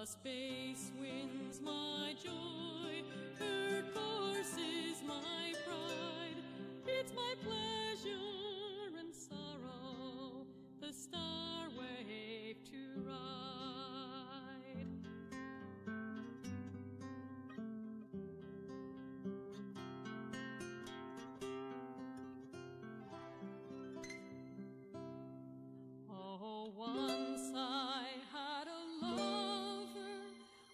The space wind's my joy, her course is my pride. It's my pleasure and sorrow, the star wave to ride. Oh, once I had a lover,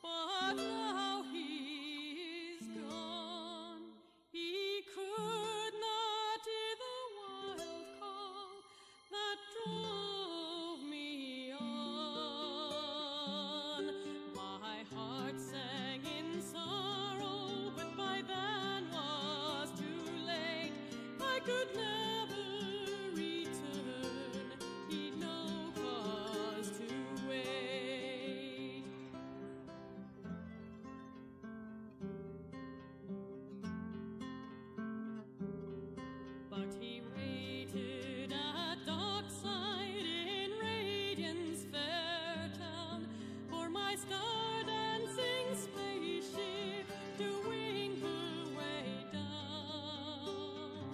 but now he's gone. He could not hear the wild call that drove me on. My heart sang in sorrow, but by then was too late. I could never return. He'd no cause to wait. But he waited at dockside in Radiant's fair town for my star-dancing spaceship to wing her way down.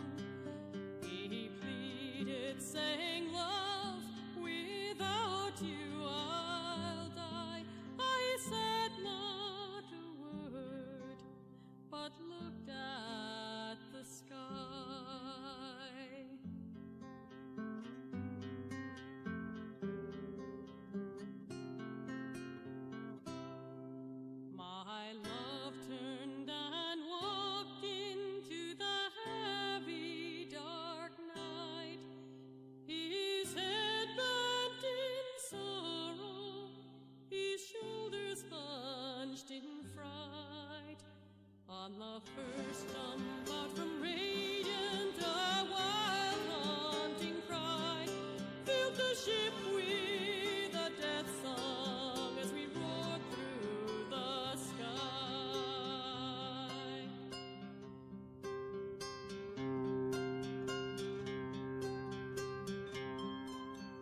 He pleaded, saying, "Love, without you I'll die." I said not a word, but looked at the sky. My love turned and walked into the heavy dark night. His head bent in sorrow, his shoulders hunched in fright. On the first jump out from Radiant, a wild haunting cry filled the ship with a death song as we roared through the sky.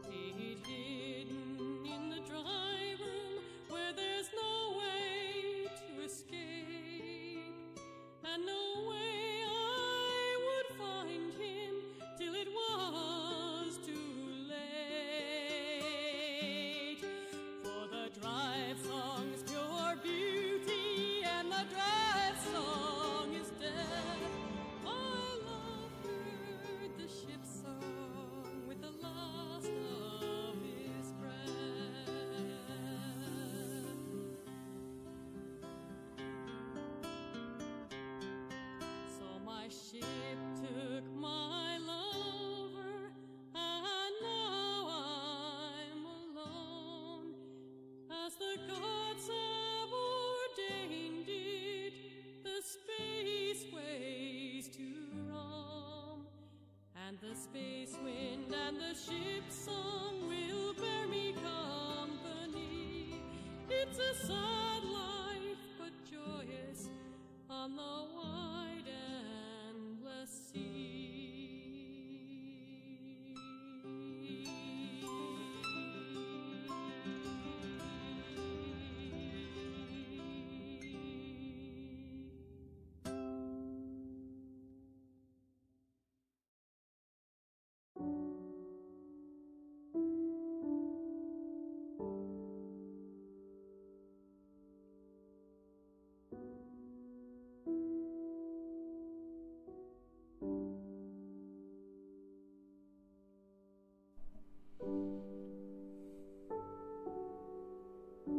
He'd hidden in the dry room where there's no way to escape, and no way I would find him till it was too late. For the drive song's pure beauty, and the drive song is dead. My love heard the ship's song with the last of his breath. So my ship took my lover, and now I'm alone, as the gods have ordained it, the spaceways to roam. And the space wind and the ship's song will bear me company. It's a sad life, but joyous on the wide endless sea.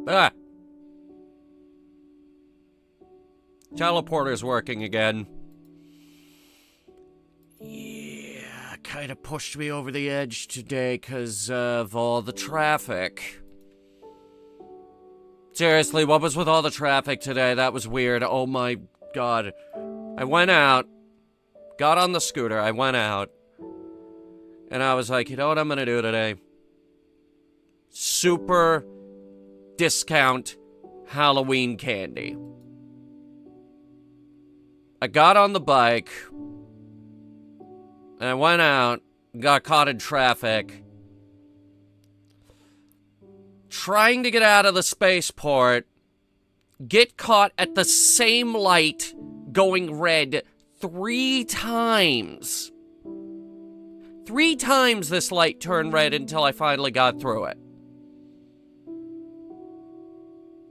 Ah! Teleporter's working again. Yeah, kind of pushed me over the edge today because of all the traffic. Seriously, what was with all the traffic today? That was weird. Oh my god. I went out, got on the scooter, I went out, and I was like, you know what I'm gonna do today? Super discount Halloween candy. I got on the bike, and I went out, got caught in traffic. trying to get out of the spaceport, get caught at the same light going red 3 times. 3 times this light turned red until I finally got through it.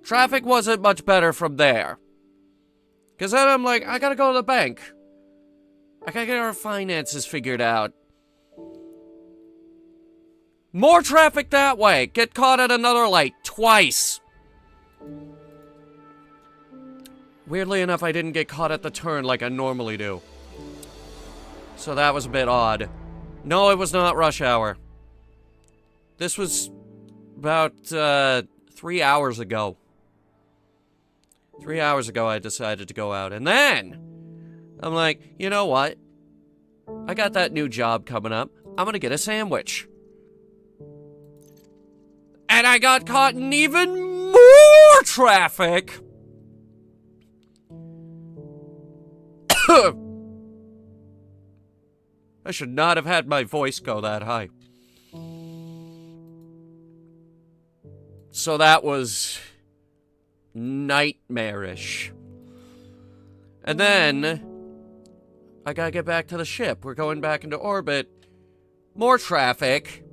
Traffic wasn't much better from there. Because then I'm like, I gotta go to the bank. I gotta get our finances figured out. More traffic that way. Get caught at another light twice. Weirdly enough, I didn't get caught at the turn like I normally do. So that was a bit odd. No, it was not rush hour. This was about 3 hours ago. 3 hours ago, I decided to go out. And then, I'm like, you know what? I got that new job coming up. I'm gonna get a sandwich. And I got caught in even more traffic. I should not have had my voice go that high. So that was nightmarish. And then I gotta get back to the ship. We're going back into orbit. More traffic.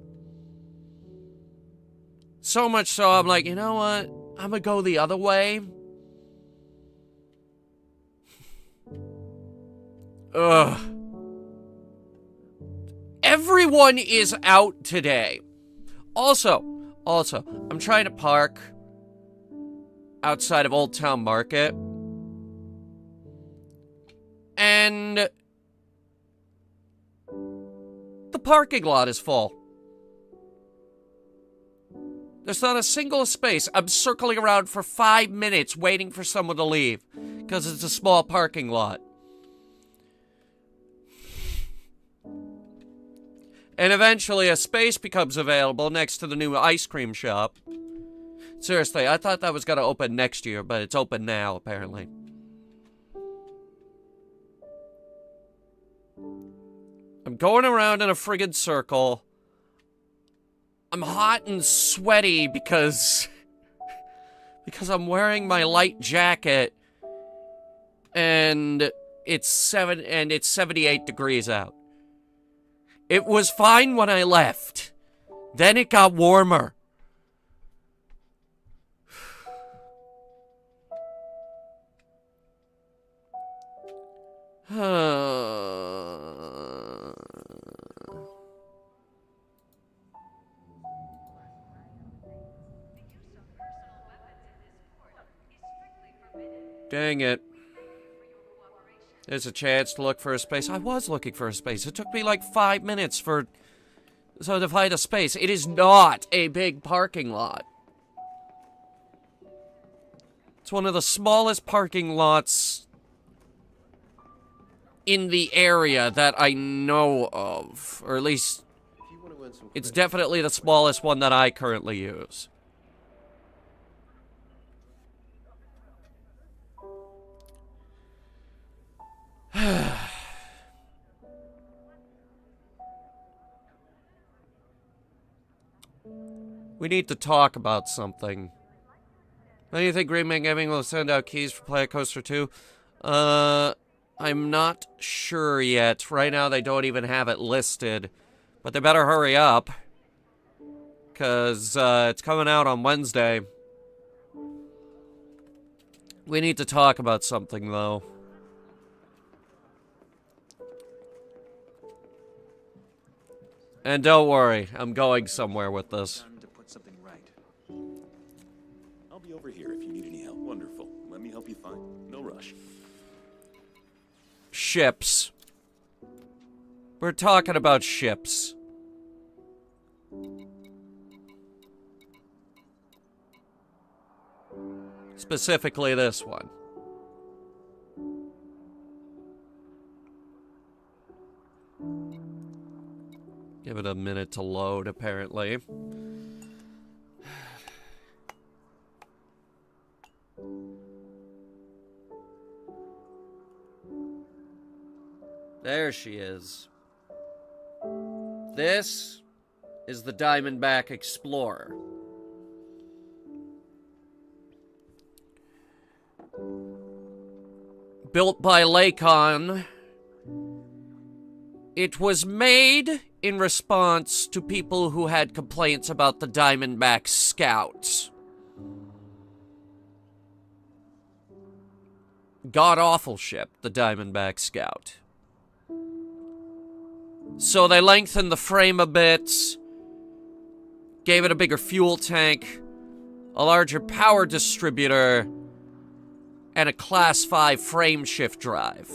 So much so I'm like, you know what? I'm gonna go the other way. Ugh. Everyone is out today. Also, I'm trying to park outside of Old Town Market. And the parking lot is full. There's not a single space. I'm circling around for 5 minutes waiting for someone to leave because it's a small parking lot. And eventually a space becomes available next to the new ice cream shop. Seriously, I thought that was going to open next year, but it's open now, apparently. I'm going around in a friggin' circle. I'm hot and sweaty because I'm wearing my light jacket and it's 78 degrees out. It was fine when I left. Then it got warmer. Dang it. There's a chance to look for a space. I was looking for a space. It took me like 5 minutes to find a space. It is not a big parking lot. It's one of the smallest parking lots in the area that I know of. Or at least, it's definitely the smallest one that I currently use. We need to talk about something. When do you think Green Man Gaming will send out keys for Planet Coaster 2? I'm not sure yet. Right now they don't even have it listed. But they better hurry up. Because it's coming out on Wednesday. We need to talk about something, though. And don't worry, I'm going somewhere with this. Time to put something right. I'll be over here if you need any help. Wonderful. Let me help you find. No rush. Ships. We're talking about ships. Specifically this one. Give it a minute to load, apparently. There she is. This is the Diamondback Explorer. built by Lakon. It was made in response to people who had complaints about the Diamondback Scout. God-awful ship, the Diamondback Scout. So they lengthened the frame a bit, gave it a bigger fuel tank, a larger power distributor, and a Class 5 frame shift drive.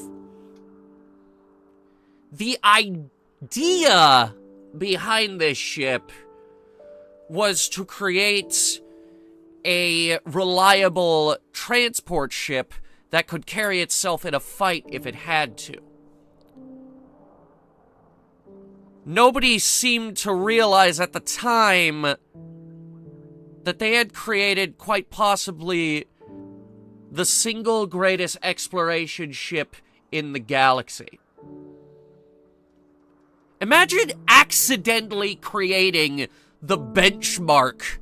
The idea behind this ship was to create a reliable transport ship that could carry itself in a fight if it had to. Nobody seemed to realize at the time that they had created quite possibly the single greatest exploration ship in the galaxy. Imagine accidentally creating the benchmark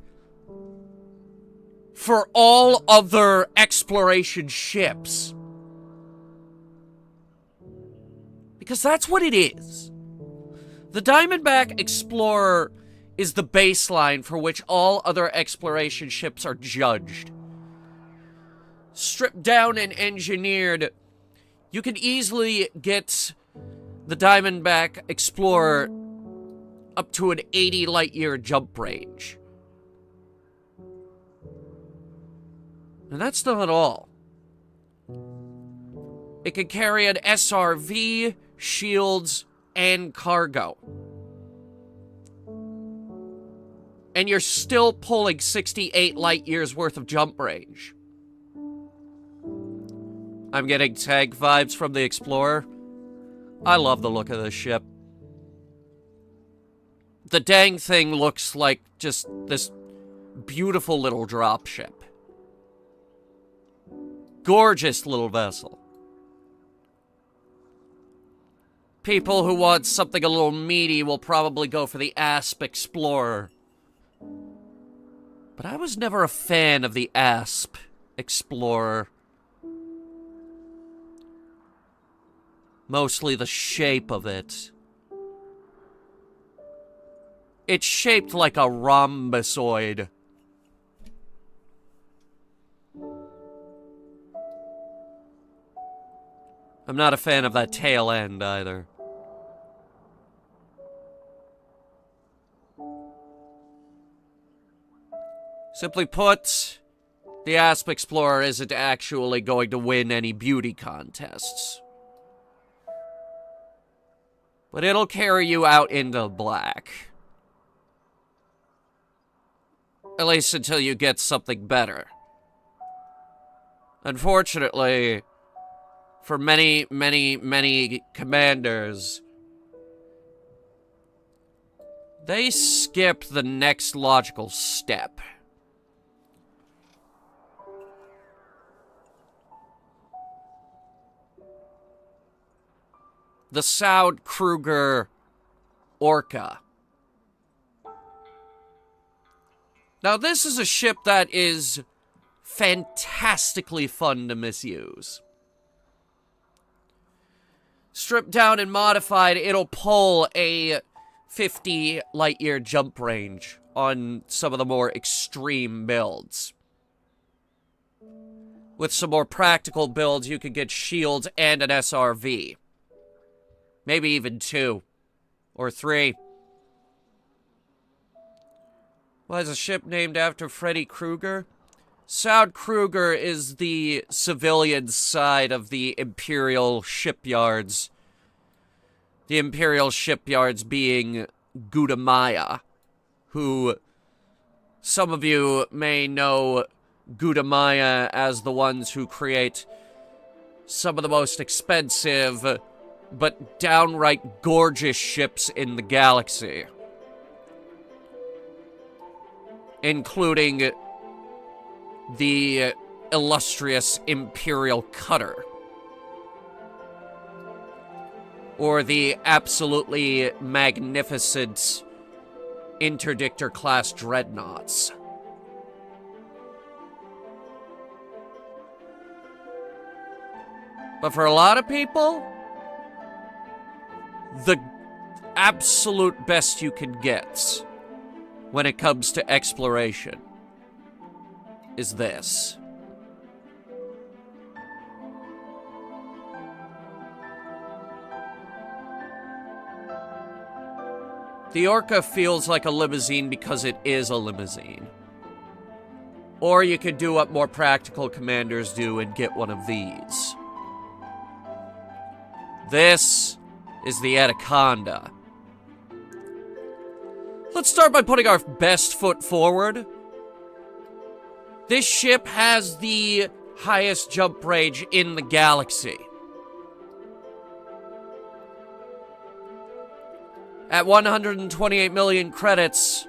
for all other exploration ships. Because that's what it is. The Diamondback Explorer is the baseline for which all other exploration ships are judged. Stripped down and engineered, you can easily get the Diamondback Explorer up to an 80 light-year jump range. And that's not all. It can carry an SRV, shields, and cargo. And you're still pulling 68 light years worth of jump range. I'm getting tank vibes from the Explorer. I love the look of this ship. The dang thing looks like just this beautiful little dropship. Gorgeous little vessel. People who want something a little meaty will probably go for the Asp Explorer. But I was never a fan of the Asp Explorer. Mostly the shape of it. It's shaped like a rhombosoid. I'm not a fan of that tail end either. Simply put, the Asp Explorer isn't actually going to win any beauty contests. But it'll carry you out into black. At least until you get something better. Unfortunately, for many, many, many commanders, they skip the next logical step. The Saud Kruger Orca. Now, this is a ship that is fantastically fun to misuse. Stripped down and modified, it'll pull a 50 light-year jump range on some of the more extreme builds. With some more practical builds, you could get shields and an SRV. Maybe even 2. Or 3. Why is a ship named after Freddy Krueger? Saud Kruger is the civilian side of the Imperial shipyards. The Imperial shipyards being Gudamaya, who some of you may know Gudamaya as the ones who create some of the most expensive but downright gorgeous ships in the galaxy. Including the illustrious Imperial Cutter. Or the absolutely magnificent Interdictor-class dreadnoughts. But for a lot of people, the absolute best you can get when it comes to exploration is this. The Orca feels like a limousine because it is a limousine. Or you could do what more practical commanders do and get one of these. This is the Anaconda. Let's start by putting our best foot forward. This ship has the highest jump range in the galaxy. At 128 million credits,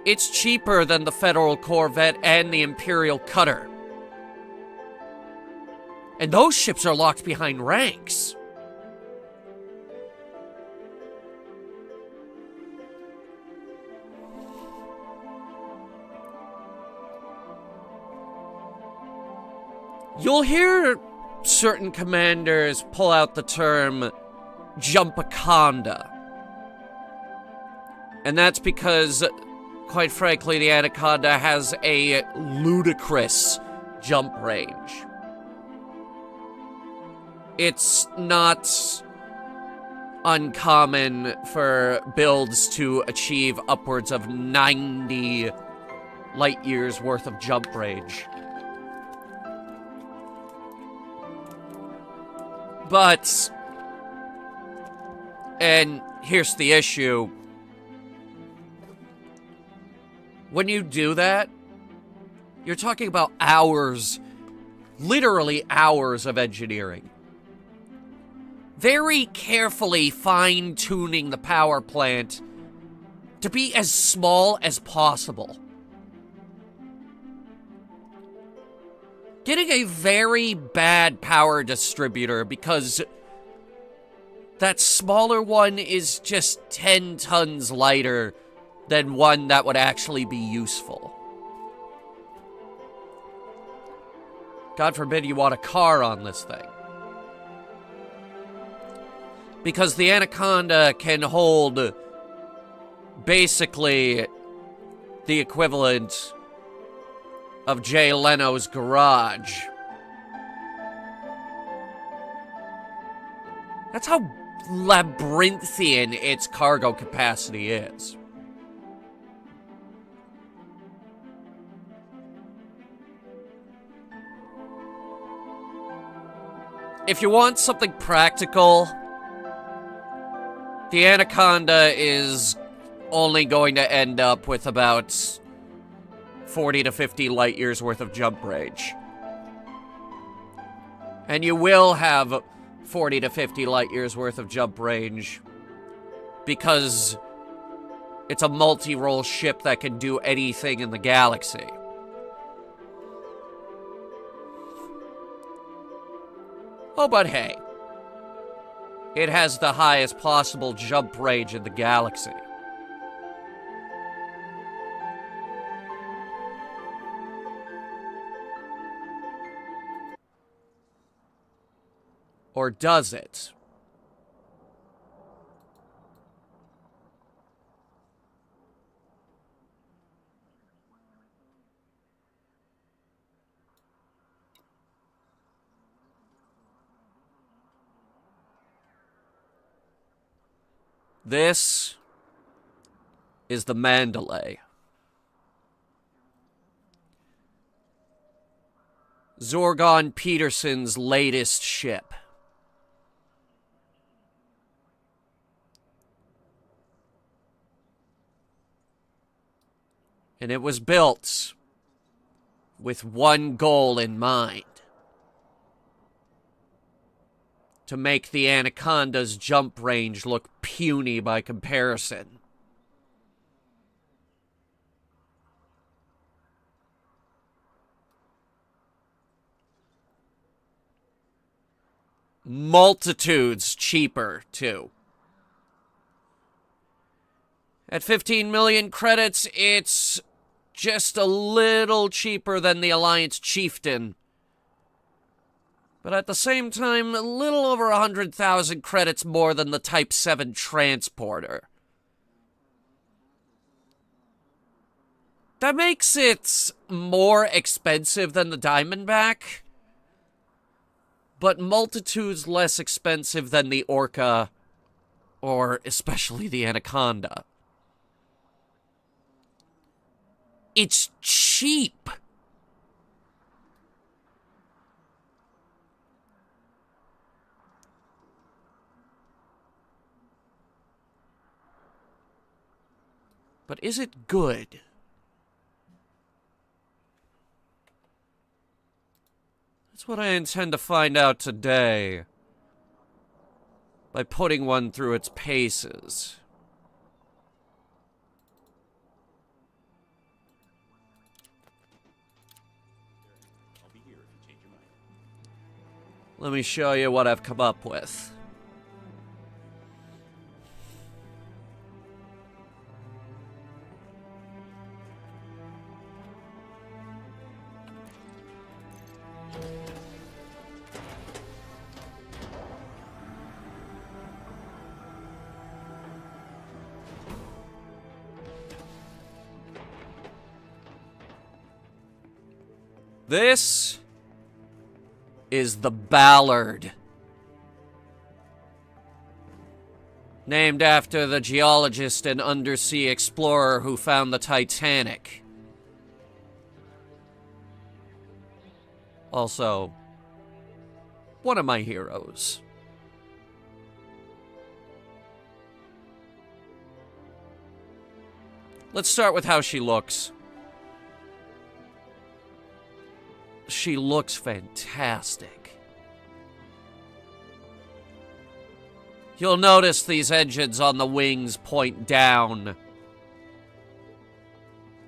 it's cheaper than the Federal Corvette and the Imperial Cutter. And those ships are locked behind ranks. You'll hear certain commanders pull out the term Jumpaconda. And that's because, quite frankly, the Anaconda has a ludicrous jump range. It's not uncommon for builds to achieve upwards of 90 light years worth of jump range. But, and here's the issue. When you do that, you're talking about hours, literally hours of engineering. Very carefully fine-tuning the power plant to be as small as possible. Getting a very bad power distributor because that smaller one is just 10 tons lighter than one that would actually be useful. God forbid you want a car on this thing. Because the Anaconda can hold basically the equivalent of Jay Leno's garage. That's how labyrinthian its cargo capacity is. If you want something practical, the Anaconda is only going to end up with about 40 to 50 light years worth of jump range. And you will have 40 to 50 light years worth of jump range because it's a multi-role ship that can do anything in the galaxy. Oh, but hey, it has the highest possible jump range in the galaxy. Or does it? This is the Mandalay. Zorgon Peterson's latest ship. And it was built with one goal in mind. To make the Anaconda's jump range look puny by comparison. Multitudes cheaper, too. At 15 million credits, it's just a little cheaper than the Alliance Chieftain. But at the same time, a little over 100,000 credits more than the Type 7 transporter. That makes it more expensive than the Diamondback, but multitudes less expensive than the Orca, or especially the Anaconda. It's cheap. But is it good? That's what I intend to find out today. By putting one through its paces. I'll be here if you change your mind. Let me show you what I've come up with. This is the Ballard. Named after the geologist and undersea explorer who found the Titanic. Also, one of my heroes. Let's start with how she looks. She looks fantastic. You'll notice these engines on the wings point down.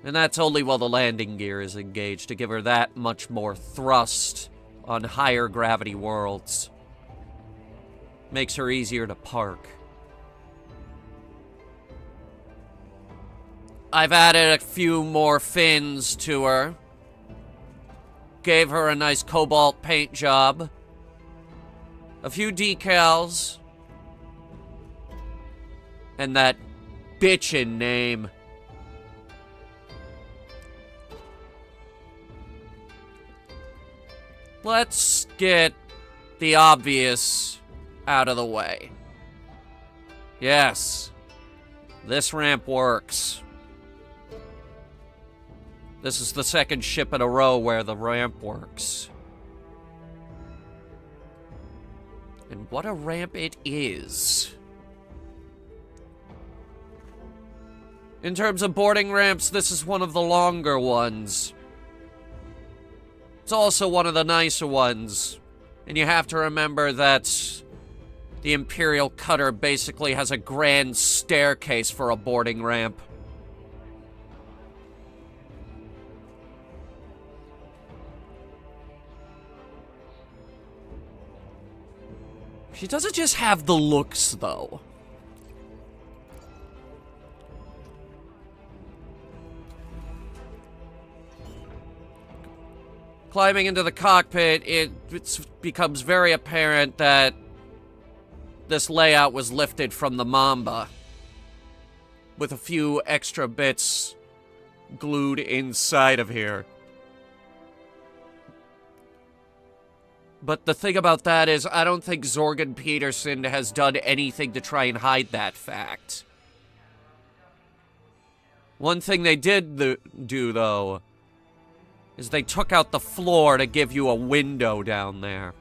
And that's only while the landing gear is engaged to give her that much more thrust on higher gravity worlds. Makes her easier to park. I've added a few more fins to her. Gave her a nice cobalt paint job. A few decals. And that bitchin' name. Let's get the obvious out of the way. Yes, this ramp works. This is the second ship in a row where the ramp works. And what a ramp it is. In terms of boarding ramps, this is one of the longer ones. It's also one of the nicer ones. And you have to remember that the Imperial Cutter basically has a grand staircase for a boarding ramp. She doesn't just have the looks, though. Climbing into the cockpit, it becomes very apparent that this layout was lifted from the Mamba, with a few extra bits glued inside of here. But the thing about that is, I don't think Zorgan Peterson has done anything to try and hide that fact. One thing they did do, though, is they took out the floor to give you a window down there.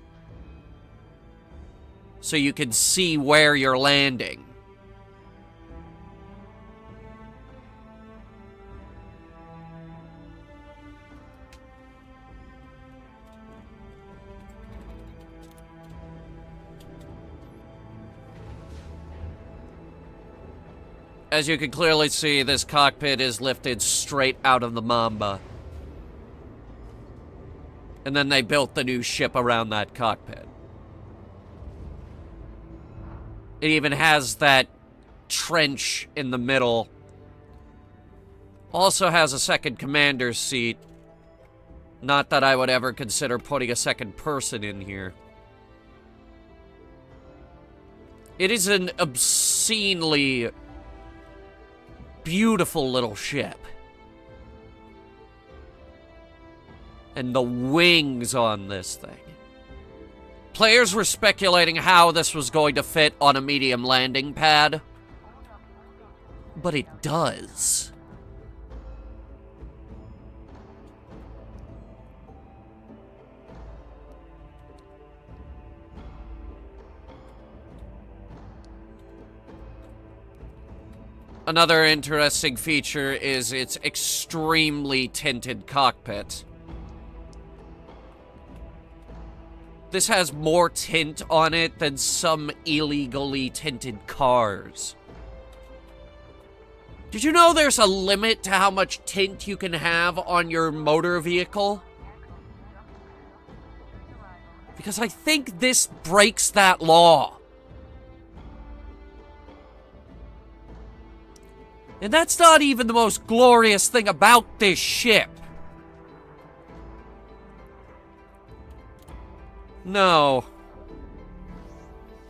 So you can see where you're landing. As you can clearly see, this cockpit is lifted straight out of the Mamba. And then they built the new ship around that cockpit. It even has that trench in the middle. Also has a second commander's seat. Not that I would ever consider putting a second person in here. It is an obscenely beautiful little ship. And the wings on this thing. Players were speculating how this was going to fit on a medium landing pad. But it does. Another interesting feature is its extremely tinted cockpit. This has more tint on it than some illegally tinted cars. Did you know there's a limit to how much tint you can have on your motor vehicle? Because I think this breaks that law. And that's not even the most glorious thing about this ship. No.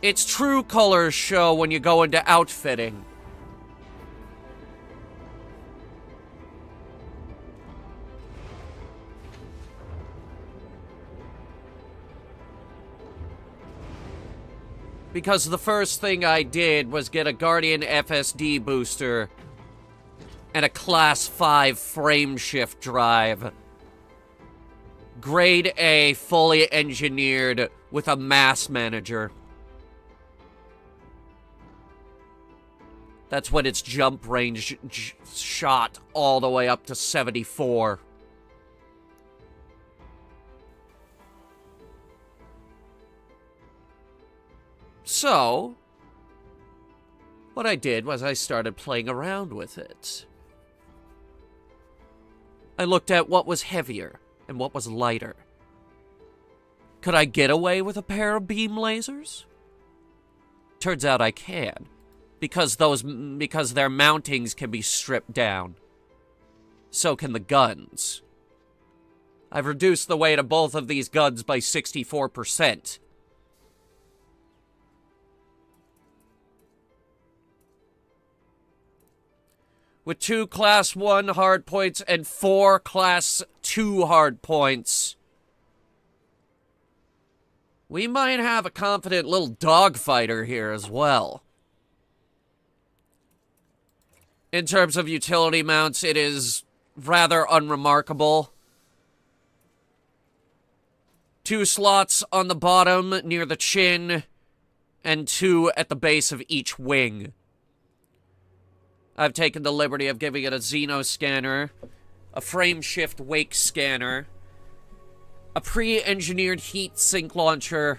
Its true colors show when you go into outfitting. Because the first thing I did was get a Guardian FSD booster and a Class 5 frame shift drive. Grade A, fully engineered with a mass manager. That's when its jump range shot all the way up to 74. So, what I did was I started playing around with it. I looked at what was heavier and what was lighter. Could I get away with a pair of beam lasers? Turns out I can, because their mountings can be stripped down. So can the guns. I've reduced the weight of both of these guns by 64%. With 2 Class 1 hardpoints and 4 Class 2 hardpoints, we might have a confident little dogfighter here as well. In terms of utility mounts, it is rather unremarkable. 2 slots on the bottom near the chin, and 2 at the base of each wing. I've taken the liberty of giving it a Xeno scanner, a frame shift wake scanner, a pre-engineered heat sink launcher,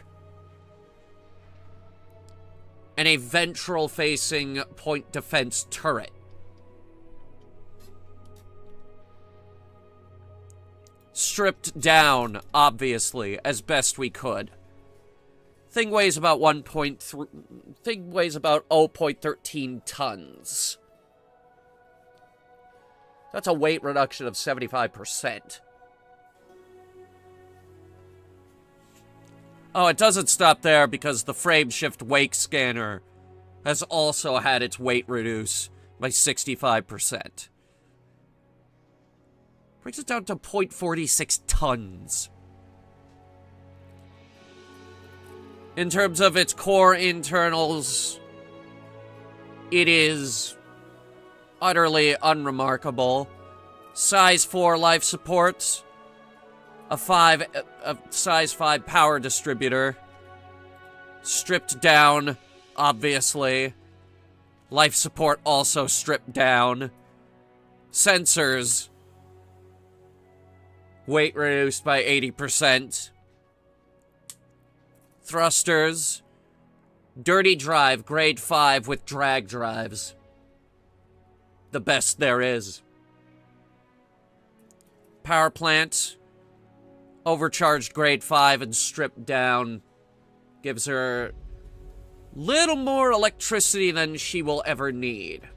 and a ventral-facing point defense turret. Stripped down, obviously, as best we could. Thing weighs about 0.13 tons. That's a weight reduction of 75%. Oh, it doesn't stop there because the frame shift wake scanner has also had its weight reduced by 65%. Brings it down to 0.46 tons. In terms of its core internals, it is utterly unremarkable. Size 4 life support, a size 5 power distributor, stripped down, obviously. Life support also stripped down. Sensors, weight reduced by 80%. Thrusters, dirty drive, grade 5 with drag drives. The best there is. Power plant, overcharged grade 5 and stripped down. Gives her little more electricity than she will ever need.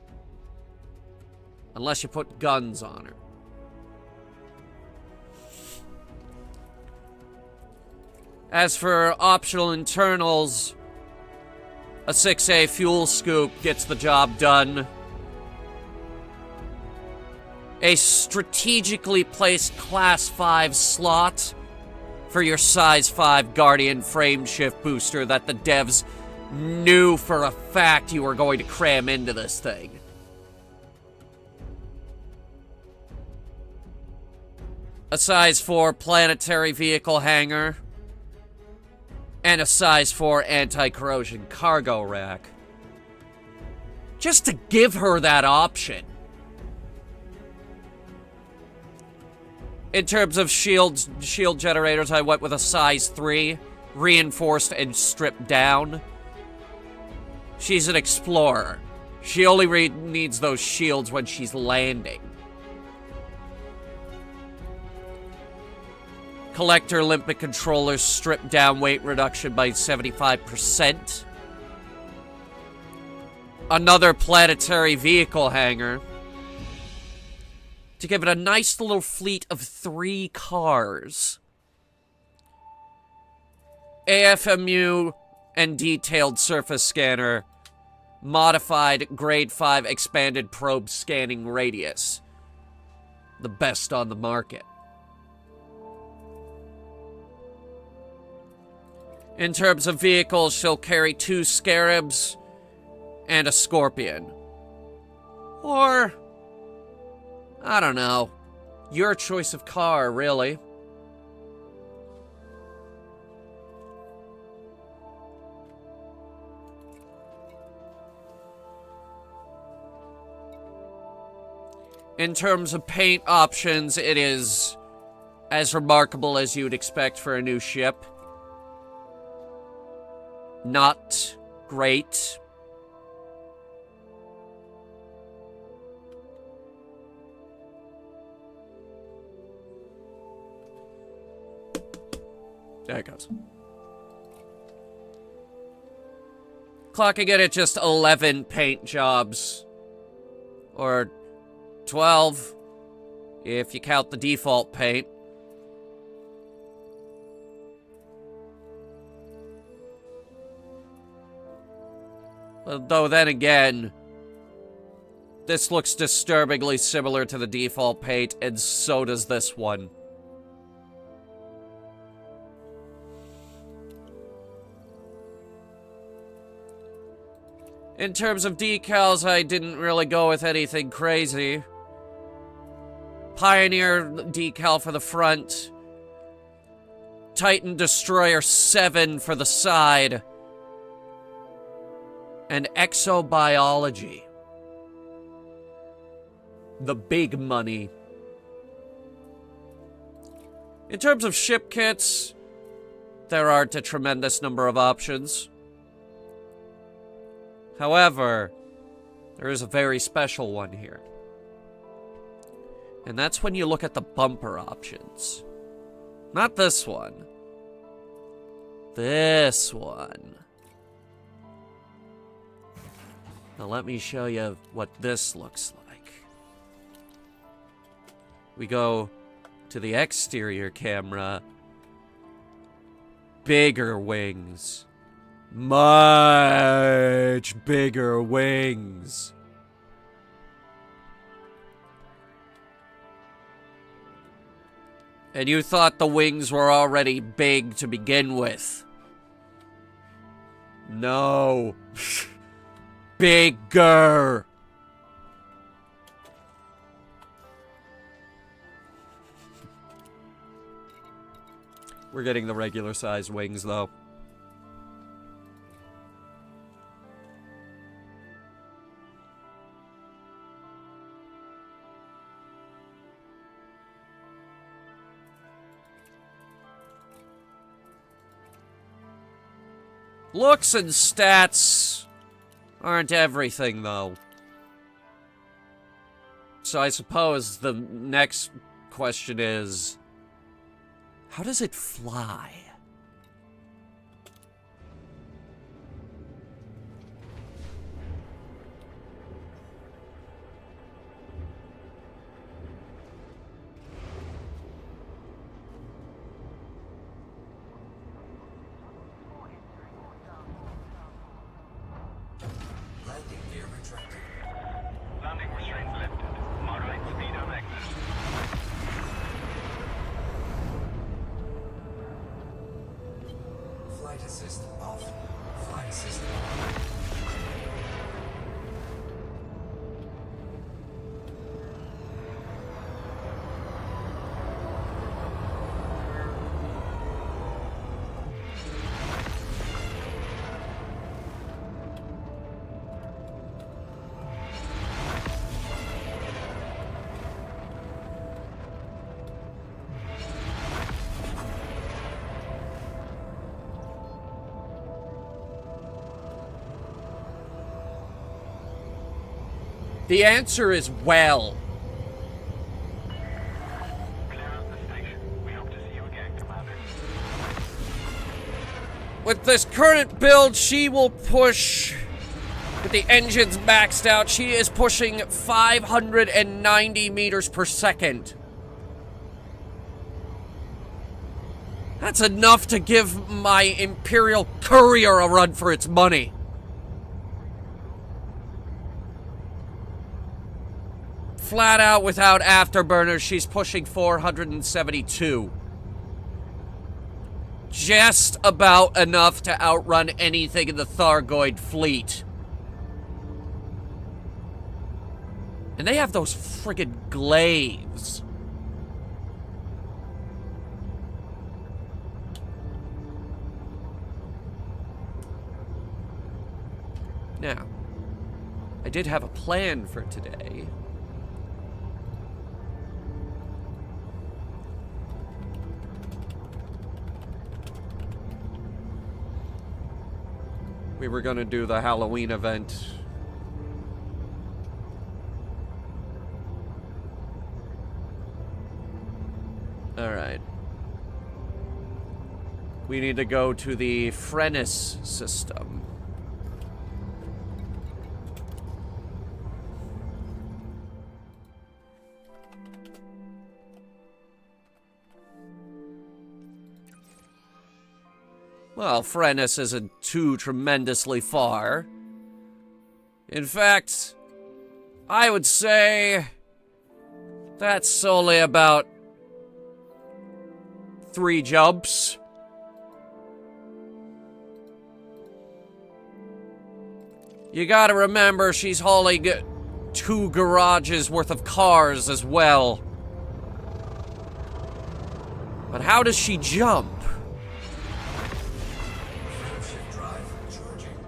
Unless you put guns on her. As for optional internals, A 6A fuel scoop gets the job done. A strategically placed Class 5 slot for your size 5 Guardian frameshift booster that the devs knew for a fact you were going to cram into this thing. A size 4 planetary vehicle hangar. And a size 4 anti-corrosion cargo rack. Just to give her that option. In terms of shield generators, I went with a size 3, reinforced and stripped down. She's an explorer. She only needs those shields when she's landing. Collector limpet controllers, stripped down, weight reduction by 75%. Another planetary vehicle hangar. To give it a nice little fleet of 3 cars. AFMU and detailed surface scanner. Modified grade 5 expanded probe scanning radius. The best on the market. In terms of vehicles, she'll carry 2 Scarabs and a Scorpion. Or, I don't know. Your choice of car, really. In terms of paint options, it is as remarkable as you'd expect for a new ship. Not great. There it goes. Clocking it at just 11 paint jobs. Or 12, if you count the default paint. Though then again, this looks disturbingly similar to the default paint, and so does this one. In terms of decals, I didn't really go with anything crazy. Pioneer decal for the front. Titan Destroyer 7 for the side. And exobiology. The big money. In terms of ship kits, there aren't a tremendous number of options. However, there is a very special one here. And that's when you look at the bumper options. Not this one. This one. Now let me show you what this looks like. We go to the exterior camera. Bigger wings. Much bigger wings. And you thought the wings were already big to begin with. No. Bigger. We're getting the regular size wings, though. Looks and stats aren't everything, though. So I suppose the next question is, how does it fly? Landing restraints lifted. Moderate speed of exit. Flight assist off. Flight assist on. The answer is well. Clear of the station. We hope to see you again, Commander. With this current build, she will push, with the engines maxed out, she is pushing 590 meters per second. That's enough to give my Imperial Courier a run for its money. Flat out without afterburners, she's pushing 472. Just about enough to outrun anything in the Thargoid fleet. And they have those friggin' glaives. Now, I did have a plan for today. We were gonna do the Halloween event. Alright. We need to go to the Frenis system. Well, Frenis isn't too tremendously far. In fact, I would say that's only about 3 jumps. You gotta remember, she's hauling 2 garages worth of cars as well. But how does she jump? Frameshift drive charging.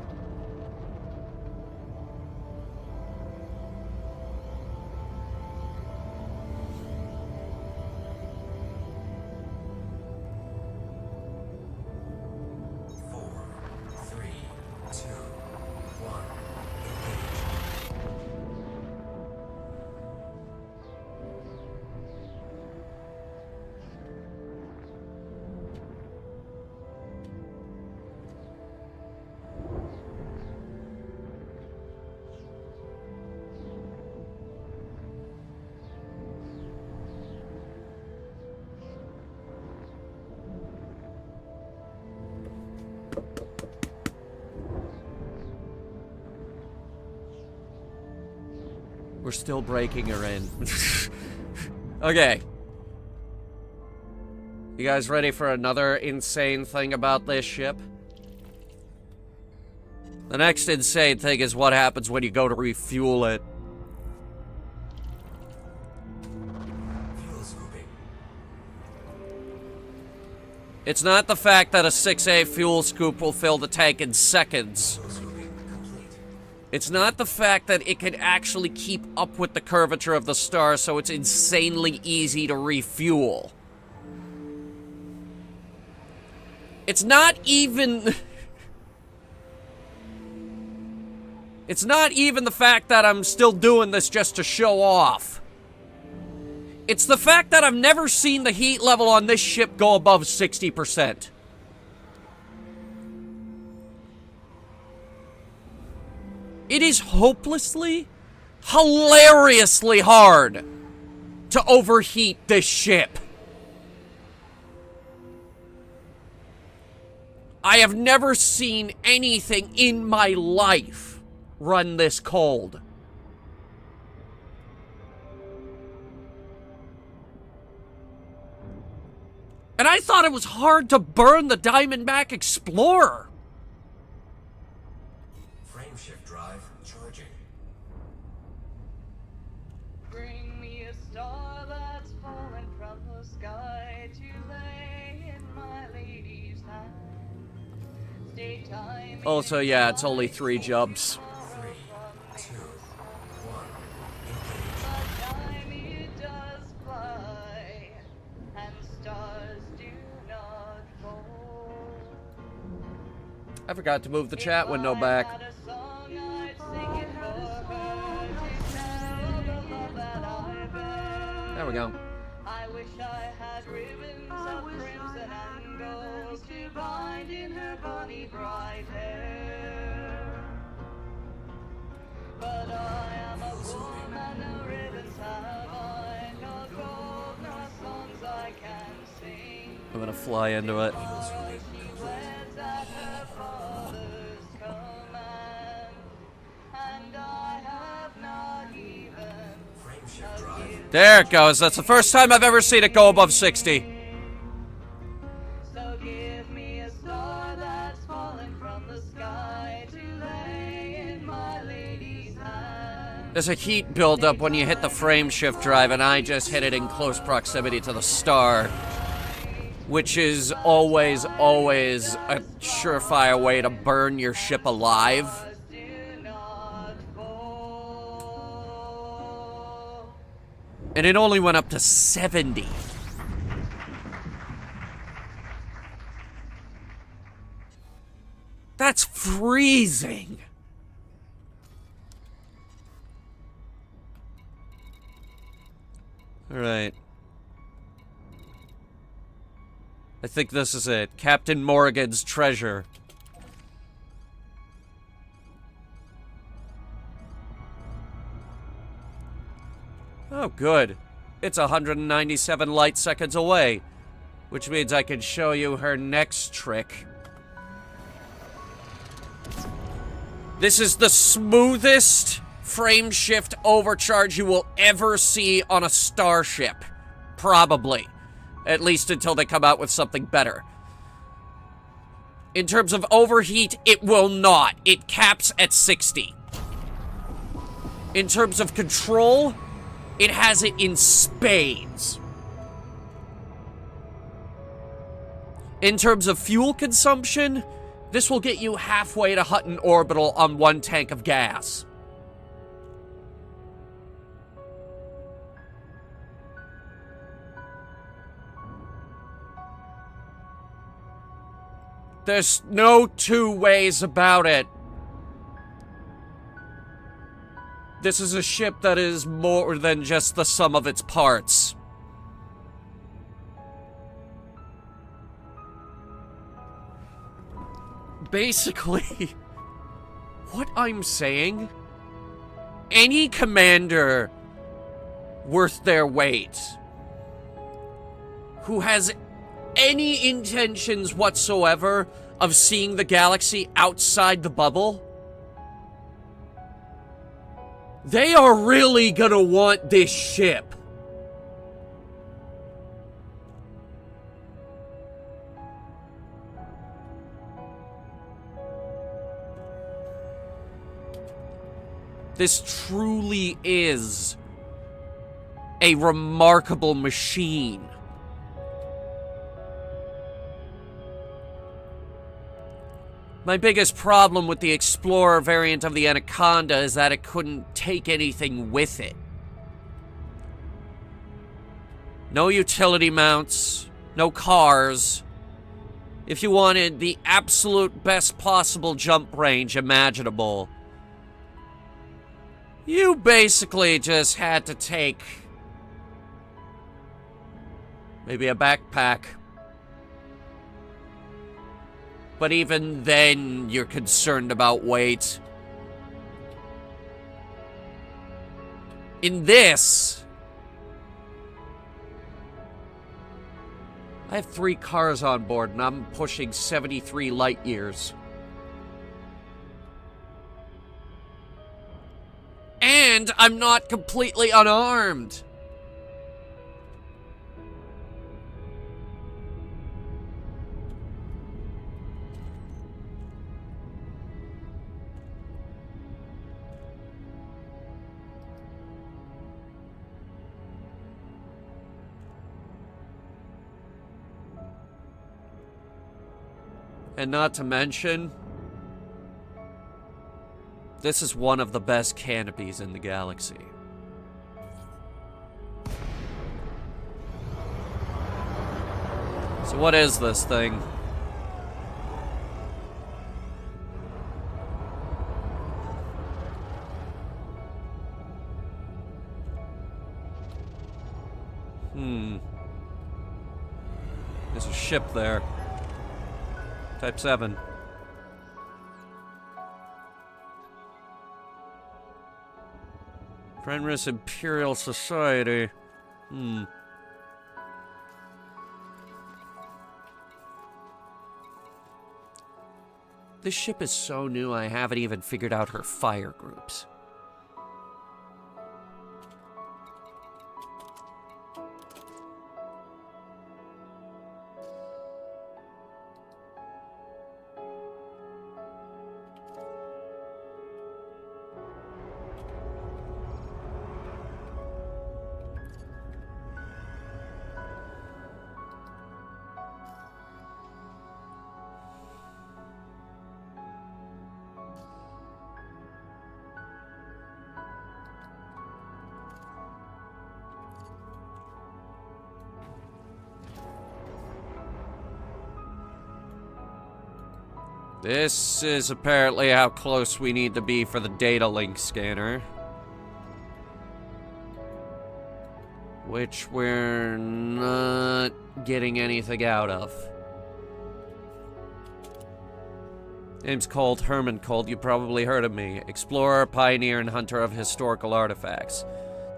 Four, three, two, one. We're still breaking her in. Okay. You guys ready for another insane thing about this ship? The next insane thing is what happens when you go to refuel it. Fuel scooping. It's not the fact that a 6A fuel scoop will fill the tank in seconds. Fuel scooping complete. It's not the fact that it can actually keep up with the curvature of the star, so it's insanely easy to refuel. It's not even... It's not even the fact that I'm still doing this just to show off. It's the fact that I've never seen the heat level on this ship go above 60%. It is hopelessly, hilariously hard to overheat this ship. I have never seen anything in my life run this cold. And I thought it was hard to burn the Diamondback Explorer. Frameshift drive charging. Bring me a star that's fallen from the sky to lay in my lady's hand. Daytime Also, yeah, it's only 3 jumps. 3, 2, 1. time it does fly, and stars do not fall. I forgot to move the chat window back. Had a song, I'd sing it for her to tell the love that I bear. There we go. I wish I had ribbons of crimson and gold to bind in her bonny bright hair. But I am a woman, no ribbons have I, no gold, no songs I can sing. I'm gonna fly into it. She weds at her father's command, and I have not even Frameshift drive. There it goes. That's the first time I've ever seen it go above 60. So give me a star that's fallen from the sky to lay in my lady's hand. There's a heat buildup when you hit the frame shift drive, and I just hit it in close proximity to the star, which is always a surefire way to burn your ship alive. Do not fall. And it only went up to 70. That's freezing. All right. I think this is it. Captain Morgan's treasure. Oh, good. It's 197 light seconds away, which means I can show you her next trick. This is the smoothest frame shift overcharge you will ever see on a starship. Probably. At least until they come out with something better. In terms of overheat, it will not. It caps at 60. In terms of control, it has it in spades. In terms of fuel consumption, this will get you halfway to Hutton Orbital on 1 tank of gas. There's no two ways about it. This is a ship that is more than just the sum of its parts. Basically, what I'm saying, any commander worth their weight who has any intentions whatsoever of seeing the galaxy outside the bubble, they are really gonna want this ship. This truly is a remarkable machine. My biggest problem with the Explorer variant of the Anaconda is that it couldn't take anything with it. No utility mounts, no cars. If you wanted the absolute best possible jump range imaginable, you basically just had to take maybe a backpack. But even then, you're concerned about weight. In this, I have 3 cars on board, and I'm pushing 73 light years. And I'm not completely unarmed. And not to mention, this is one of the best canopies in the galaxy. So what is this thing? There's a ship there. Type 7. Fenris Imperial Society. This ship is so new I haven't even figured out her fire groups. This is apparently how close we need to be for the data link scanner. Which we're not getting anything out of. Name's Colt, Herman Colt, you probably heard of me. Explorer, pioneer, and hunter of historical artifacts.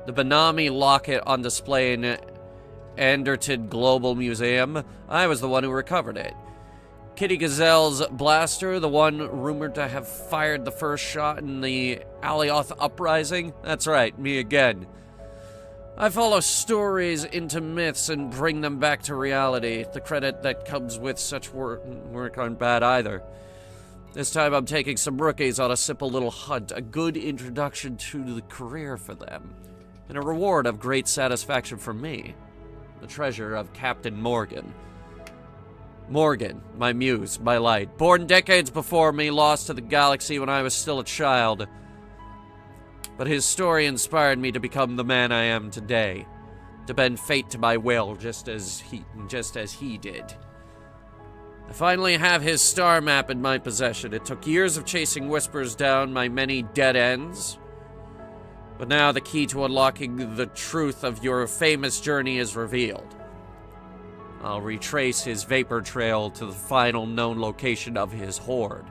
The Benami locket on display in Anderton Global Museum, I was the one who recovered it. Kitty Gazelle's blaster, the one rumored to have fired the first shot in the Alioth uprising? That's right, me again. I follow stories into myths and bring them back to reality. The credit that comes with such work aren't bad either. This time I'm taking some rookies on a simple little hunt, a good introduction to the career for them, and a reward of great satisfaction for me. The treasure of Captain Morgan. Morgan, my muse, my light. Born decades before me, lost to the galaxy when I was still a child. But his story inspired me to become the man I am today. To bend fate to my will, just as he did. I finally have his star map in my possession. It took years of chasing whispers down my many dead ends. But now the key to unlocking the truth of your famous journey is revealed. I'll retrace his vapor trail to the final known location of his horde.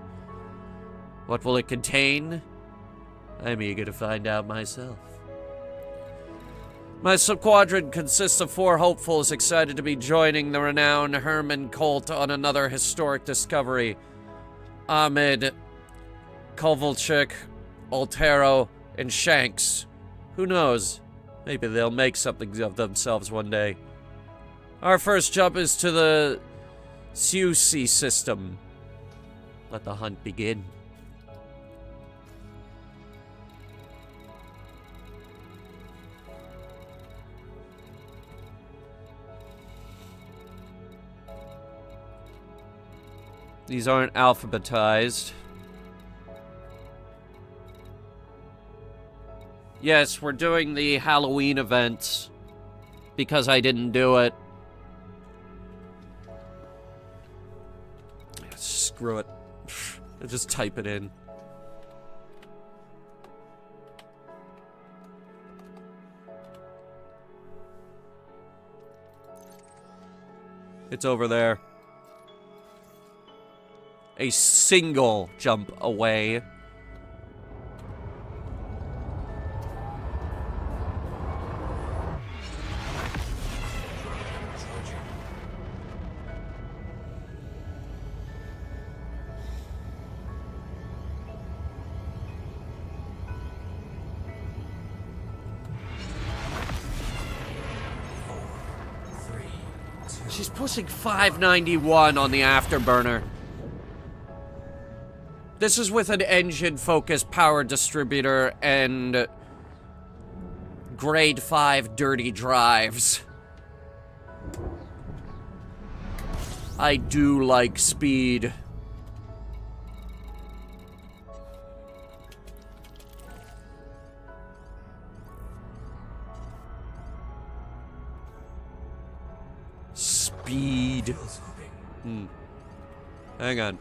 What will it contain? I'm eager to find out myself. My squadron consists of 4 hopefuls excited to be joining the renowned Herman Colt on another historic discovery. Ahmed, Kovalchuk, Altero, and Shanks. Who knows? Maybe they'll make something of themselves one day. Our first jump is to the Siusi system. Let the hunt begin. These aren't alphabetized. Yes, we're doing the Halloween event because I didn't do it. Screw it. I'll just type it in. It's over there. A single jump away. pushing 591 on the afterburner. This is with an engine-focused power distributor and grade 5 dirty drives. I do like speed. Speed. Hang on.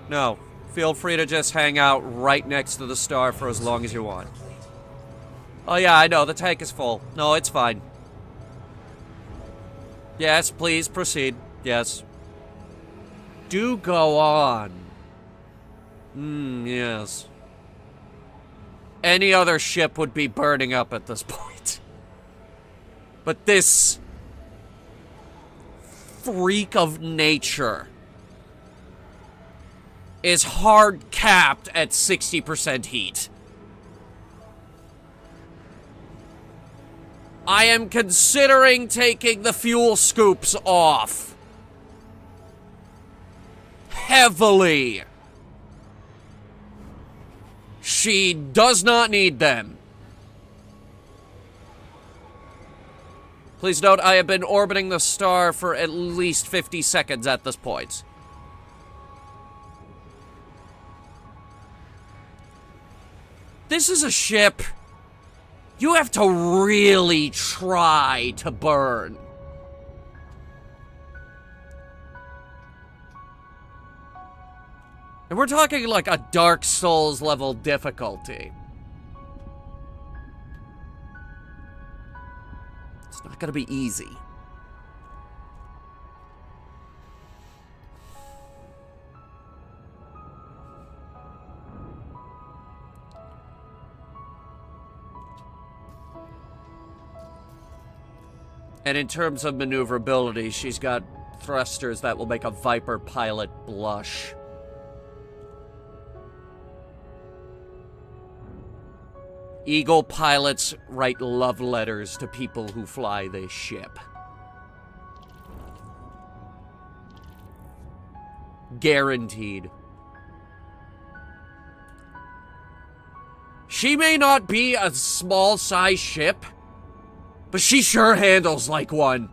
No. Feel free to just hang out right next to the star for as long as you want. Oh yeah, I know, the tank is full. No, it's fine. Yes, please, proceed. Yes. Do go on. Yes. Any other ship would be burning up at this point. But this freak of nature is hard capped at 60% heat. I am considering taking the fuel scoops off. Heavily. She does not need them. Please note, I have been orbiting the star for at least 50 seconds at this point. This is a ship you have to really try to burn. And we're talking like a Dark Souls level difficulty. It's not gonna be easy. And in terms of maneuverability, she's got thrusters that will make a Viper pilot blush. Eagle pilots write love letters to people who fly this ship. Guaranteed. She may not be a small-sized ship, but she sure handles like one.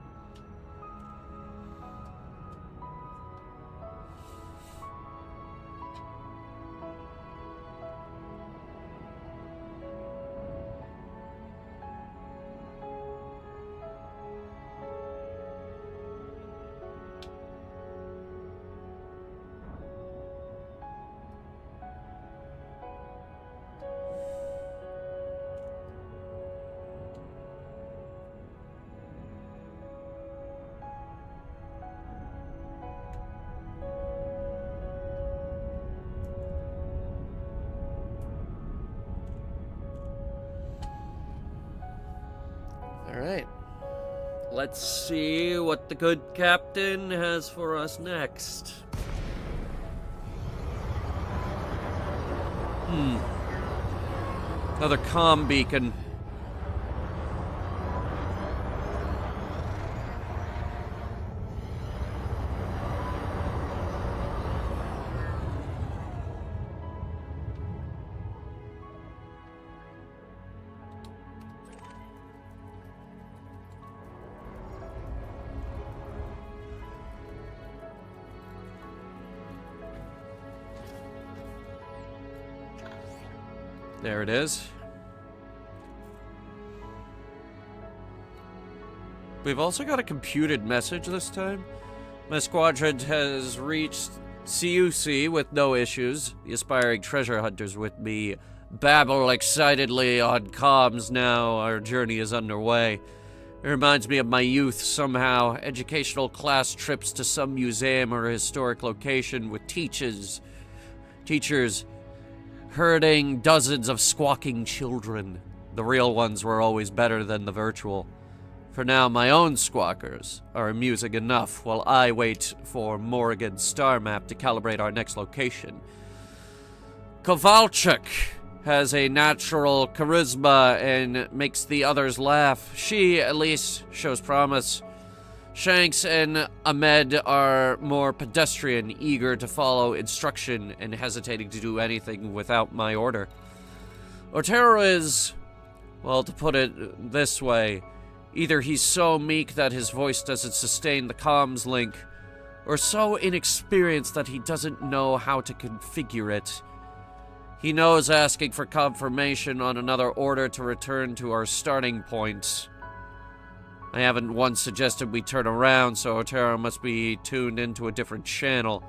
Alright. Let's see what the good captain has for us next. Another comm beacon. There it is. We've also got a computed message this time. My squadron has reached CUC with no issues. The aspiring treasure hunters with me babble excitedly on comms now. Our journey is underway. It reminds me of my youth somehow. Educational class trips to some museum or historic location with teachers herding dozens of squawking children. The real ones were always better than the virtual. For now, my own squawkers are amusing enough while I wait for Morrigan's star map to calibrate our next location. Kowalczyk has a natural charisma and makes the others laugh. She, at least, shows promise. Shanks and Ahmed are more pedestrian, eager to follow instruction and hesitating to do anything without my order. Otero is, well, to put it this way, either he's so meek that his voice doesn't sustain the comms link, or so inexperienced that he doesn't know how to configure it. He knows asking for confirmation on another order to return to our starting point. I haven't once suggested we turn around, so Otero must be tuned into a different channel.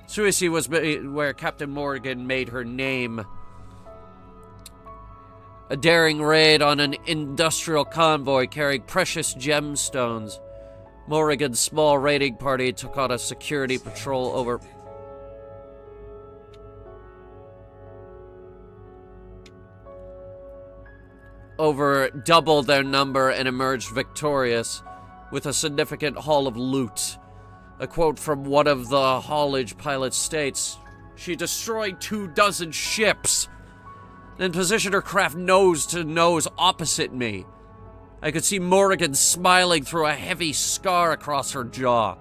Suisi was where Captain Morgan made her name. A daring raid on an industrial convoy carrying precious gemstones. Morrigan's small raiding party took on a security patrol over double their number and emerged victorious, with a significant haul of loot. A quote from one of the haulage pilots states, "She destroyed 24 ships, then positioned her craft nose to nose opposite me. I could see Morrigan smiling through a heavy scar across her jaw.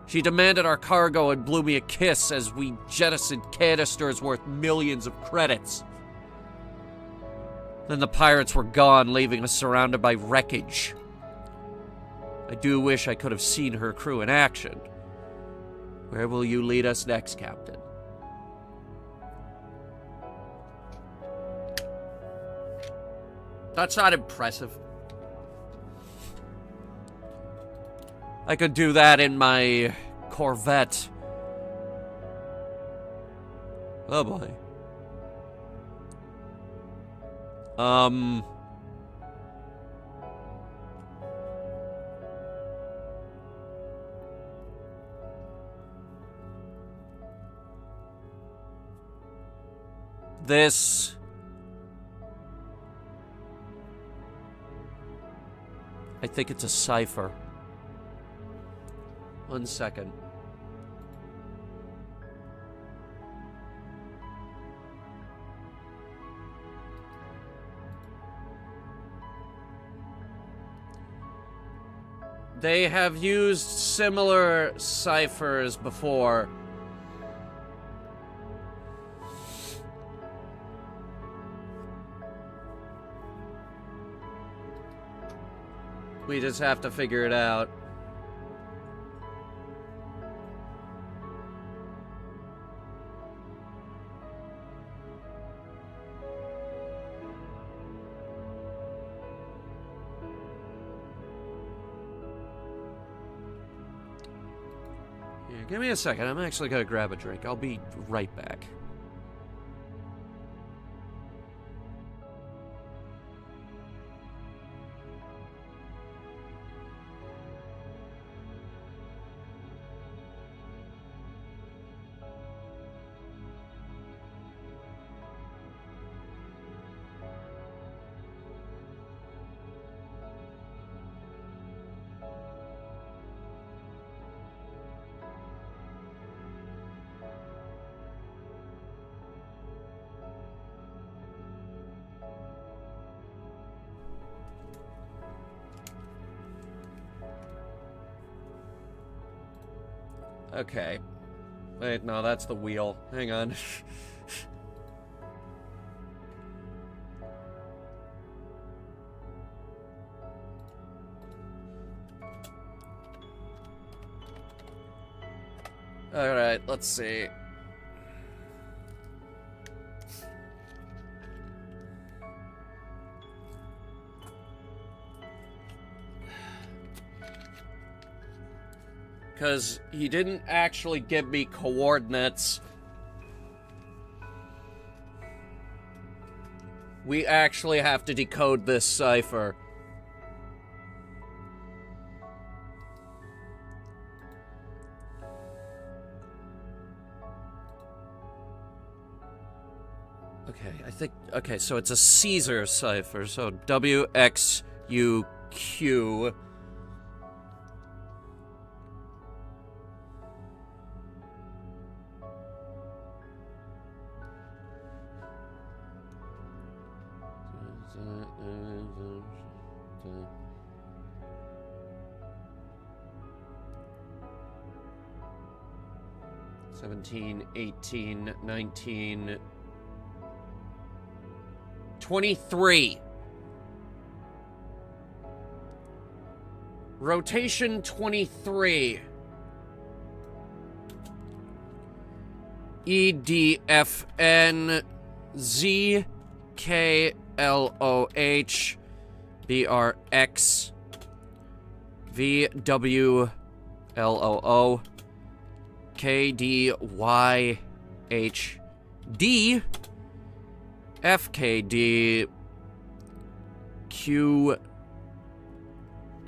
She demanded our cargo and blew me a kiss as we jettisoned canisters worth millions of credits. Then the pirates were gone, leaving us surrounded by wreckage. I do wish I could have seen her crew in action. Where will you lead us next, Captain?" That's not impressive. I could do that in my Corvette. Oh boy. This... I think it's a cipher. 1 second. They have used similar ciphers before. We just have to figure it out. Yeah, give me a second. I'm actually gonna grab a drink. I'll be right back. Okay. Wait, no, that's the wheel. Hang on. Alright, let's see. Because he didn't actually give me coordinates. We actually have to decode this cipher. Okay, I think... Okay, so it's a Caesar cipher. So WXUQ... $17, $18, $19, $23. Rotation 23. EDFN ZKLOH BRX VWLOO KDYHD FKD Q.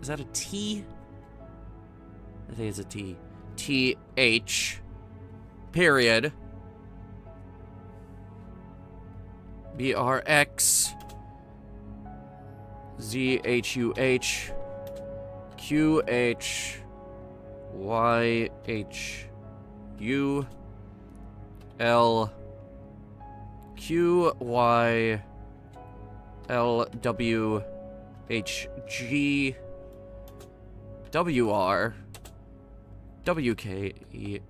Is that a T? I think it's a T. TH period BRX ZHUH QHYHU L QYLWHG WR WKEH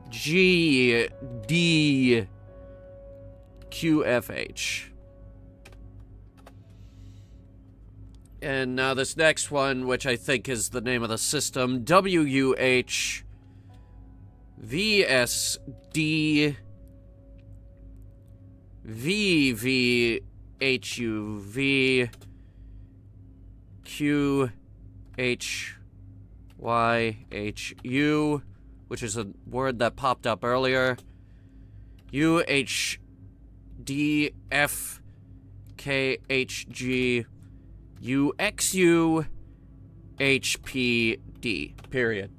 GDQFH. And now this next one, which I think is the name of the system, WUH VSD VVHUV QHYHU, which is a word that popped up earlier. UHDFKHG UXUHPD, period.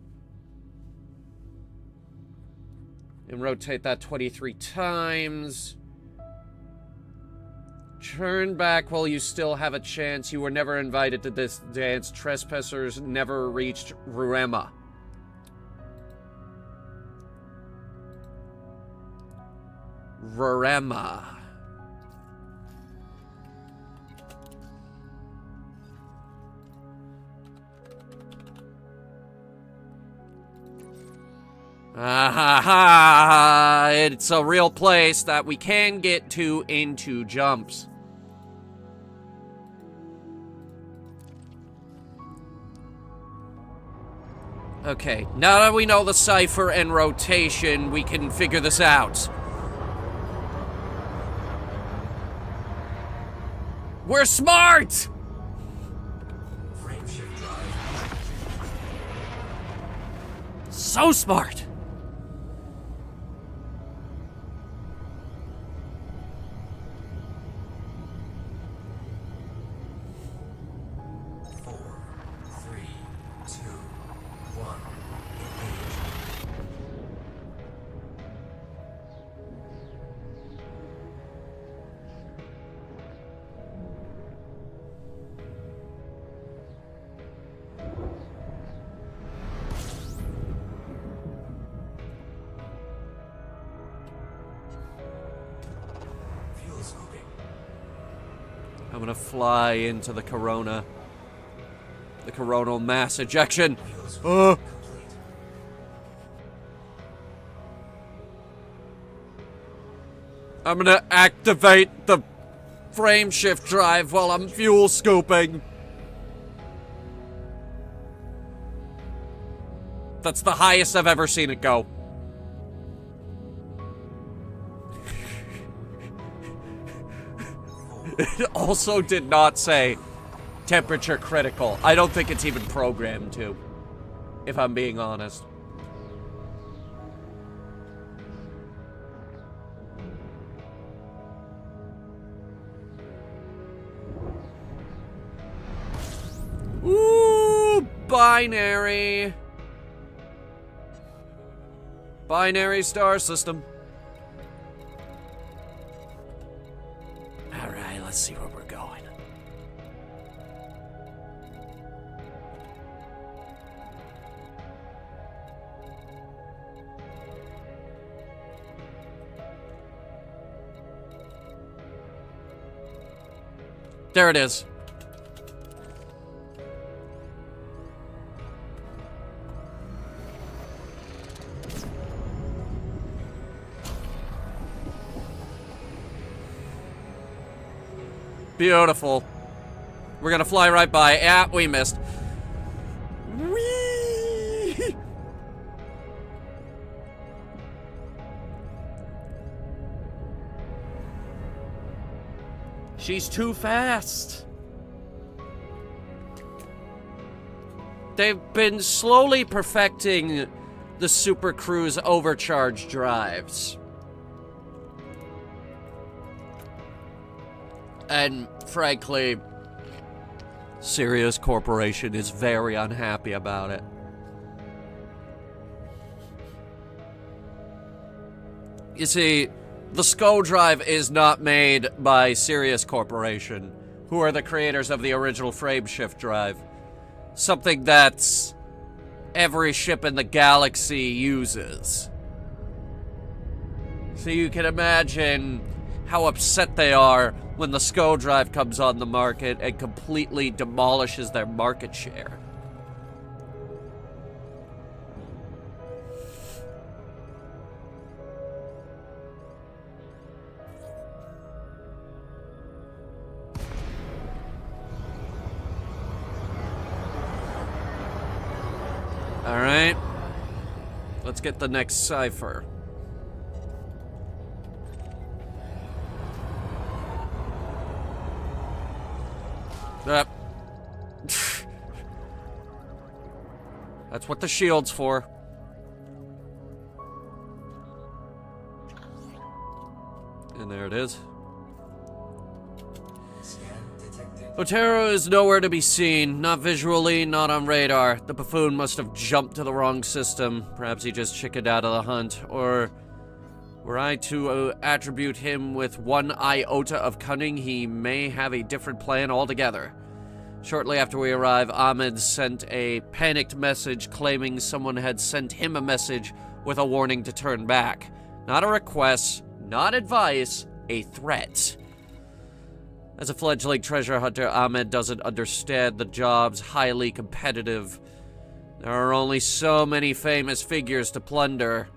And rotate that 23 times. Turn back while you still have a chance. You were never invited to this dance. Trespassers never reached Ruema. Ruema. It's a real place that we can get to in 2 jumps. Okay, now that we know the cipher and rotation, we can figure this out. We're smart! Frame shift drive. So smart! I'm gonna fly into the corona. The coronal mass ejection. I'm gonna activate the frame shift drive while I'm fuel scooping. That's the highest I've ever seen it go. It also did not say temperature critical. I don't think it's even programmed to, if I'm being honest. Ooh, binary. Binary star system. Alright, let's see where we're going. There it is. Beautiful. We're gonna fly right by. Yeah, we missed. Whee! She's too fast. They've been slowly perfecting the Super Cruise overcharge drives. And frankly, Sirius Corporation is very unhappy about it. You see, the SCO drive is not made by Sirius Corporation, who are the creators of the original frameshift drive. Something that every ship in the galaxy uses. So you can imagine how upset they are when the SCO drive comes on the market and completely demolishes their market share. Alright. Let's get the next cipher. That's what the shield's for. And there it is. Scan detected. Otero is nowhere to be seen. Not visually, not on radar. The buffoon must have jumped to the wrong system. Perhaps he just chickened out of the hunt. Or were I to attribute him with one iota of cunning, he may have a different plan altogether. Shortly after we arrive, Ahmed sent a panicked message claiming someone had sent him a message with a warning to turn back. Not a request, not advice, a threat. As a fledgling treasure hunter, Ahmed doesn't understand the job's highly competitive. There are only so many famous figures to plunder.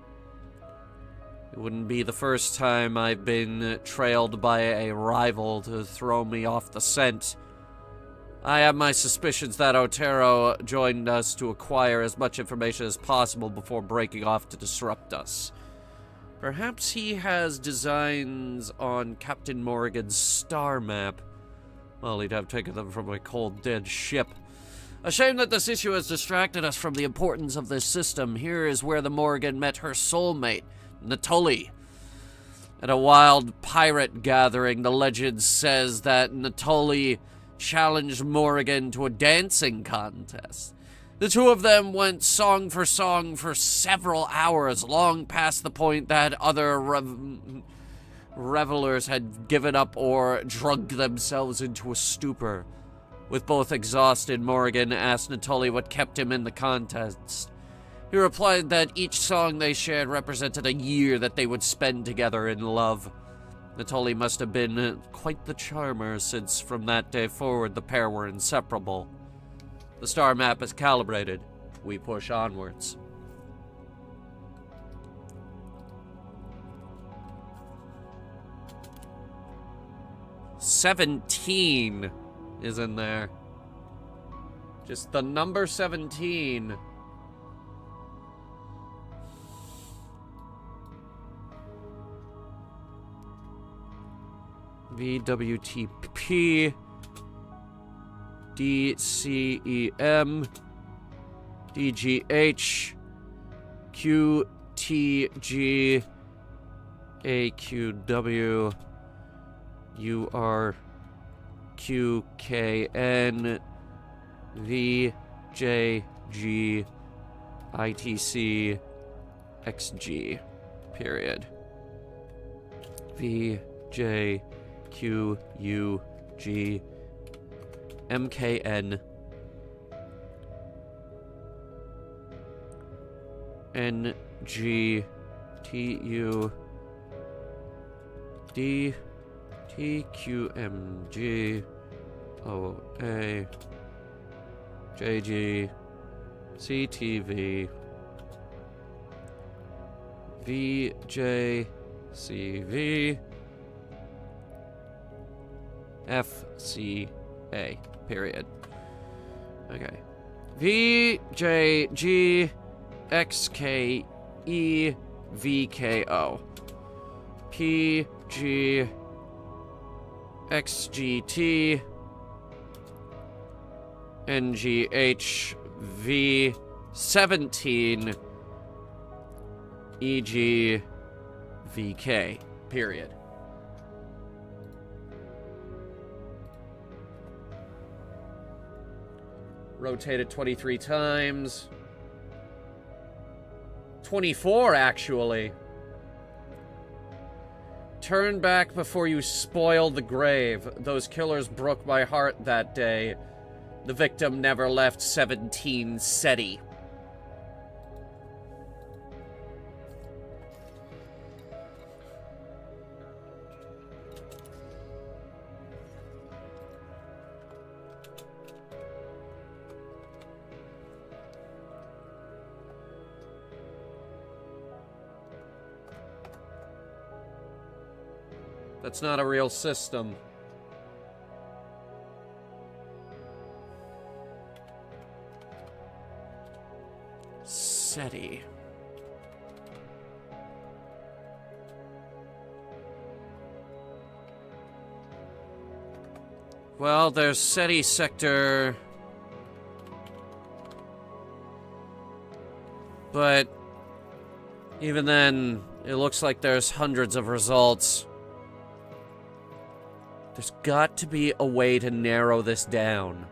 It wouldn't be the first time I've been trailed by a rival to throw me off the scent. I have my suspicions that Otero joined us to acquire as much information as possible before breaking off to disrupt us. Perhaps he has designs on Captain Morgan's star map. Well, he'd have taken them from a cold, dead ship. A shame that this issue has distracted us from the importance of this system. Here is where the Morgan met her soulmate, Natoli. At a wild pirate gathering, the legend says that Natoli challenged Morgan to a dancing contest. The two of them went song for several hours, long past the point that other revelers had given up or drunk themselves into a stupor. With both exhausted, Morgan asked Natoli what kept him in the contest. He replied that each song they shared represented a year that they would spend together in love. Natoli must have been quite the charmer, since from that day forward the pair were inseparable. The star map is calibrated. We push onwards. "17" is in there. Just the number 17. VWTP DCEM DGH QTG AQW URQKN VJG ITC XG period VJQUG MKN NGTU DTQMG OA JG CTV VJCV FCA, period. Okay. VJGXKEVKO PGXGT NGHV17 EGVK, period. Rotate it 23 times. 24, actually. Turn back before you spoil the grave. Those killers broke my heart that day. The victim never left 17 SETI. That's not a real system. SETI. Well, there's SETI sector. But even then, it looks like there's hundreds of results. There's got to be a way to narrow this down.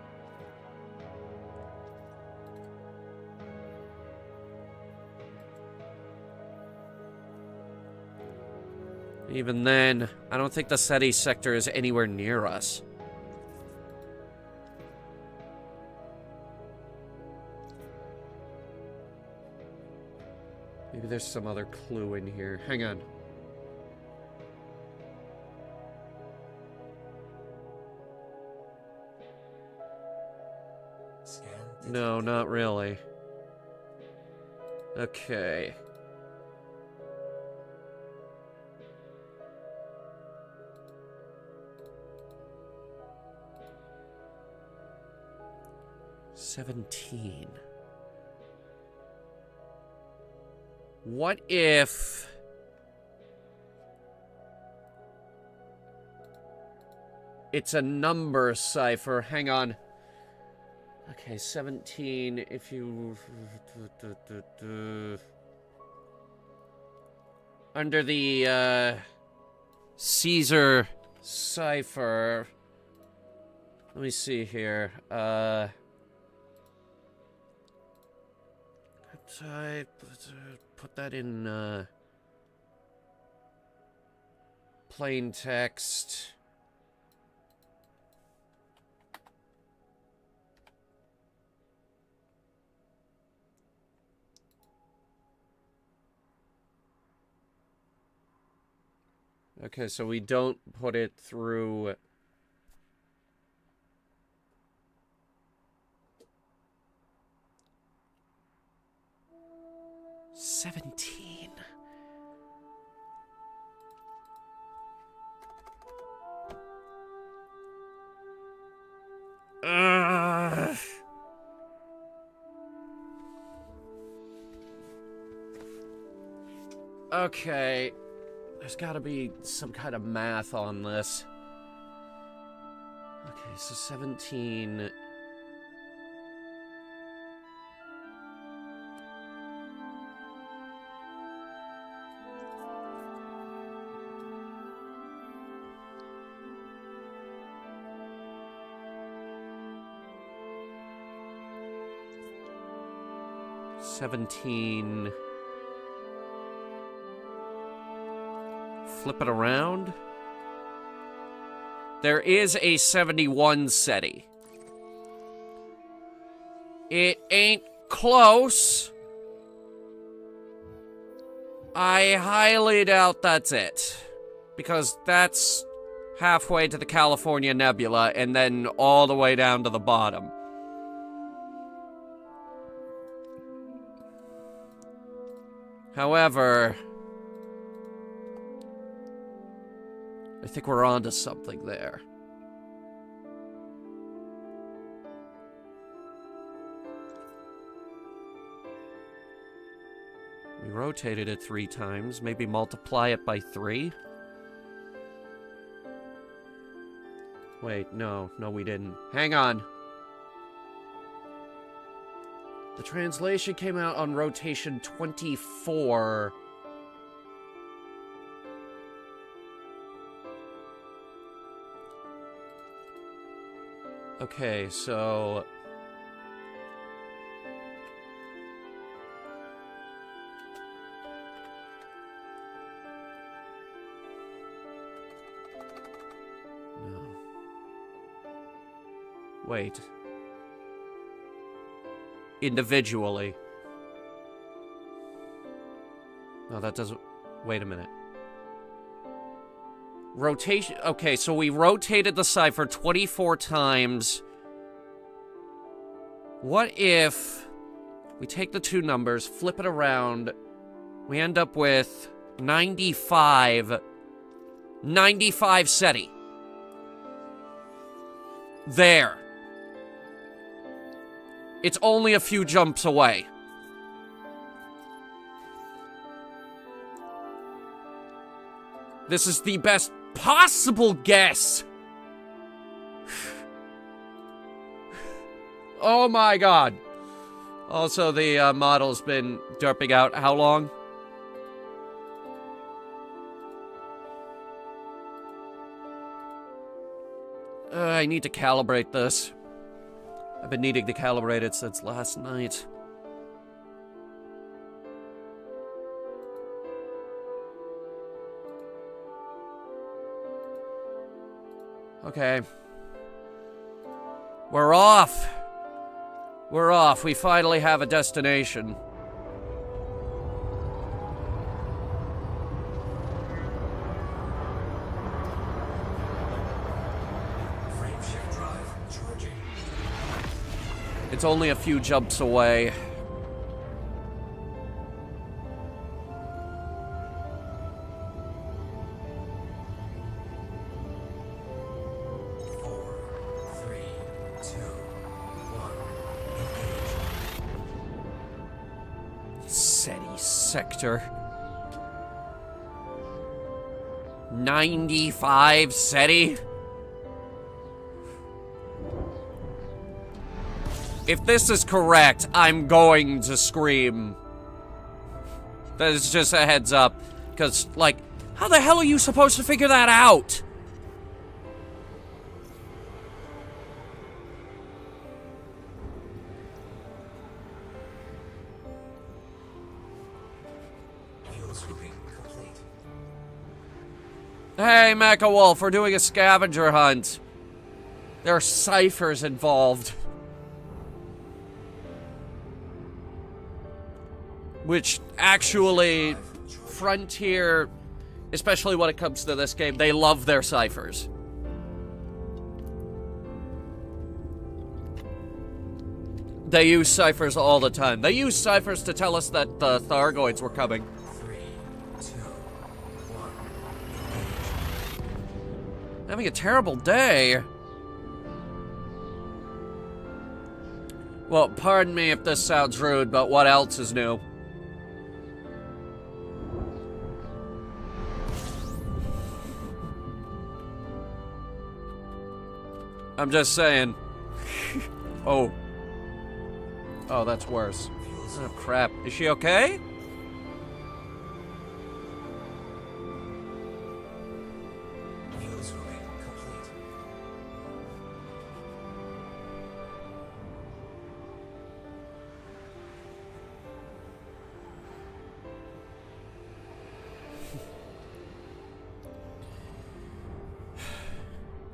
Even then, I don't think the SETI sector is anywhere near us. Maybe there's some other clue in here. Hang on. No, not really. Okay. $17. What if... it's a number cipher? Hang on. Okay, 17, if you... Under the, Caesar cipher... Let me see here. I put that in, plain text... Okay, so we don't put it through... 17. Okay. There's gotta be some kind of math on this. Okay, so 17... $17... Flip it around. There is a 71 SETI. It ain't close. I highly doubt that's it. Because that's halfway to the California Nebula, and then all the way down to the bottom. However, I think we're onto something there. We rotated it 3 times. Maybe multiply it by 3? Wait, no, we didn't. Hang on. The translation came out on rotation 24. Okay, so... No. Wait. Individually. No, that doesn't... Wait a minute. Rotation... Okay, so we rotated the cipher 24 times. What if we take the 2 numbers, flip it around, we end up with 95... 95 SETI. There. It's only a few jumps away. This is the best possible guess. Oh my god. Also, the model's been derping out how long? I need to calibrate this. I've been needing to calibrate it since last night. Okay. We're off. We're off. We finally have a destination. Frameshift drive charging. It's only a few jumps away. Sector 95 SETI. If this is correct, I'm going to scream. That is just a heads up. Because, like, how the hell are you supposed to figure that out? Hey, Mecha Wolf, we're doing a scavenger hunt. There are ciphers involved. Which, actually, Frontier, especially when it comes to this game, they love their ciphers. They use ciphers all the time. They use ciphers to tell us that the Thargoids were coming. Having a terrible day. Well, pardon me if this sounds rude, but what else is new? I'm just saying. Oh. Oh, that's worse. Oh, crap. Is she okay?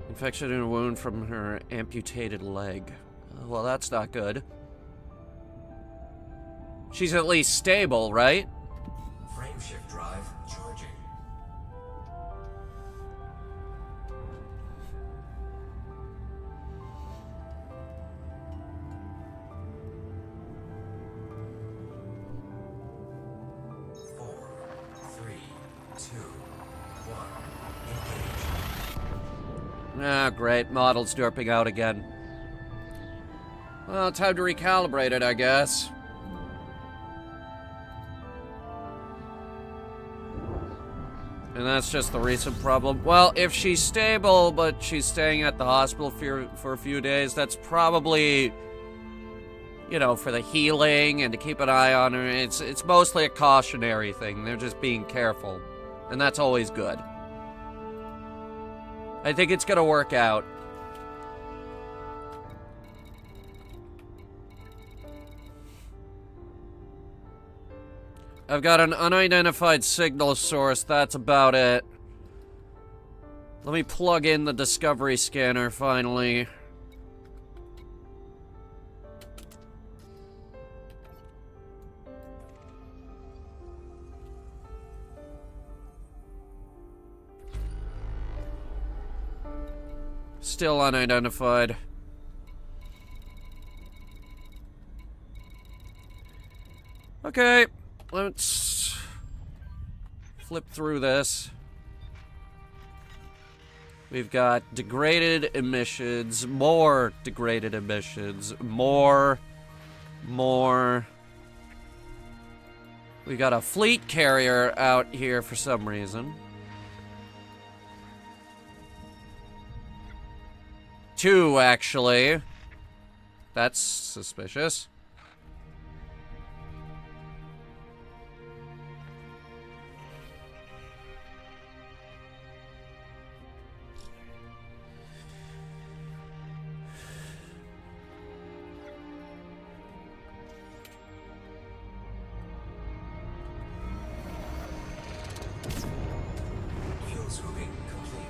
Infection in a wound from her amputated leg. Well, that's not good. She's at least stable, right? Frameshift drive charging. 2, 1, engage. Ah, great. Model's derping out again. Well, time to recalibrate it, I guess. And that's just the recent problem. Well, if she's stable, but she's staying at the hospital for a few days, that's probably, you know, for the healing and to keep an eye on her. It's mostly a cautionary thing. They're just being careful. And that's always good. I think it's gonna work out. I've got an unidentified signal source, that's about it. Let me plug in the Discovery scanner, finally. Still unidentified. Okay. Let's flip through this. We've got degraded emissions, more degraded emissions, more. We got a fleet carrier out here for some reason. 2, actually. That's suspicious. Fuel scooping complete.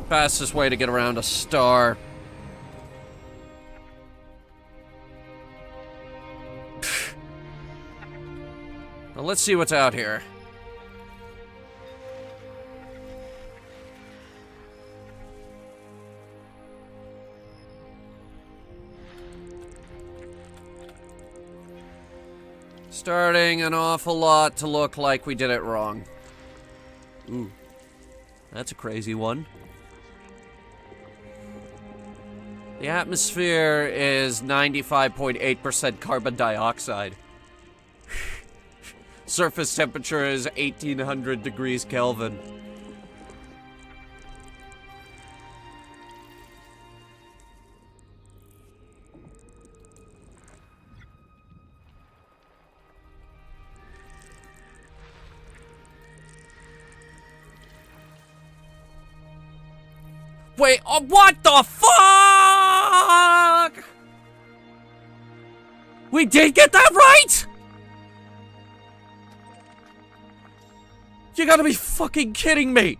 Fastest way to get around a star. Well, let's see what's out here. Starting an awful lot to look like we did it wrong. Ooh, that's a crazy one. The atmosphere is 95.8% carbon dioxide. Surface temperature is 1800 degrees Kelvin. Wait, what the fuck? We did get that right? You gotta be fucking kidding me.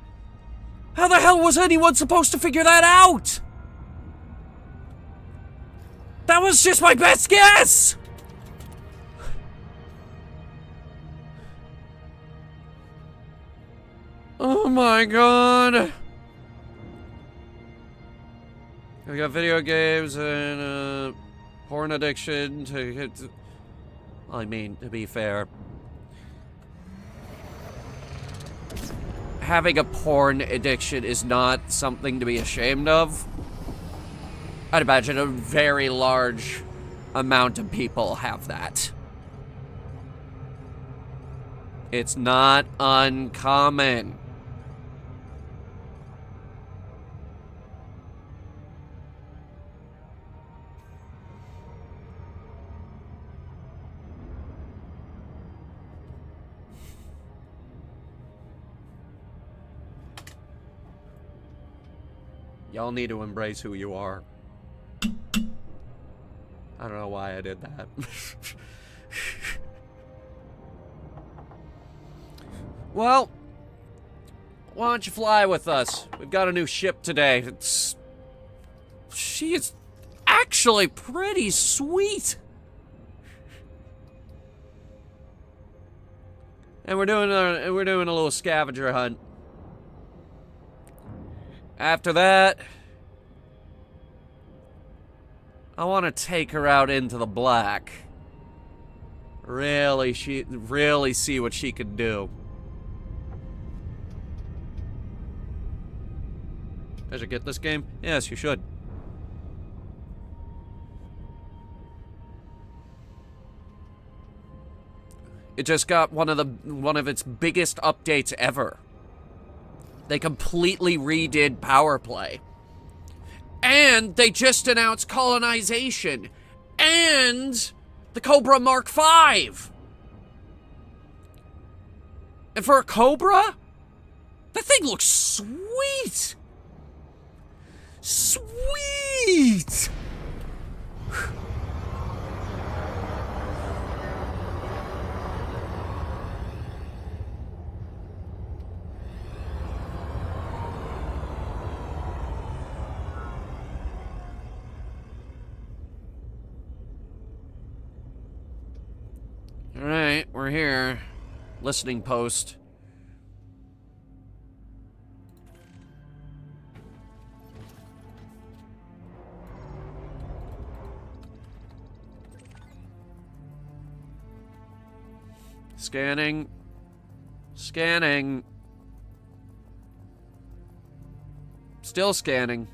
How the hell was anyone supposed to figure that out? That was just my best guess. Oh my god. We got video games and porn addiction I mean, to be fair, having a porn addiction is not something to be ashamed of. I'd imagine a very large amount of people have that. It's not uncommon. Y'all need to embrace who you are. I don't know why I did that. Well, why don't you fly with us? We've got a new ship today. She is actually pretty sweet. And we're doing a little scavenger hunt. After that, I want to take her out into the black. Really see what she can do. I should get this game? Yes, you should. It just got one of its biggest updates ever. They completely redid Power Play. And they just announced colonization. And the Cobra Mark V. And for a Cobra, that thing looks sweet. Sweet. Alright, we're here. Listening post. Scanning. Scanning. Still scanning.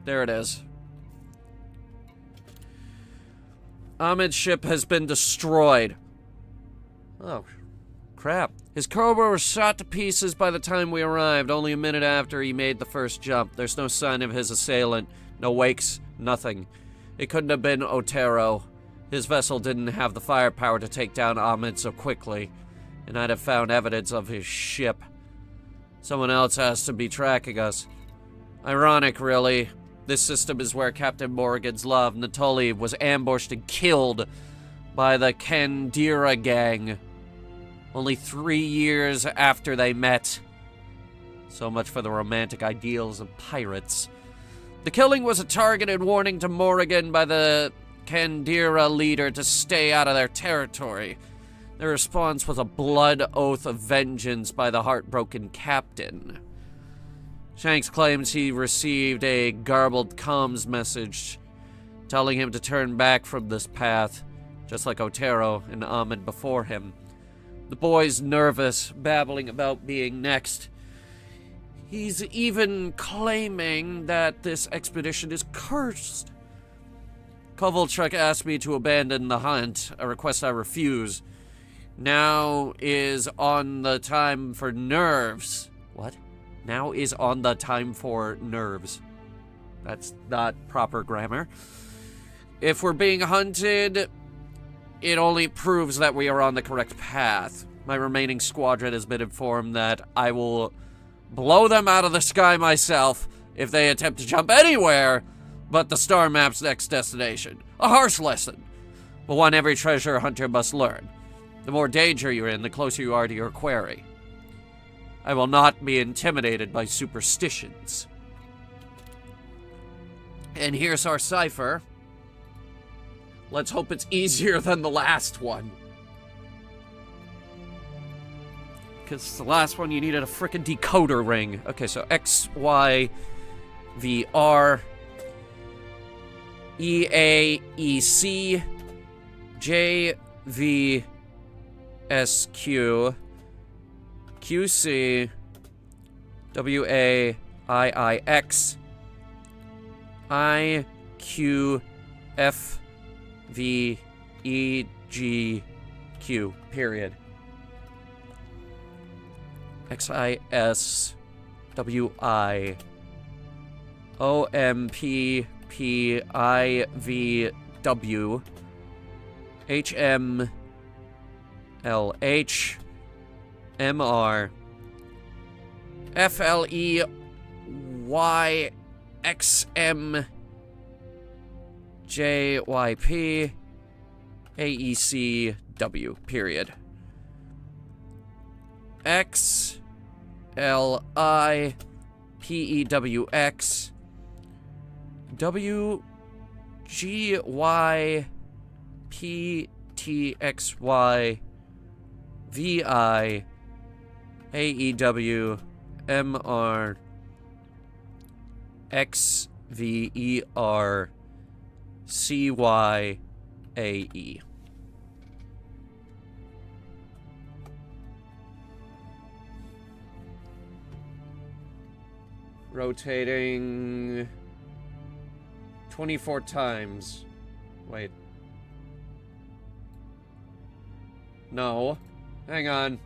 There it is. Ahmed's ship has been destroyed. Oh, crap. His Cobra was shot to pieces by the time we arrived, only a minute after he made the first jump. There's no sign of his assailant. No wakes, nothing. It couldn't have been Otero. His vessel didn't have the firepower to take down Ahmed so quickly, and I'd have found evidence of his ship. Someone else has to be tracking us. Ironic, really. This system is where Captain Morgan's love, Natoli, was ambushed and killed by the Kandira gang. Only 3 years after they met. So much for the romantic ideals of pirates. The killing was a targeted warning to Morgan by the Kandira leader to stay out of their territory. The response was a blood oath of vengeance by the heartbroken captain. Shanks claims he received a garbled comms message telling him to turn back from this path, just like Otero and Ahmed before him. The boy's nervous, babbling about being next. He's even claiming that this expedition is cursed. Kovalchuk asked me to abandon the hunt, a request I refuse. Now is on the time for nerves. What? Now is on the time for nerves. That's not proper grammar. If we're being hunted, it only proves that we are on the correct path. My remaining squadron has been informed that I will blow them out of the sky myself if they attempt to jump anywhere but the star map's next destination. A harsh lesson, but one every treasure hunter must learn. The more danger you're in, the closer you are to your quarry. I will not be intimidated by superstitions. And here's our cipher. Let's hope it's easier than the last one. Because the last one you needed a frickin' decoder ring. Okay, so X, Y, V, R, E, A, E, C, J, V, S, Q, Q, C, W, A, I, X, I, Q, F, V, E, G, Q, period. X, I, S, W, I, O, M, P, P, I, V, W, H, M, L, H, M, R, F, L, E, Y, X, M, J, Y, P, A, E, C, W, period. X, L, I, P, E, W, X, W, G, Y, P, T, X, Y, V, I, A, E, W, M, R, X, V, E, R, C, Y, A, E. Rotating 24 times. Wait. No. Hang on.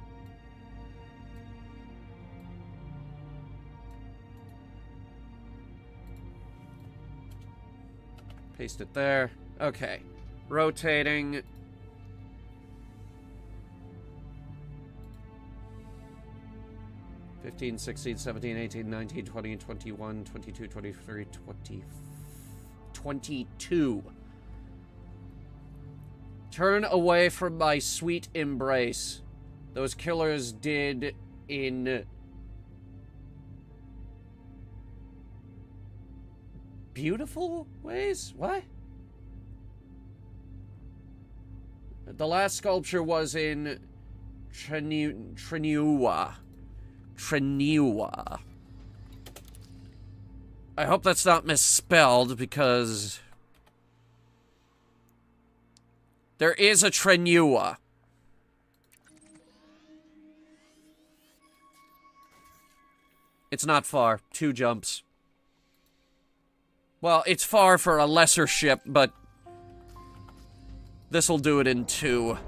Paste it there. Okay. Rotating. (15, 16, 17, 18, 19, 20, 21, 22, 23, 22. Turn away from my sweet embrace. Those killers did in beautiful ways? What? The last sculpture was in Treniua. I hope that's not misspelled, because there is a Treniua. It's not far. 2 jumps. Well, it's far for a lesser ship, but this'll do it in 2.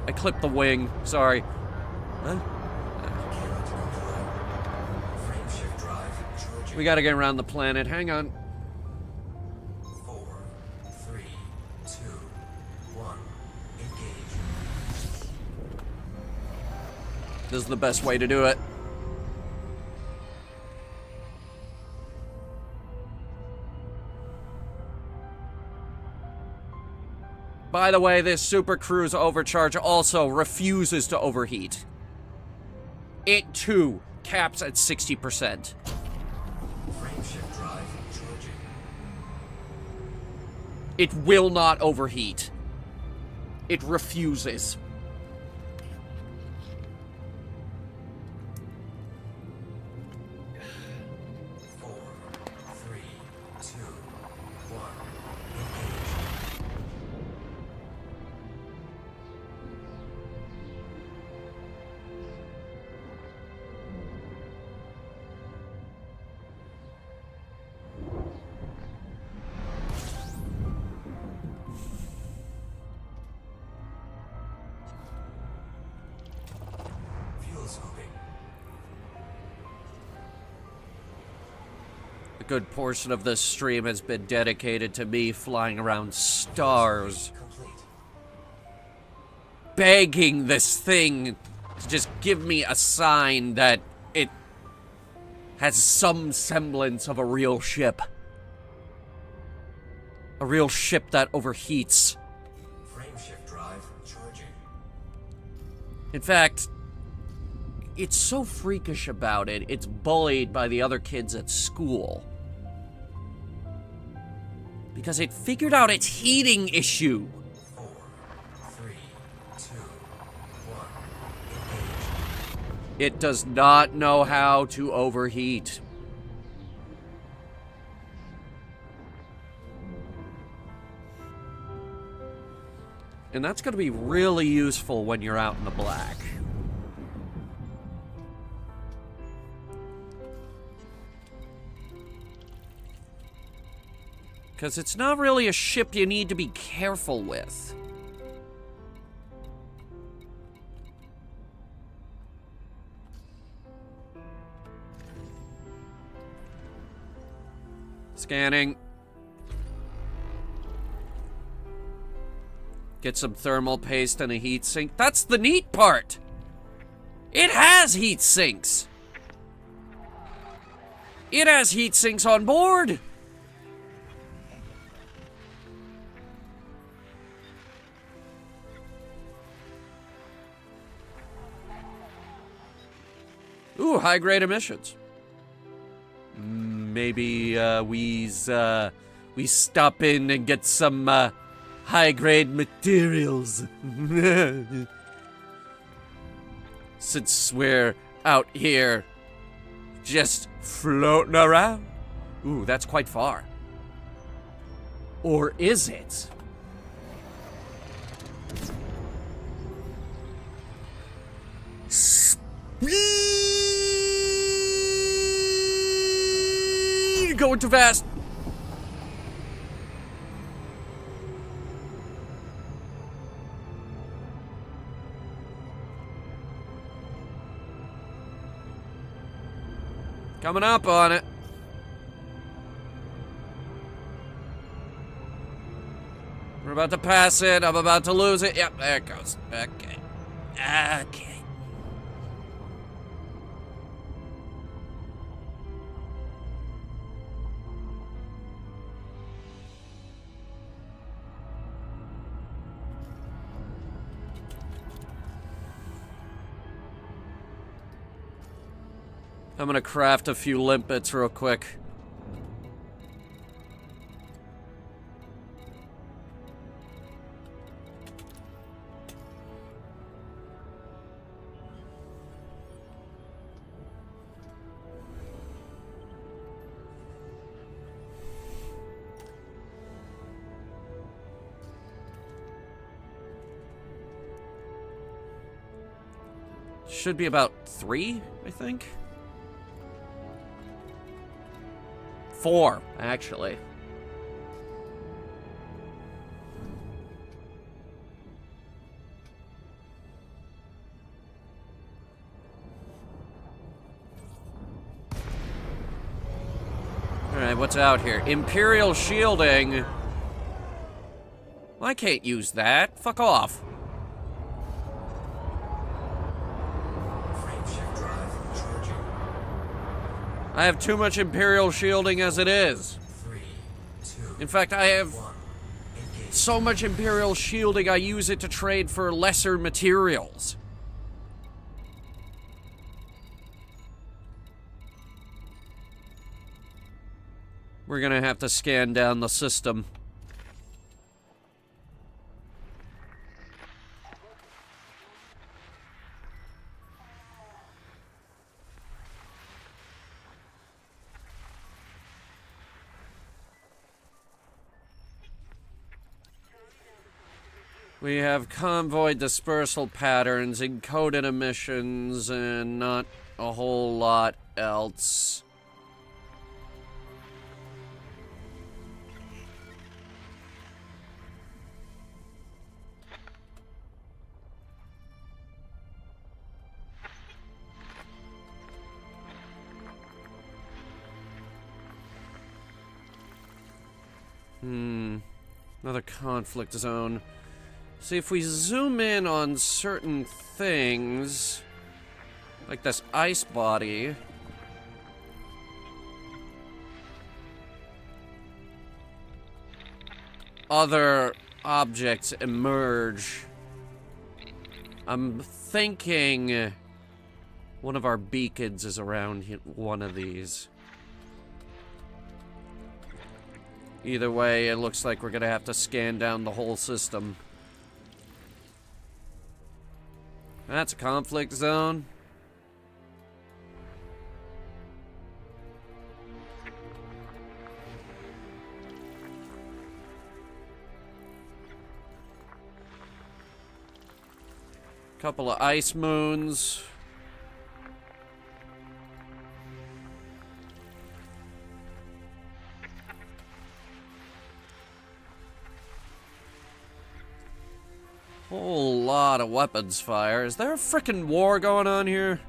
I clipped the wing. Sorry. Huh? We gotta get around the planet. Hang on. 4, 3, 2, 1. Engage. This is the best way to do it. By the way, this Super Cruise overcharge also refuses to overheat. It, too, caps at 60%. Frameshift drive charging. It will not overheat. It refuses. A good portion of this stream has been dedicated to me flying around stars, begging this thing to just give me a sign that it has some semblance of a real ship. A real ship that overheats. Frameshift drive charging. In fact, it's so freakish about it, it's bullied by the other kids at school. Because it figured out its heating issue. 4, 3, 2, 1. Engage. It does not know how to overheat. And that's going to be really useful when you're out in the black. Because it's not really a ship you need to be careful with. Scanning. Get some thermal paste and a heat sink. That's the neat part! It has heat sinks! It has heat sinks on board! Ooh, high-grade emissions. Maybe we stop in and get some high-grade materials. Since we're out here just floating around. Ooh, that's quite far. Or is it? Speed! going too fast. Coming up on it. We're about to pass it. I'm about to lose it. Yep, there it goes. Okay. Okay. I'm gonna craft a few limpets real quick. Should be about 3, I think. 4, actually. Alright, what's out here? Imperial shielding. I can't use that. Fuck off. Frameshift drive charging. I have too much Imperial shielding as it is. 3, 2, In fact, I have 1. Engage. so much Imperial shielding, I use it to trade for lesser materials. We're gonna have to scan down the system. We have convoy dispersal patterns, encoded emissions, and not a whole lot else. Another conflict zone. See, if we zoom in on certain things, like this ice body, other objects emerge. I'm thinking one of our beacons is around one of these. Either way, it looks like we're gonna have to scan down the whole system. That's a conflict zone. Couple of ice moons. Whole lot of weapons fire. Is there a frickin' war going on here?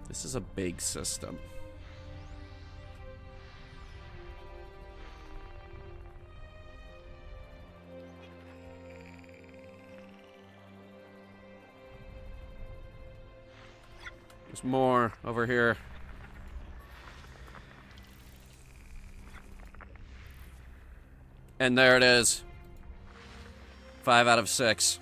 This is a big system. There's more over here. And there it is. 5 out of 6.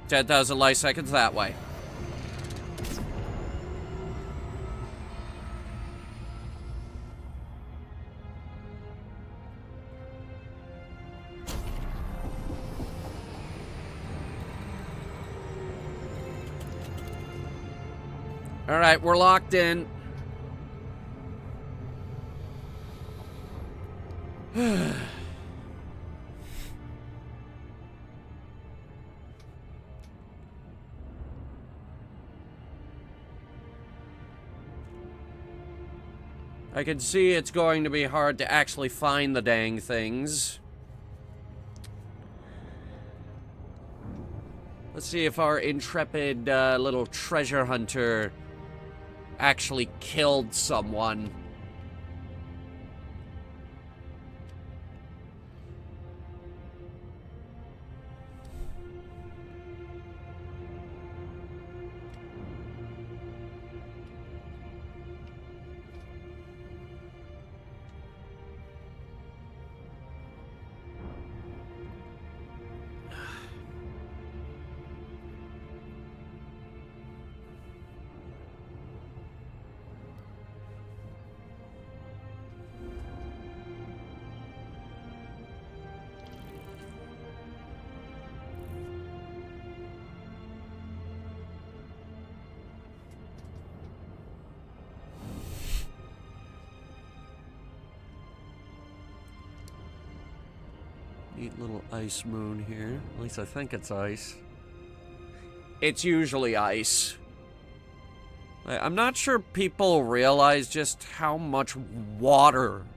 10,000 light seconds that way. All right, we're locked in. I can see it's going to be hard to actually find the dang things. Let's see if our intrepid little treasure hunter actually killed someone. Neat little ice moon here. At least I think it's ice. It's usually ice. I'm not sure people realize just how much water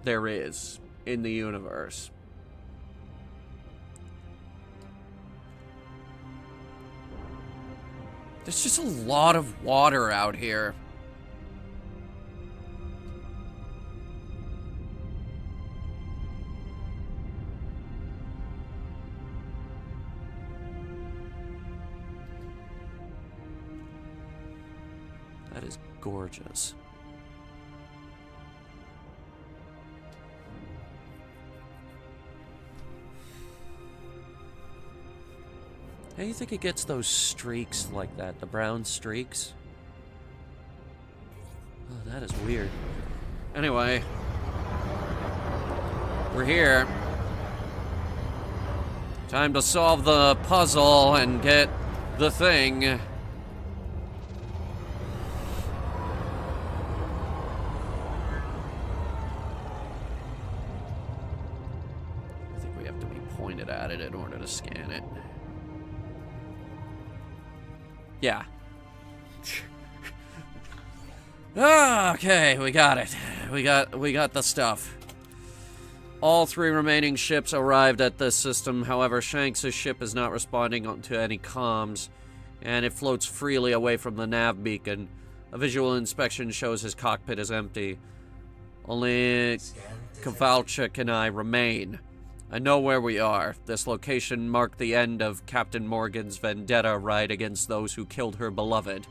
there is in the universe. There's just a lot of water out here. That is gorgeous. How do you think it gets those streaks like that? The brown streaks? Oh, that is weird. Anyway. We're here. Time to solve the puzzle and get the thing. At it in order to scan it. Yeah. Okay, we got it. We got the stuff. All 3 remaining ships arrived at this system. However, Shanks' ship is not responding to any comms, and it floats freely away from the nav beacon. A visual inspection shows his cockpit is empty. Only Kowalczyk and I remain. I know where we are. This location marked the end of Captain Morgan's vendetta ride against those who killed her beloved.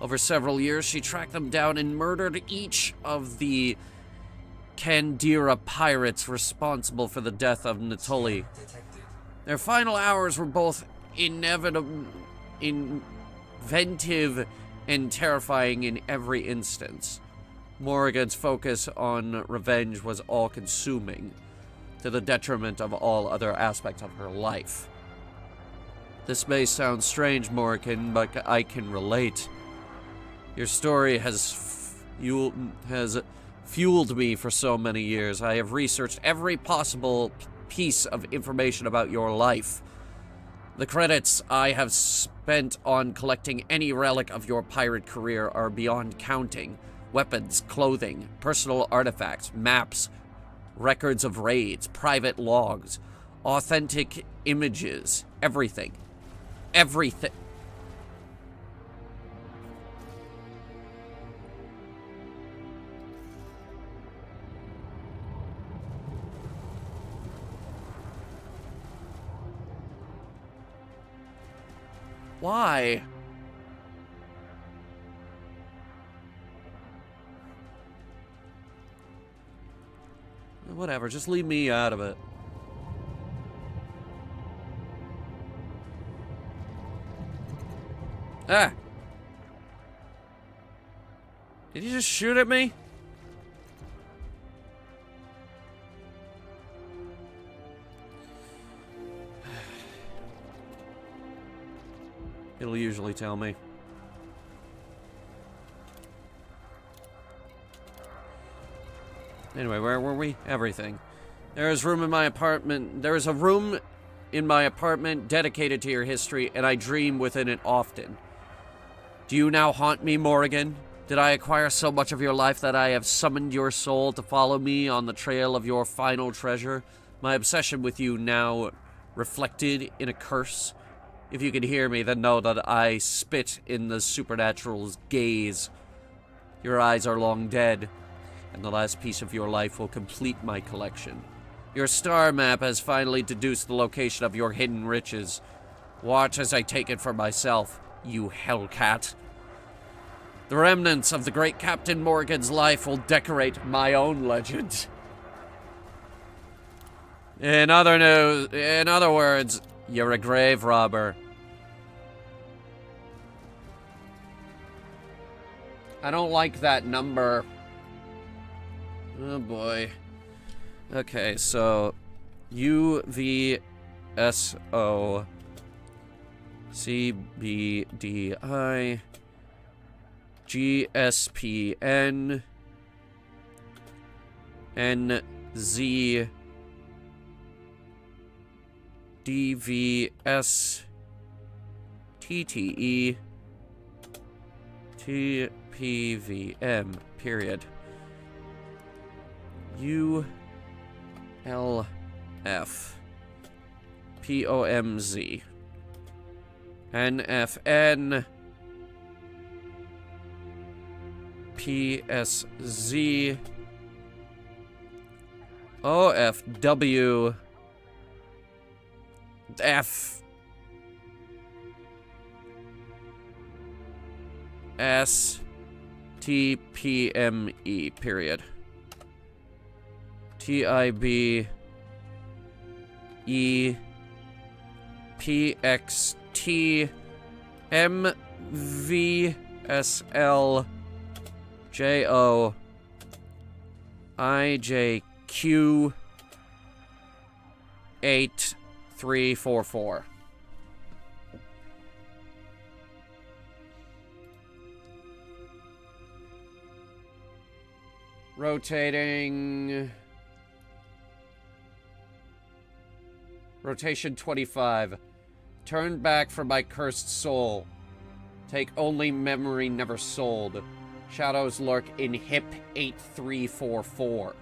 Over several years, she tracked them down and murdered each of the Kandira pirates responsible for the death of Natoli. Their final hours were both inventive and terrifying in every instance. Morgan's focus on revenge was all-consuming, to the detriment of all other aspects of her life. This may sound strange, Morgan, but I can relate. Your story has fueled me for so many years. I have researched every possible piece of information about your life. The credits I have spent on collecting any relic of your pirate career are beyond counting. Weapons, clothing, personal artifacts, maps, records of raids, private logs, authentic images, everything. Everything. Why? Whatever, just leave me out of it. Ah! Did you just shoot at me? It'll usually tell me. Anyway, where were we? Everything. There is room in my apartment. There is a room in my apartment dedicated to your history, and I dream within it often. Do you now haunt me, Morrigan? Did I acquire so much of your life that I have summoned your soul to follow me on the trail of your final treasure? My obsession with you now reflected in a curse? If you can hear me, then know that I spit in the supernatural's gaze. Your eyes are long dead, and the last piece of your life will complete my collection. Your star map has finally deduced the location of your hidden riches. Watch as I take it for myself, you hellcat. The remnants of the great Captain Morgan's life will decorate my own legend. In other words, you're a grave robber. I don't like that number. Oh boy. Okay, so UVSO CBDI GSPN NZ DVS TTE TPVM period ULF POMZ NFN PSZ OFW F S T P M E period TIB E PXT MVSL JO IJQ 8344. Rotating. Rotation 25. Turn back from my cursed soul. Take only memory never sold. Shadows lurk in hip 8344.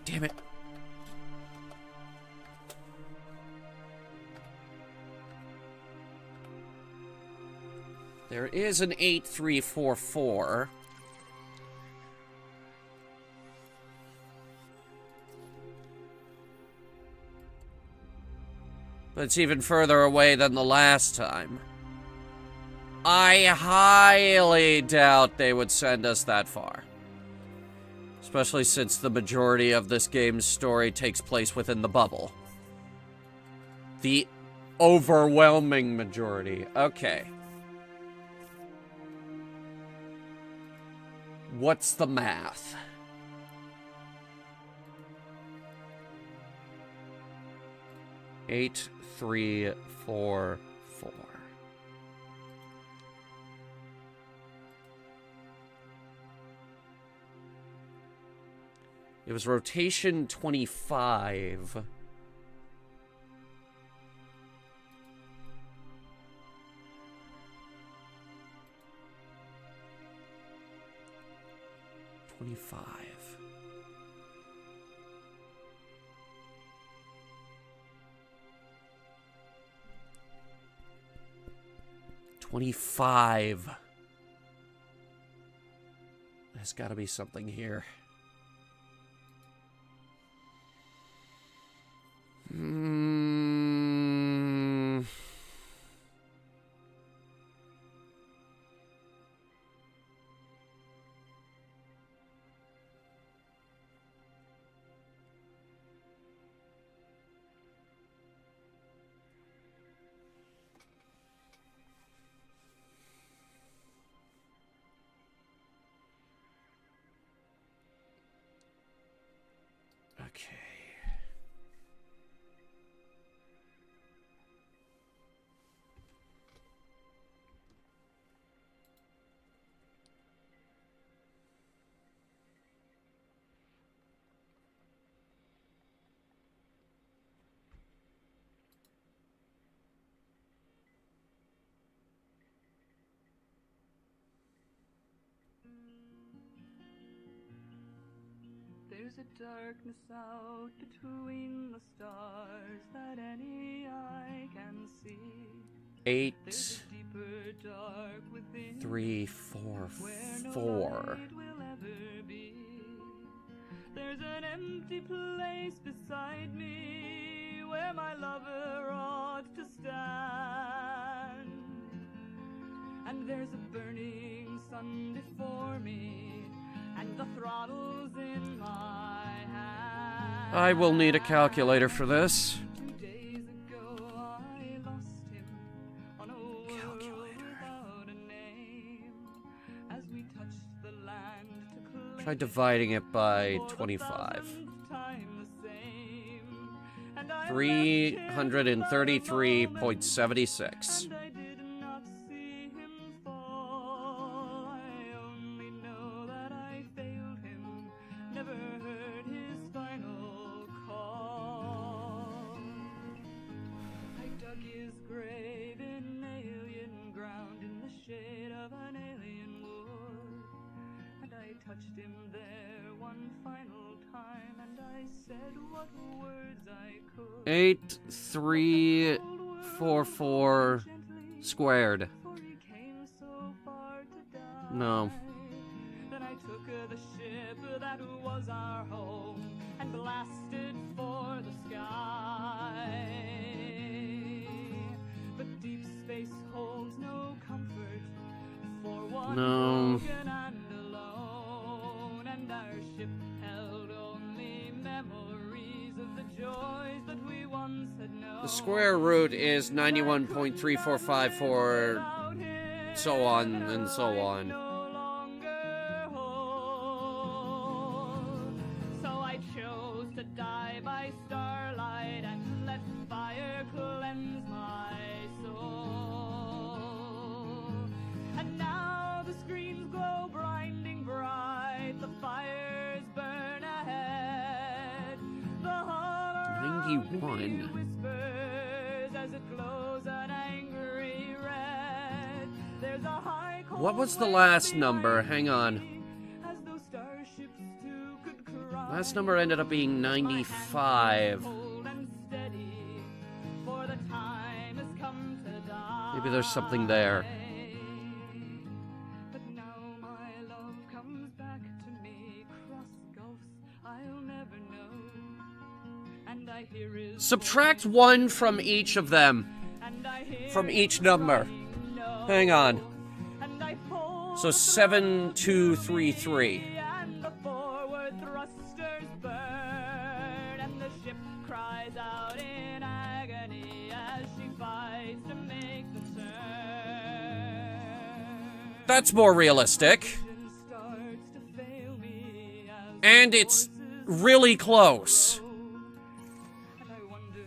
Damn it. There is an 8344. But it's even further away than the last time. I highly doubt they would send us that far. Especially since the majority of this game's story takes place within the bubble. The overwhelming majority. Okay. What's the math? Eight, 3, 4, 4. It was rotation 25. $25. There's got to be something here. There's a darkness out between the stars that any eye can see. 8, There's a deeper dark within 3, 4, where no 4. light will ever be. There's an empty place beside me where my lover ought to stand. And there's a burning sun before me, and the throttle's in my hand. I will need a calculator for this. 2 days ago I lost him on a world without a name. As we touched the land to claim Try dividing it by for the 25. 1000th time the same. And I 333.76. and I did not see him fall. I only know that I failed him, never heard his final call. I dug his grave in alien ground in the shade of an alien wood, and I touched him there one final time, and I said what words I could. 8, 3, 4, 4 squared. For he came so far to die. No. Then I took the ship that was our home and blasted for the sky. But deep space holds no comfort for one No. broken and alone, and our ship held only memories of the joys that we once had known. The square root is 91.3454, so on and so on. No longer hold. So I chose to die by starlight and let fire cleanse my soul. And now the screens glow blinding bright, the fires burn ahead. The hall around 91. me whispers as it glows an angry red. There's a high What was the last number? Hang on. as those starships too could cry. Last number ended up being 95. Cold and steady, for the time has come to die. Maybe there's something there. But now my love comes back to me, cross gulfs I'll never know. And I hear his Subtract 1 from each of them. and I hear From his each number. crying no. Hang on. And I fold So the 7233. and the forward thrusters burn, and the ship cries out in agony as she fights to make the turn. That's more realistic. Vision starts to fail me as And it's really close. and I wonder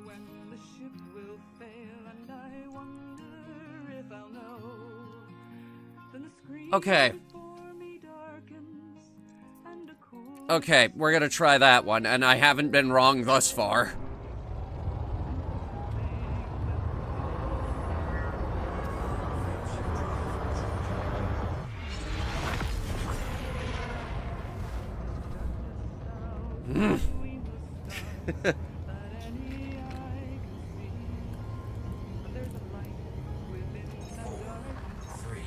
when the ship will fail, and I wonder if I'll know. Then the screen Okay. before me darkens, and a cool Okay, we're gonna try that one, and I haven't been wrong thus far. that any eye can see. But there's a light within that darkness. 3,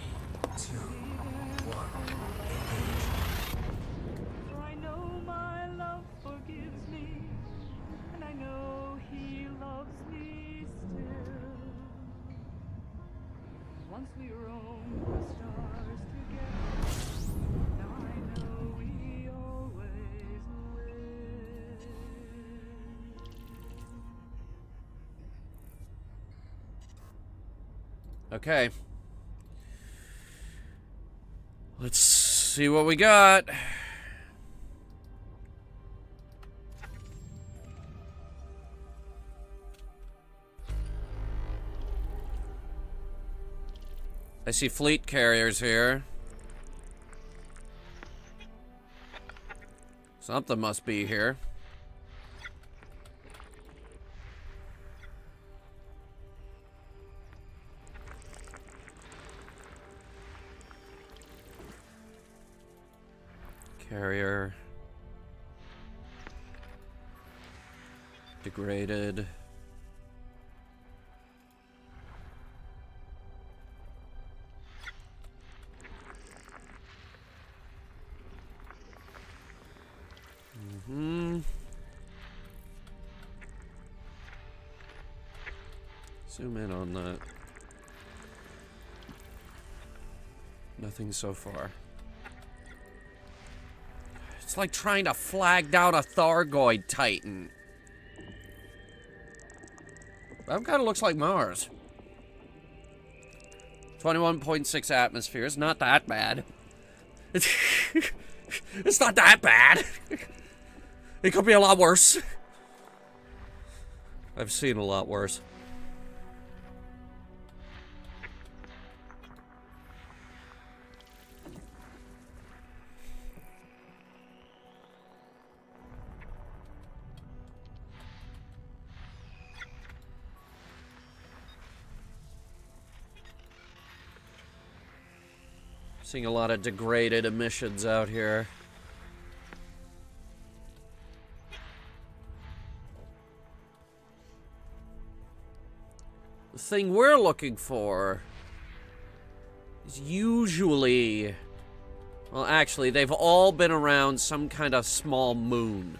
2, 1. For I know my love forgives me, and I know he loves me still. Once we roamed the stars together, now I know we always will. Okay. Let's see what we got. I see fleet carriers here. Something must be here. Carrier. Degraded. Zoom in on that. Nothing so far. It's like trying to flag down a Thargoid Titan. That kind of looks like Mars. 21.6 atmospheres. Not that bad. It's not that bad. It could be a lot worse. I've seen a lot worse. Seeing a lot of degraded emissions out here. The thing we're looking for is usually... Well, actually, they've all been around some kind of small moon.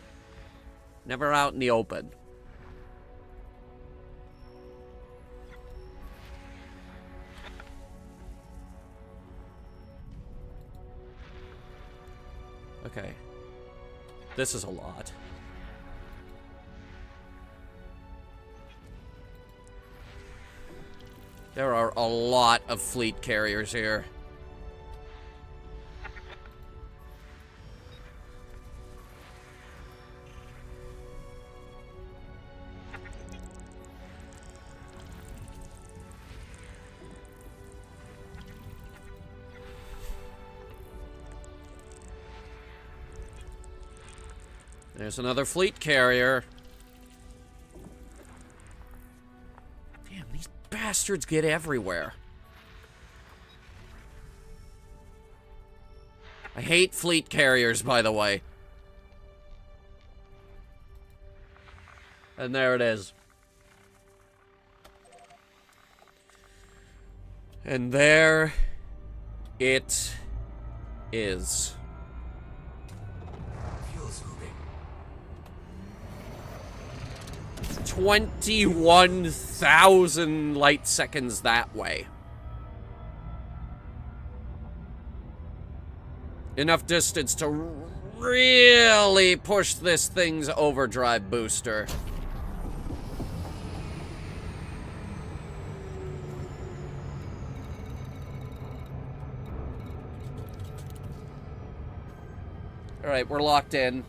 Never out in the open. Okay. This is a lot. There are a lot of fleet carriers here. There's another fleet carrier. Damn, these bastards get everywhere. I hate fleet carriers, by the way. And there it is. And there it is. 21,000 light seconds that way. Enough distance to really push this thing's overdrive booster. All right, we're locked in.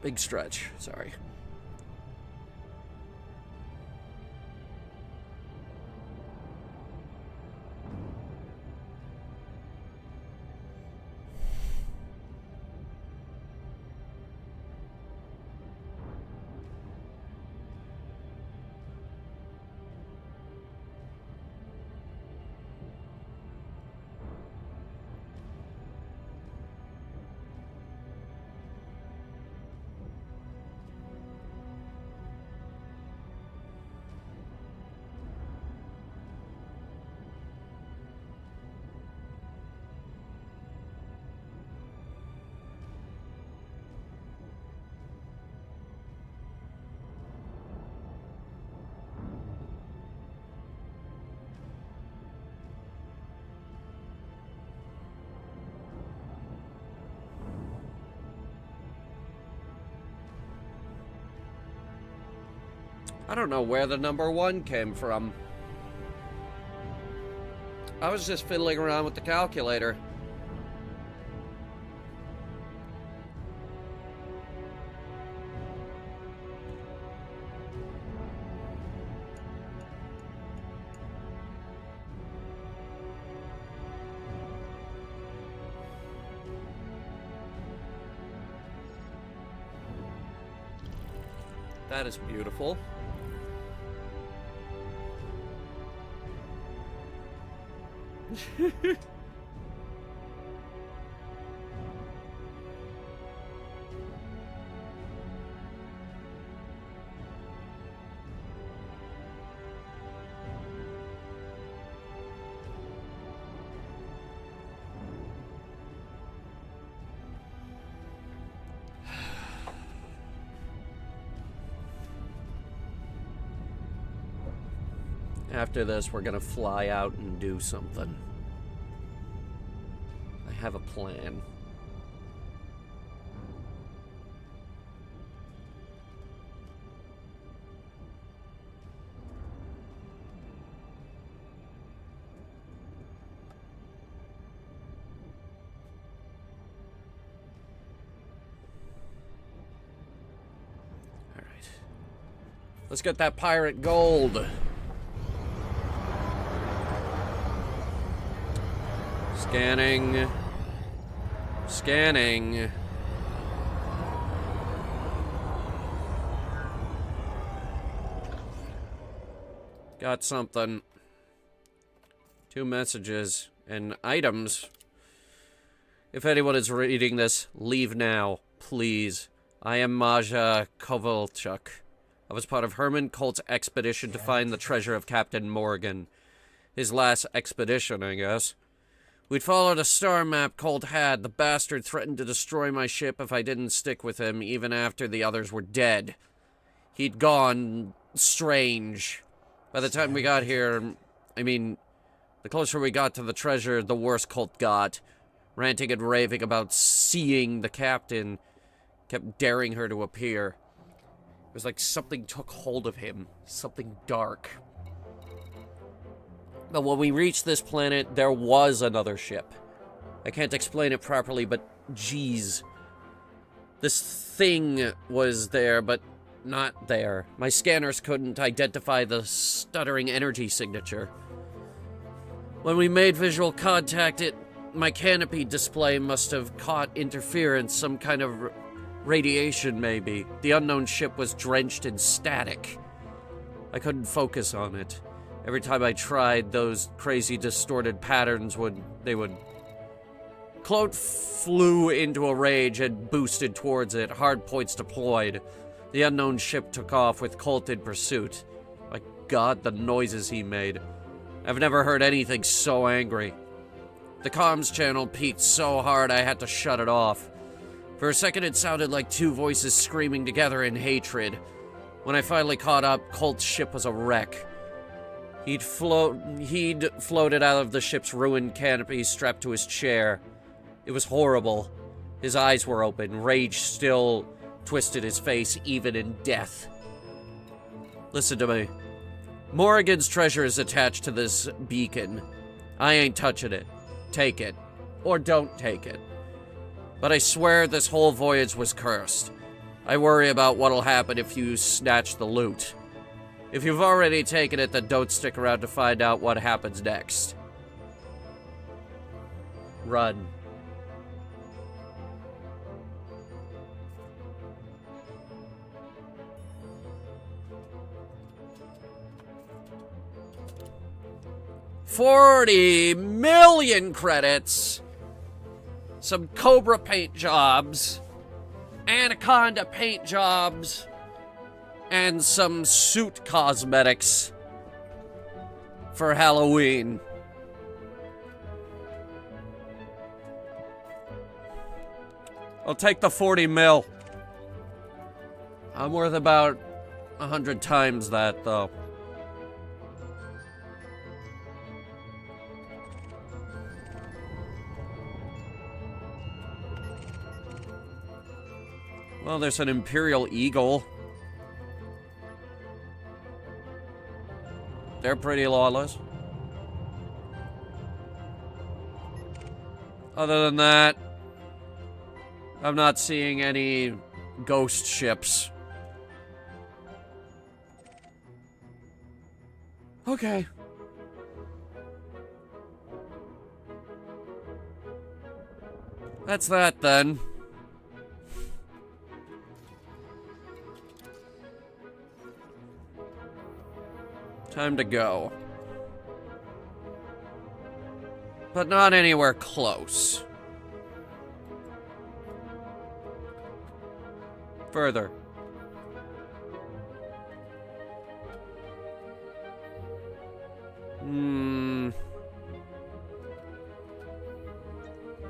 Big stretch, sorry. I don't know where the number 1 came from. I was just fiddling around with the calculator. That is beautiful. After this, we're gonna fly out and do something. I have a plan. All right. Let's get that pirate gold. Scanning. Scanning. Got something. 2 messages and items. If anyone is reading this, leave now, please. I am Maja Kovalchuk. I was part of Herman Colt's expedition to find the treasure of Captain Morgan. His last expedition, I guess. We'd followed a star map Colt had. The bastard threatened to destroy my ship if I didn't stick with him, even after the others were dead. He'd gone strange. By the time we got here, I mean, the closer we got to the treasure, the worse Colt got. Ranting and raving about seeing the captain. Kept daring her to appear. It was like something took hold of him. Something dark. But when we reached this planet, there was another ship. I can't explain it properly, but geez. This thing was there, but not there. My scanners couldn't identify the stuttering energy signature. When we made visual contact, my canopy display must have caught interference, some kind of radiation maybe. The unknown ship was drenched in static. I couldn't focus on it. Every time I tried, those crazy distorted patterns would... Claude flew into a rage and boosted towards it, hard points deployed. The unknown ship took off with Colt in pursuit. My God, the noises he made. I've never heard anything so angry. The comms channel peaked so hard I had to shut it off. For a second it sounded like 2 voices screaming together in hatred. When I finally caught up, Colt's ship was a wreck. He'd floated out of the ship's ruined canopy strapped to his chair. It was horrible. His eyes were open. Rage still twisted his face, even in death. Listen to me. Morrigan's treasure is attached to this beacon. I ain't touching it. Take it. Or don't take it. But I swear this whole voyage was cursed. I worry about what'll happen if you snatch the loot. If you've already taken it, then don't stick around to find out what happens next. Run. $40 million credits. Some Cobra paint jobs. Anaconda paint jobs. And some suit cosmetics for Halloween. I'll take the 40 mil. I'm worth about 100 times that, though. Well, there's an Imperial Eagle. They're pretty lawless. Other than that, I'm not seeing any ghost ships. Okay. That's that then. Time to go. but not anywhere close. Further.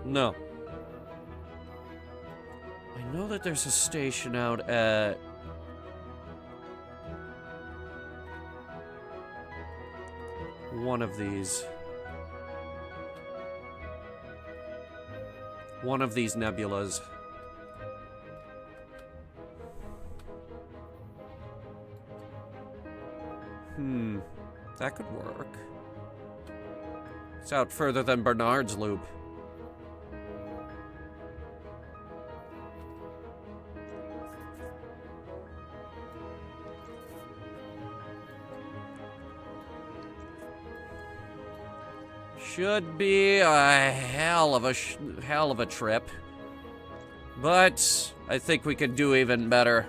No. I know that there's a station out at... one of these. One of these nebulas. That could work. It's out further than Bernard's Loop. Should be a hell of a trip. But I think we could do even better.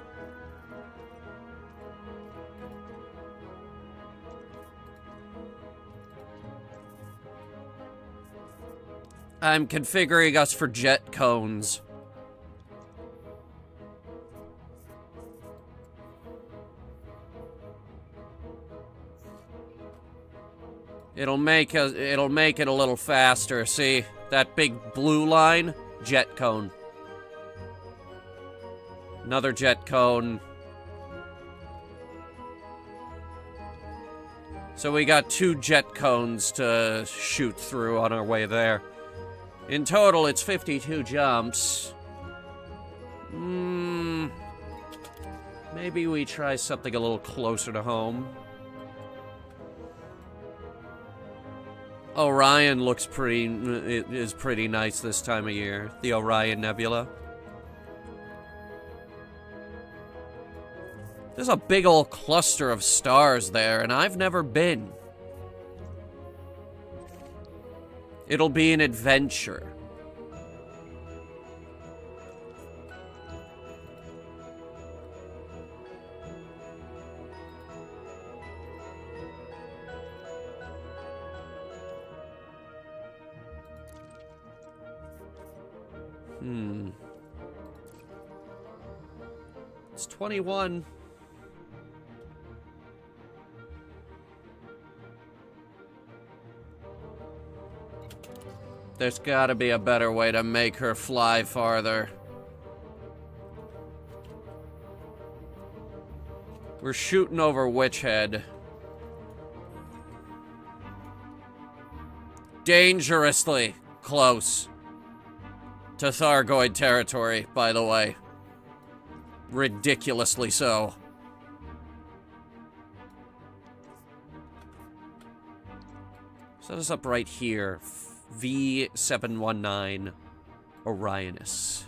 I'm configuring us for jet cones. It'll make it a little faster. See that big blue line? Jet cone. Another jet cone. So we got 2 jet cones to shoot through on our way there. In total, it's 52 jumps. Maybe we try something a little closer to home. Orion looks is pretty nice this time of year. The Orion Nebula. There's a big old cluster of stars there, and I've never been. It'll be an adventure. It's 21. There's gotta be a better way to make her fly farther. We're shooting over Witch Head. Dangerously close to Thargoid territory, by the way. Ridiculously so. Set us up right here. V719 Orionis.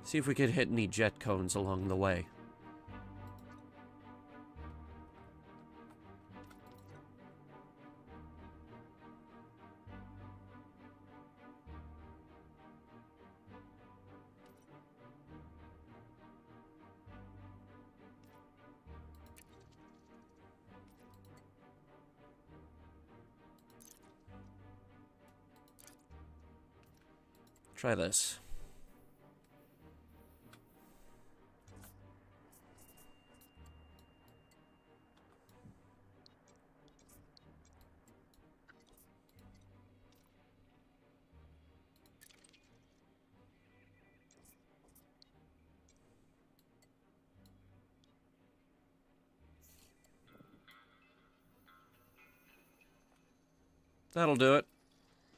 See if we could hit any jet cones along the way. Try this. That'll do it.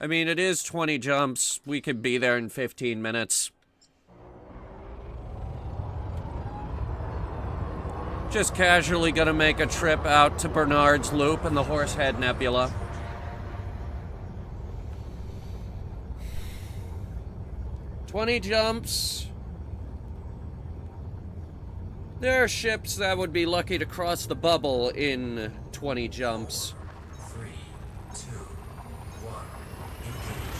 I mean, it is 20 jumps. We could be there in 15 minutes. Just casually gonna make a trip out to Bernard's Loop and the Horsehead Nebula. "20 jumps. There are ships that would be lucky to cross the bubble in 20 jumps. 3, 2, 1, engage.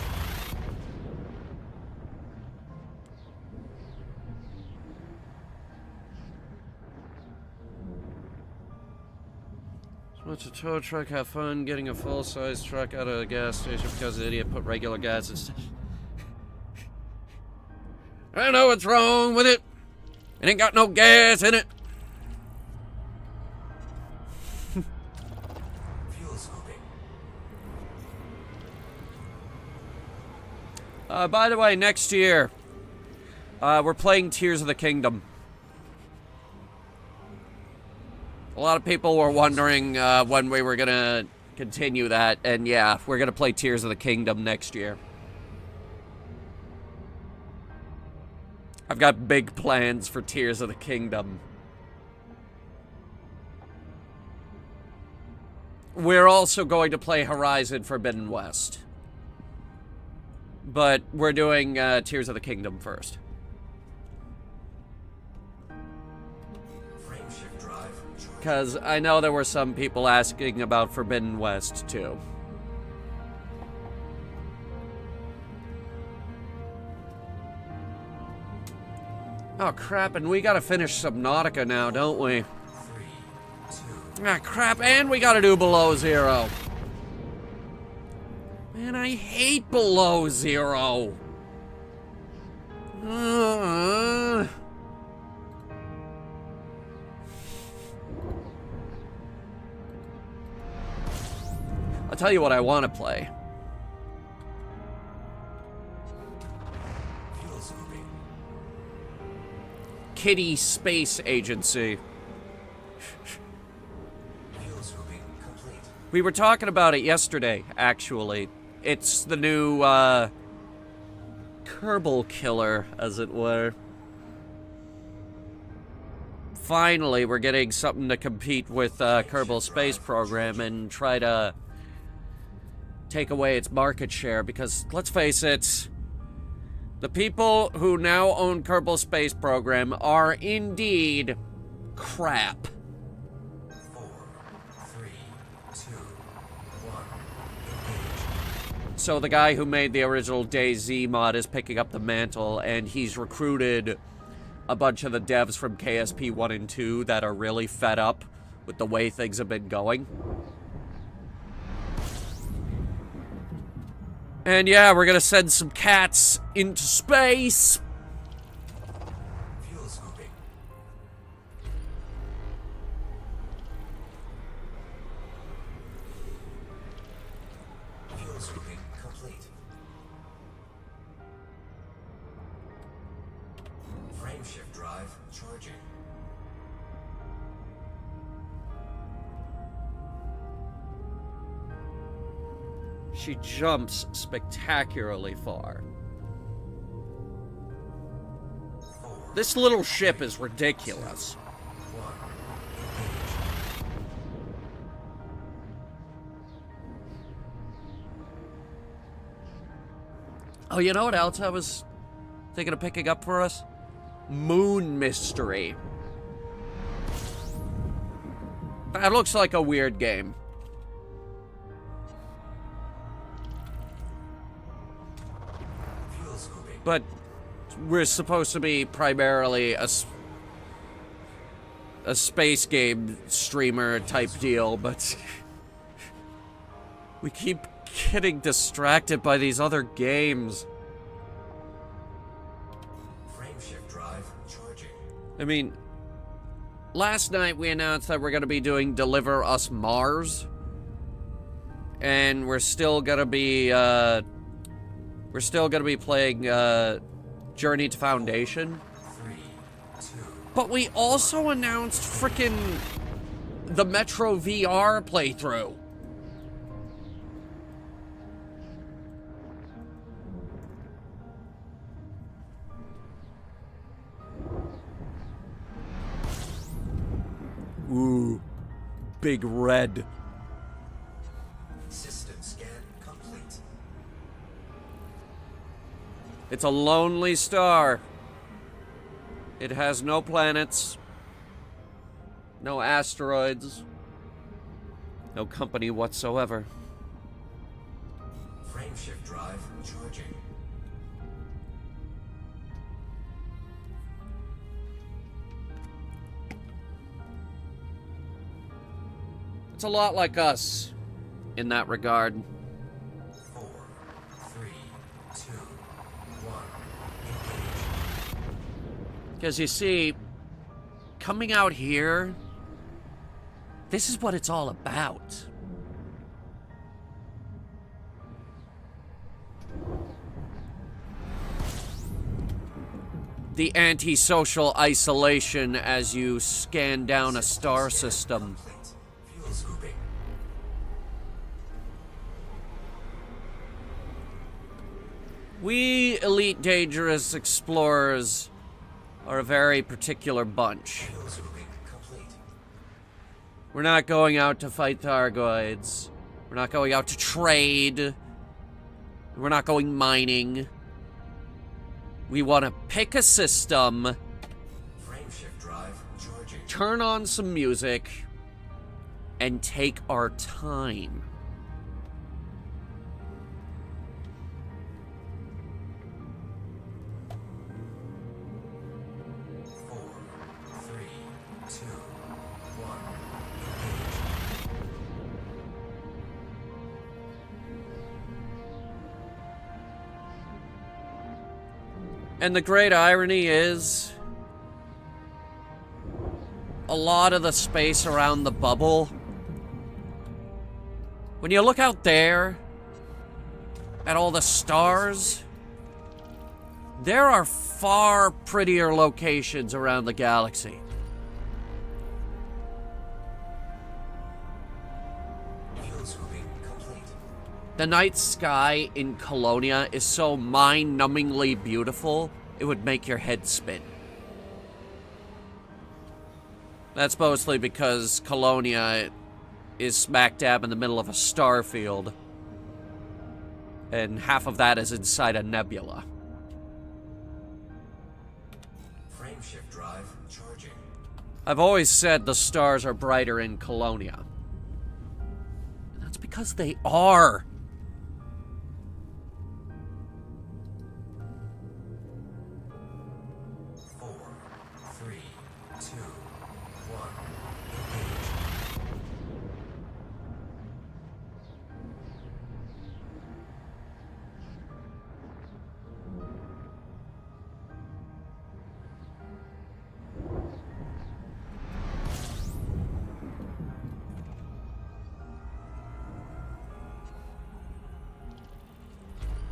What's a tow truck? Have fun getting a full-size truck out of the gas station because the idiot put regular gas instead. I know what's wrong with it. It ain't got no gas in it. Fuel scooping. By the way, next year, we're playing Tears of the Kingdom. A lot of people were wondering when we were gonna continue that, and yeah, we're gonna play Tears of the Kingdom next year. I've got big plans for Tears of the Kingdom. We're also going to play Horizon Forbidden West. But we're doing Tears of the Kingdom first. Frameshift drive. Because I know there were some people asking about Forbidden West, too. Oh, crap, and we gotta finish Subnautica now, don't we? 3, 2. Ah, crap, and we gotta do Below Zero. Man, I hate Below Zero. I'll tell you what I want to play. Fuel scooping. Kitty Space Agency. Fuel scooping complete. We were talking about it yesterday, actually. It's the new, Kerbal Killer, as it were. Finally, we're getting something to compete with Kerbal Space Program and try to take away its market share, because, let's face it, the people who now own Kerbal Space Program are indeed crap. 4, 3, 2, 1. Engage. So the guy who made the original DayZ mod is picking up the mantle, and he's recruited a bunch of the devs from KSP 1 and 2 that are really fed up with the way things have been going. And yeah, we're gonna send some cats into space. Fuel scooping. Fuel scooping complete. Frameshift drive charging. She jumps spectacularly far. 4, This little ship is ridiculous. 1. Engage. Oh, you know what else I was thinking of picking up for us? Moon Mystery. That looks like a weird game. Fuel scooping. But we're supposed to be primarily a space game streamer type deal, but we keep getting distracted by these other games. Frameshift drive charging. I mean, last night we announced that we're going to be doing Deliver Us Mars, and we're still going to be playing Journey to Foundation. 3, 2. But we also announced frickin' the Metro VR playthrough. Ooh, big red. System scan complete. It's a lonely star. It has no planets, no asteroids, no company whatsoever. Frameshift drive charging. It's a lot like us in that regard. 4, 3, 2, 1. Engage. Because you see, coming out here, this is what it's all about. The antisocial isolation as you scan down a star system. Complete. Fuel scooping. We elite dangerous explorers are a very particular bunch. Fuel scooping complete. We're not going out to fight Thargoids. We're not going out to trade. We're not going mining. We want to pick a system, Frameshift drive charging. turn on some music, and take our time. Four, 3, 2, 1. Engage. And the great irony is, a lot of the space around the bubble, when you look out there at all the stars, there are far prettier locations around the galaxy. Fuel scooping complete. The night sky in Colonia is so mind-numbingly beautiful, it would make your head spin. That's mostly because Colonia is smack dab in the middle of a star field, and half of that is inside a nebula. Frameshift drive charging. I've always said the stars are brighter in Colonia. And that's because they are. Four, 3, 2, 1. Engage.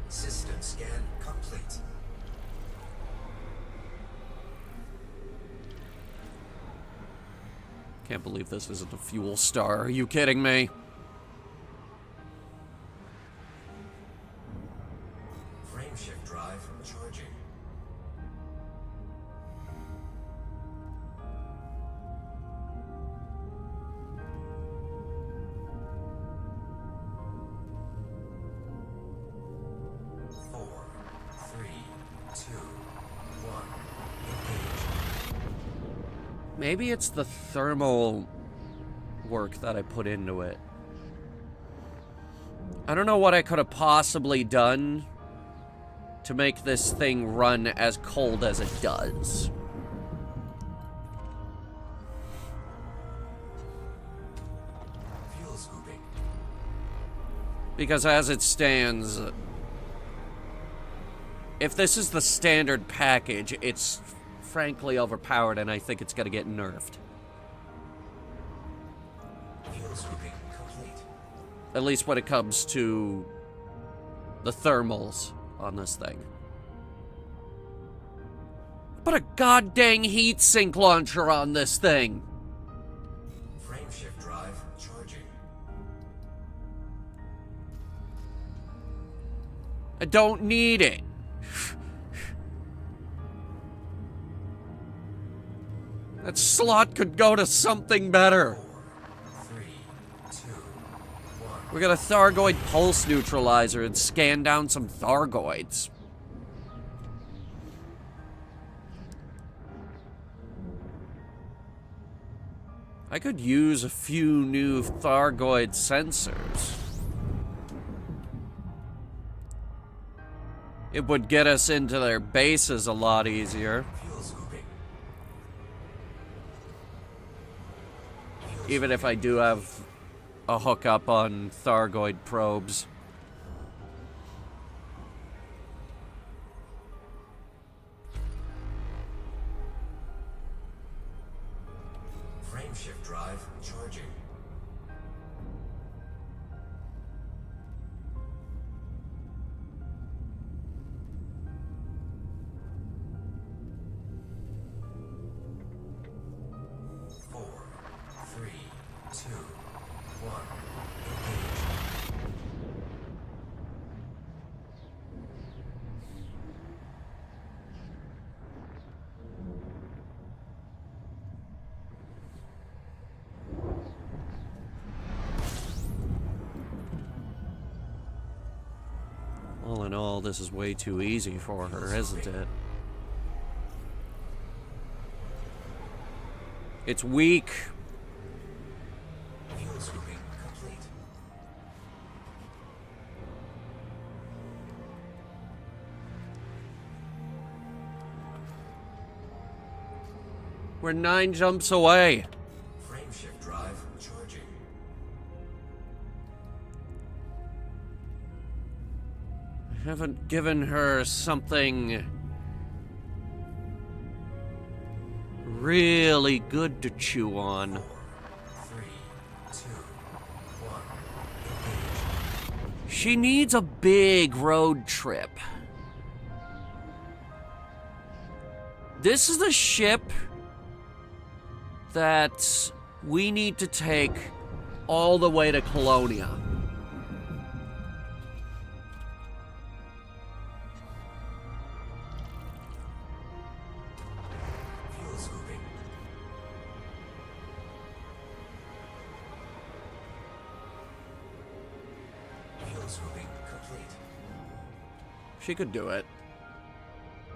System scan complete. Can't believe this isn't a fuel star. Are you kidding me? Frameshift drive charging. Four, 3, 2, 1. Engage. Maybe it's the thermal work that I put into it. I don't know what I could have possibly done to make this thing run as cold as it does. Fuel scooping. Because as it stands, if this is the standard package, it's frankly overpowered, and I think it's going to get nerfed. Fuel scooping complete. At least when it comes to the thermals on this thing. Put a goddamn heat sink launcher on this thing. Frameshift drive charging. I don't need it. That slot could go to something better. 3, 2, 1. We got a Thargoid pulse neutralizer and scan down some Thargoids. I could use a few new Thargoid sensors. It would get us into their bases a lot easier. Fuel scooping. Even if I do have a hookup on Thargoid probes. Frameshift drive charging. Four, three, two, one. Engage. All in all, this is way too easy for her, isn't it? It's weak. Fuel scooping complete. We're 9 jumps away. Frameshift drive charging. I haven't given her something really good to chew on. 4, 3, 2, 1. Engage. She needs a big road trip. This is the ship that we need to take all the way to Colonia. Fuel scooping. Fuel scooping complete. She could do it.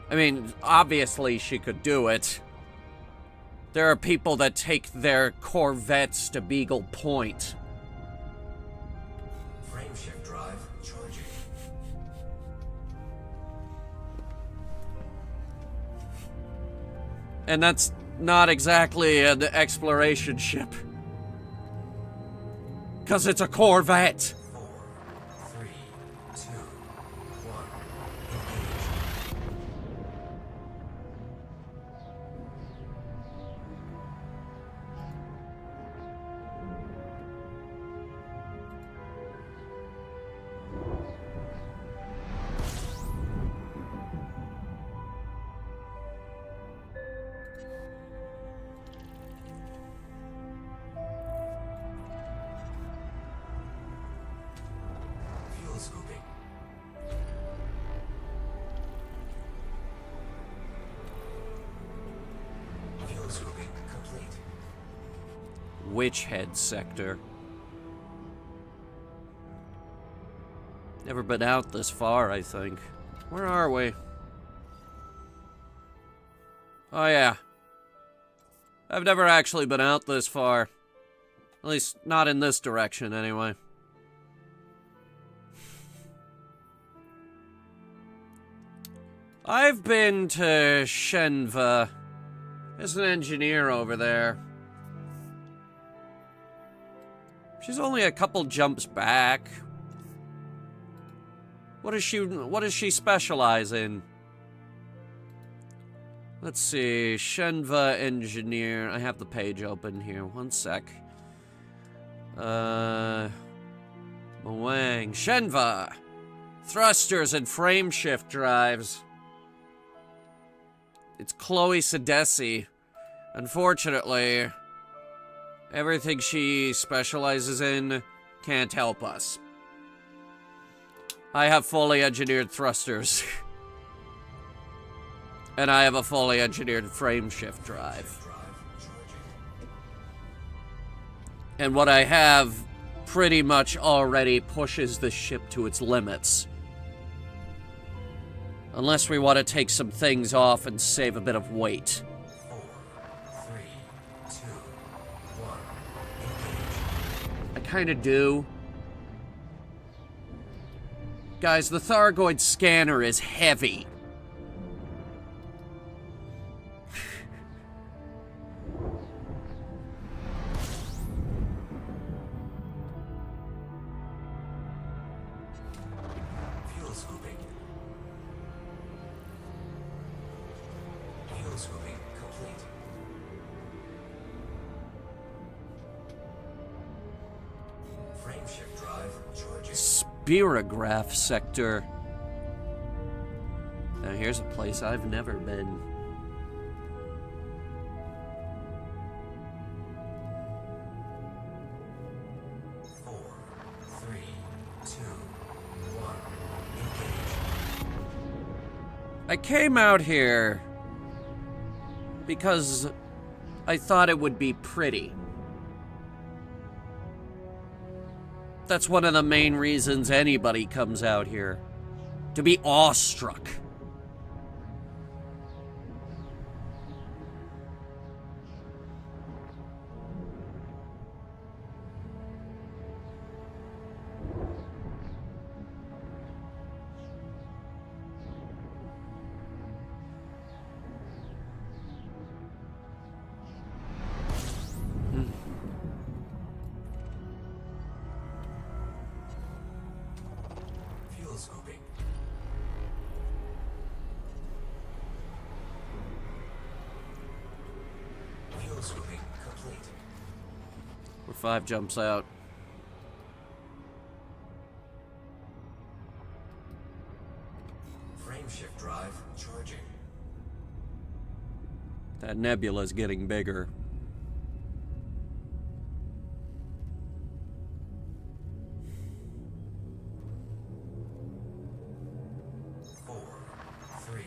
I mean, obviously she could do it. There are people that take their Corvettes to Beagle Point. Frameshift drive charging. And that's not exactly an exploration ship. 'Cause it's a Corvette. 4, 3, 2, 1. Engage. Fuel scooping. Fuel scooping complete. Witch Head sector. Never been out this far, I think. Where are we? Oh yeah. I've never actually been out this far. At least, not in this direction, anyway. I've been to Shenva. There's an engineer over there. She's only a couple jumps back. What does she specialize in? Let's see. Shenva engineer. I have the page open here. One sec. Moang. Shenva. Thrusters and frameshift drives. It's Chloe Sadesi. Unfortunately, everything she specializes in can't help us. I have fully engineered thrusters. And I have a fully engineered frameshift drive. And what I have pretty much already pushes the ship to its limits. Unless we want to take some things off and save a bit of weight. 4, 3, 2, 1. Engage. I kind of do. Guys, the Thargoid scanner is heavy. charging. Spirograph sector. Now here's a place I've never been. Four, three, two, one, engage. I came out here because I thought it would be pretty. That's one of the main reasons anybody comes out here. To be awestruck. Fuel scooping. Fuel scooping complete. We're 5 jumps out. Frame shift drive charging. That nebula's getting bigger. Four, three,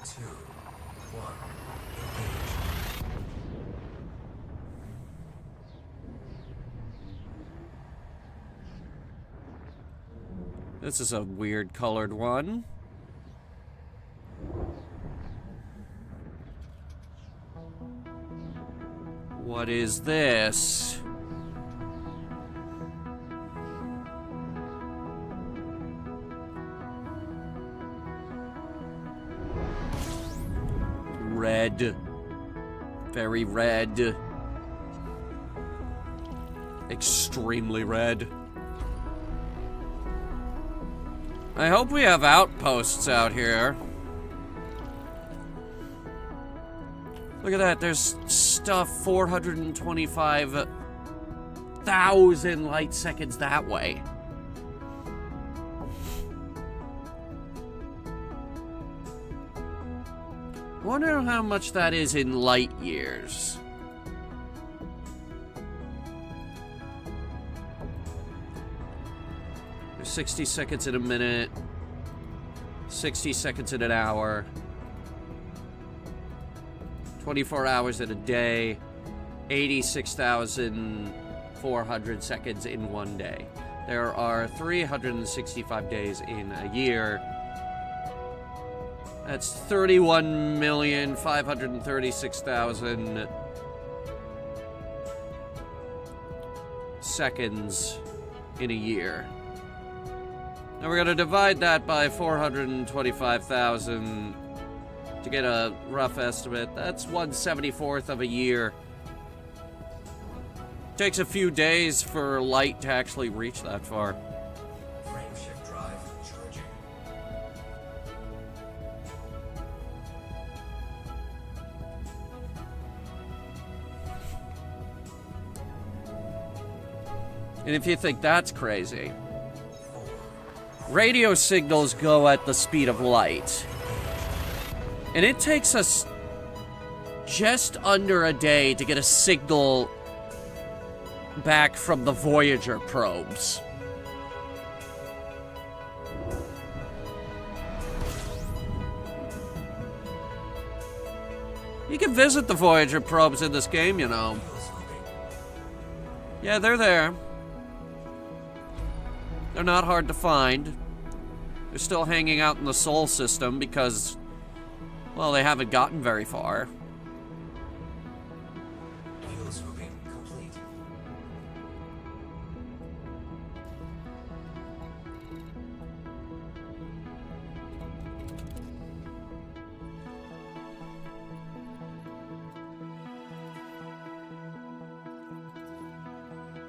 two, one, engage. This is a weird colored one. What is this? Red. Very red. Extremely red. I hope we have outposts out here. Look at that, there's stuff 425,000 light seconds that way. I wonder how much that is in light years. There's 60 seconds in a minute, 60 seconds in an hour, 24 hours in a day, 86,400 seconds in one day. There are 365 days in a year. That's 31,536,000 seconds in a year. Now we're going to divide that by 425,000 to get a rough estimate. That's 1/74th of a year. Takes a few days for light to actually reach that far. Frame shift drive charging. And if you think that's crazy, radio signals go at the speed of light. And it takes us just under a day to get a signal back from the Voyager probes. You can visit the Voyager probes in this game, you know. Fuel scooping. Yeah, they're there. They're not hard to find. They're still hanging out in the Sol system because, well, they haven't gotten very far. Fuel scooping complete.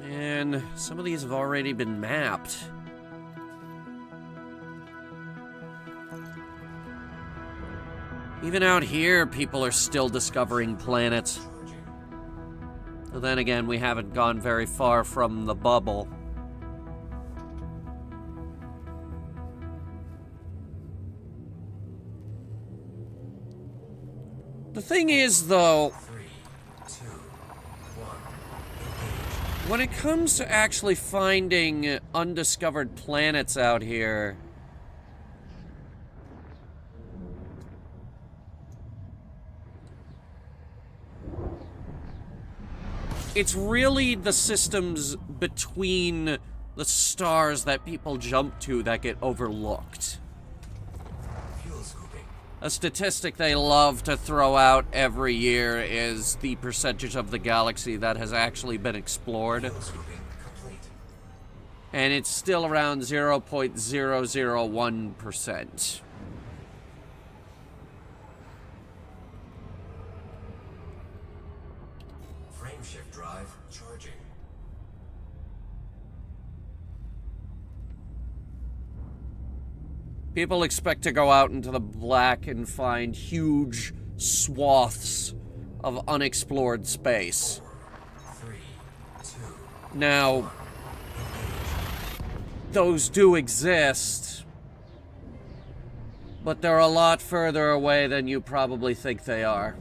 And some of these have already been mapped. Even out here, people are still discovering planets. But then again, we haven't gone very far from the bubble. The thing is, though, 3, 2, 1, engage. when it comes to actually finding undiscovered planets out here, it's really the systems between the stars that people jump to that get overlooked. Fuel scooping. A statistic they love to throw out every year is the percentage of the galaxy that has actually been explored. Fuel scooping complete. And it's still around 0.001%. Frameshift drive charging. People expect to go out into the black and find huge swaths of unexplored space. 3, 2, Now, those do exist, but they're a lot further away than you probably think they are.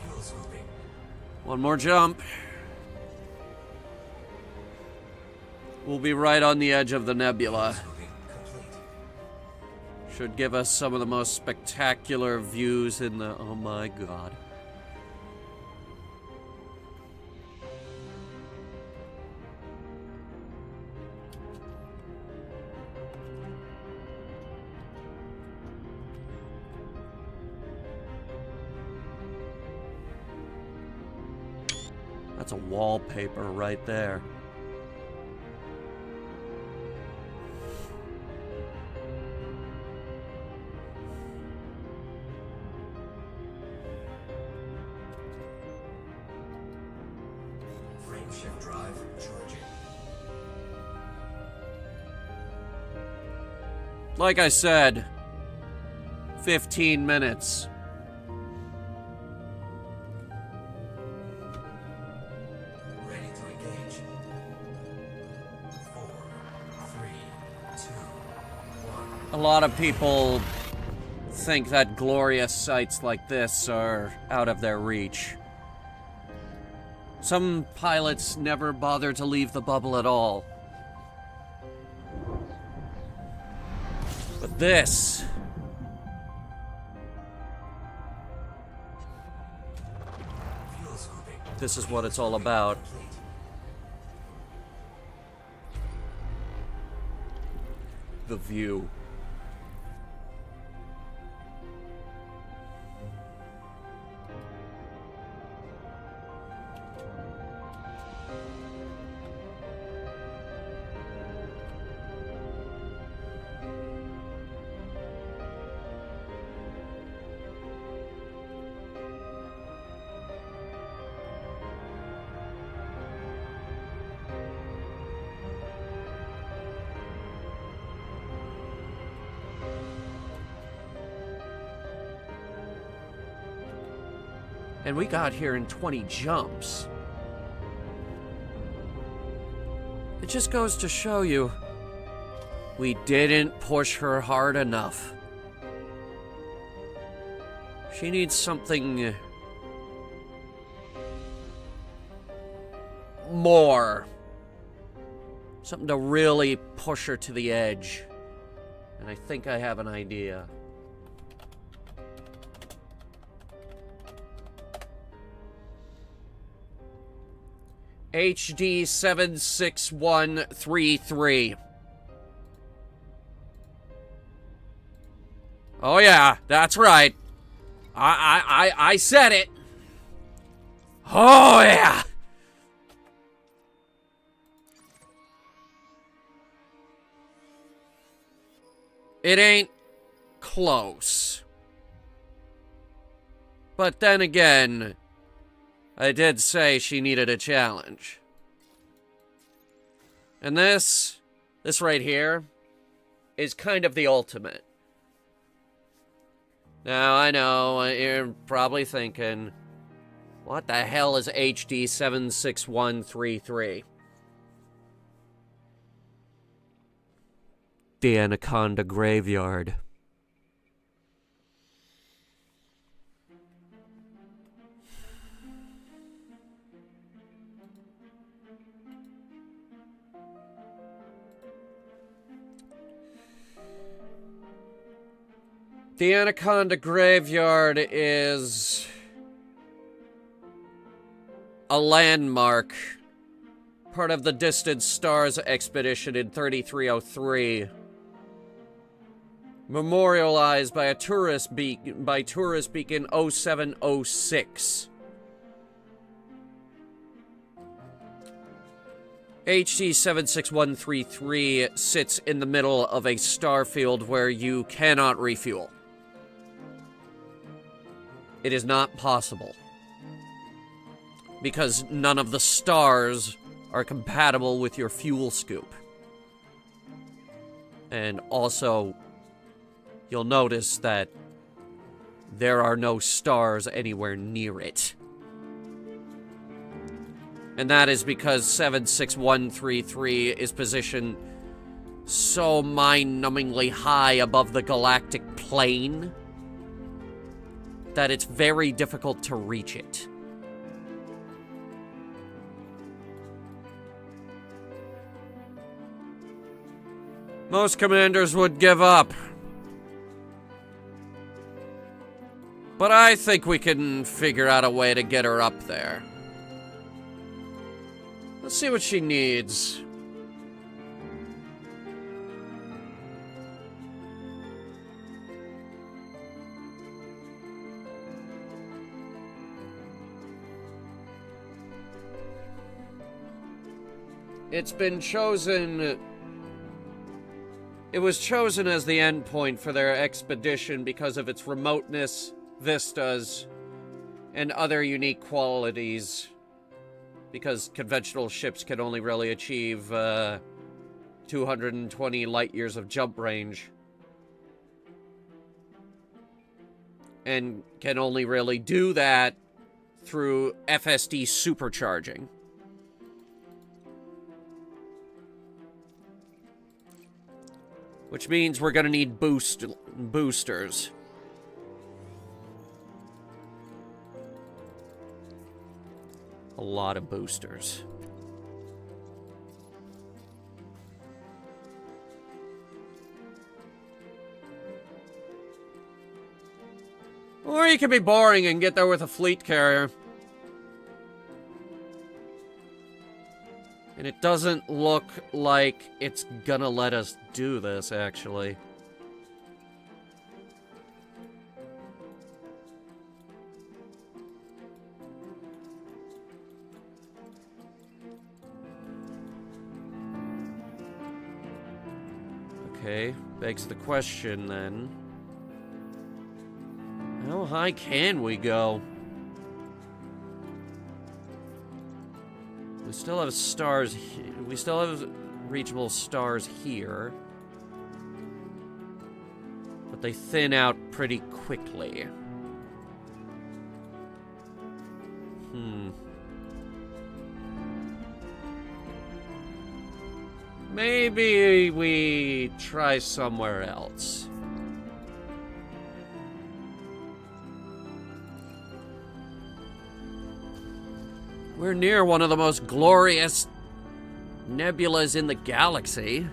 fuel scooping. One more jump. We'll be right on the edge of the nebula. Scooping complete. Should give us some of the most spectacular views in the... Oh my god. That's a wallpaper right there. Frameshift drive charging. Like I said, 15 minutes. Ready to engage. 4, 3, 2, 1. A lot of people think that glorious sights like this are out of their reach. Some pilots never bother to leave the bubble at all. But this... Fuel scooping. this is what it's all about. Complete. The view. And we got here in 20 jumps. It just goes to show you, we didn't push her hard enough. She needs something more. Something to really push her to the edge. And I think I have an idea. HD 76133. Oh yeah, that's right. I said it. Oh yeah. It ain't close. But then again, I did say she needed a challenge. And this right here, is kind of the ultimate. Now, I know, you're probably thinking, What the hell is HD 76133? The Anaconda Graveyard. The Anaconda Graveyard is a landmark, part of the Distant Stars expedition in 3303, memorialized by a tourist beacon 0706. HD 76133 sits in the middle of a star field where you cannot refuel. It is not possible, because none of the stars are compatible with your fuel scoop. And also, you'll notice that there are no stars anywhere near it. And that is because 76133 is positioned so mind-numbingly high above the galactic plane that it's very difficult to reach it. Most commanders would give up. But I think we can figure out a way to get her up there. Let's see what she needs. It's been chosen... It was chosen as the endpoint for their expedition because of its remoteness, vistas, and other unique qualities. Because conventional ships can only really achieve 220 light years of jump range. And can only really do that through FSD supercharging. Which means we're gonna need boosters. A lot of boosters. Or you can be boring and get there with a fleet carrier. And it doesn't look like it's gonna let us do this, actually. Okay, begs the question then. How high can we go? We still have stars. We still have reachable stars here. But they thin out pretty quickly. Maybe we try somewhere else. We're near one of the most glorious nebulas in the galaxy.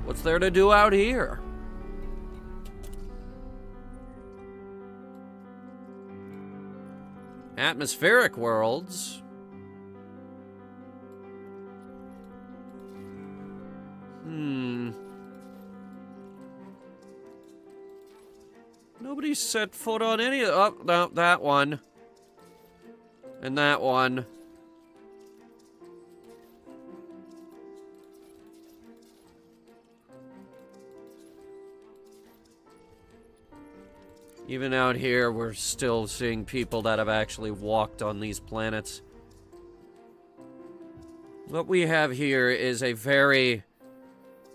What's there to do out here? Atmospheric worlds. Nobody set foot on any of... Oh, no, that one. And that one. Even out here, we're still seeing people that have actually walked on these planets. What we have here is a very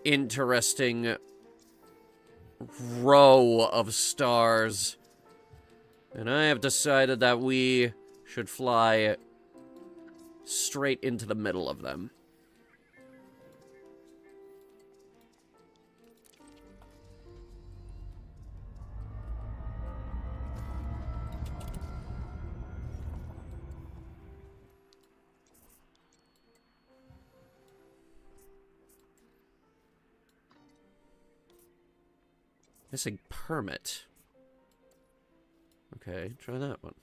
interesting row of stars And I have decided that we should fly straight into the middle of them. Missing permit. Okay, try that one.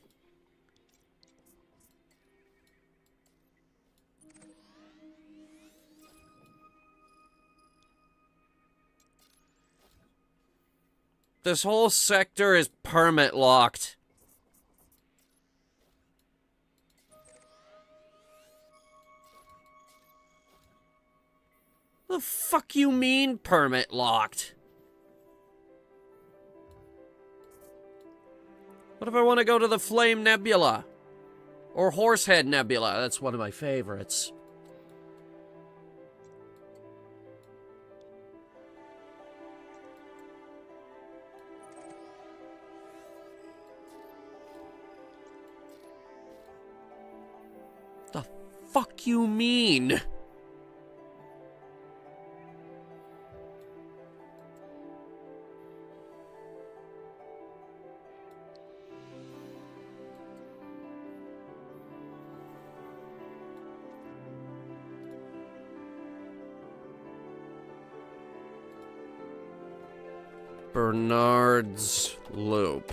This whole sector is permit locked. The fuck you mean permit locked? What if I want to go to the Flame Nebula? Or Horsehead Nebula? That's one of my favorites. The fuck you mean? Bernard's Loop.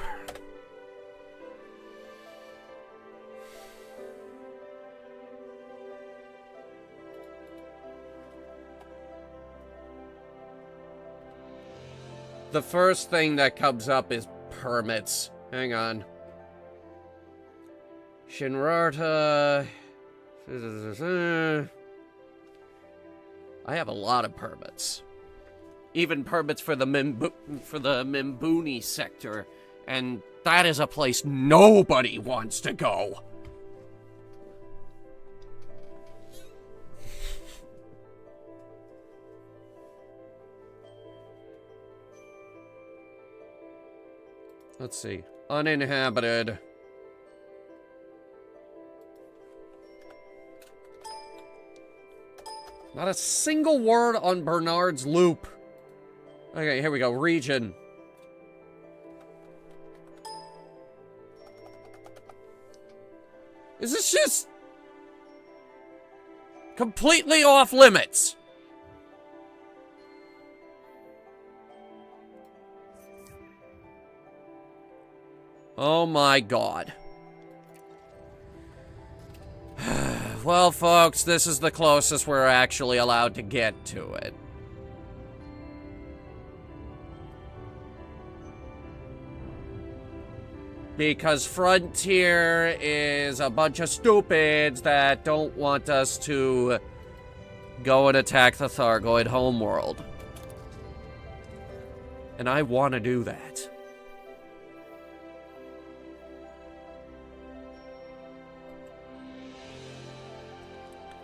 The first thing that comes up is permits. Hang on. Shinrarta. I have a lot of permits. Even permits for the Mimbuni sector, and that is a place nobody wants to go. Let's see. Uninhabited. Not a single word on Bernard's Loop. Okay, here we go. Region. Is this just completely off limits? Oh my god. Well, folks, this is the closest we're actually allowed to get to it. Because Frontier is a bunch of stupids that don't want us to go and attack the Thargoid homeworld. And I want to do that.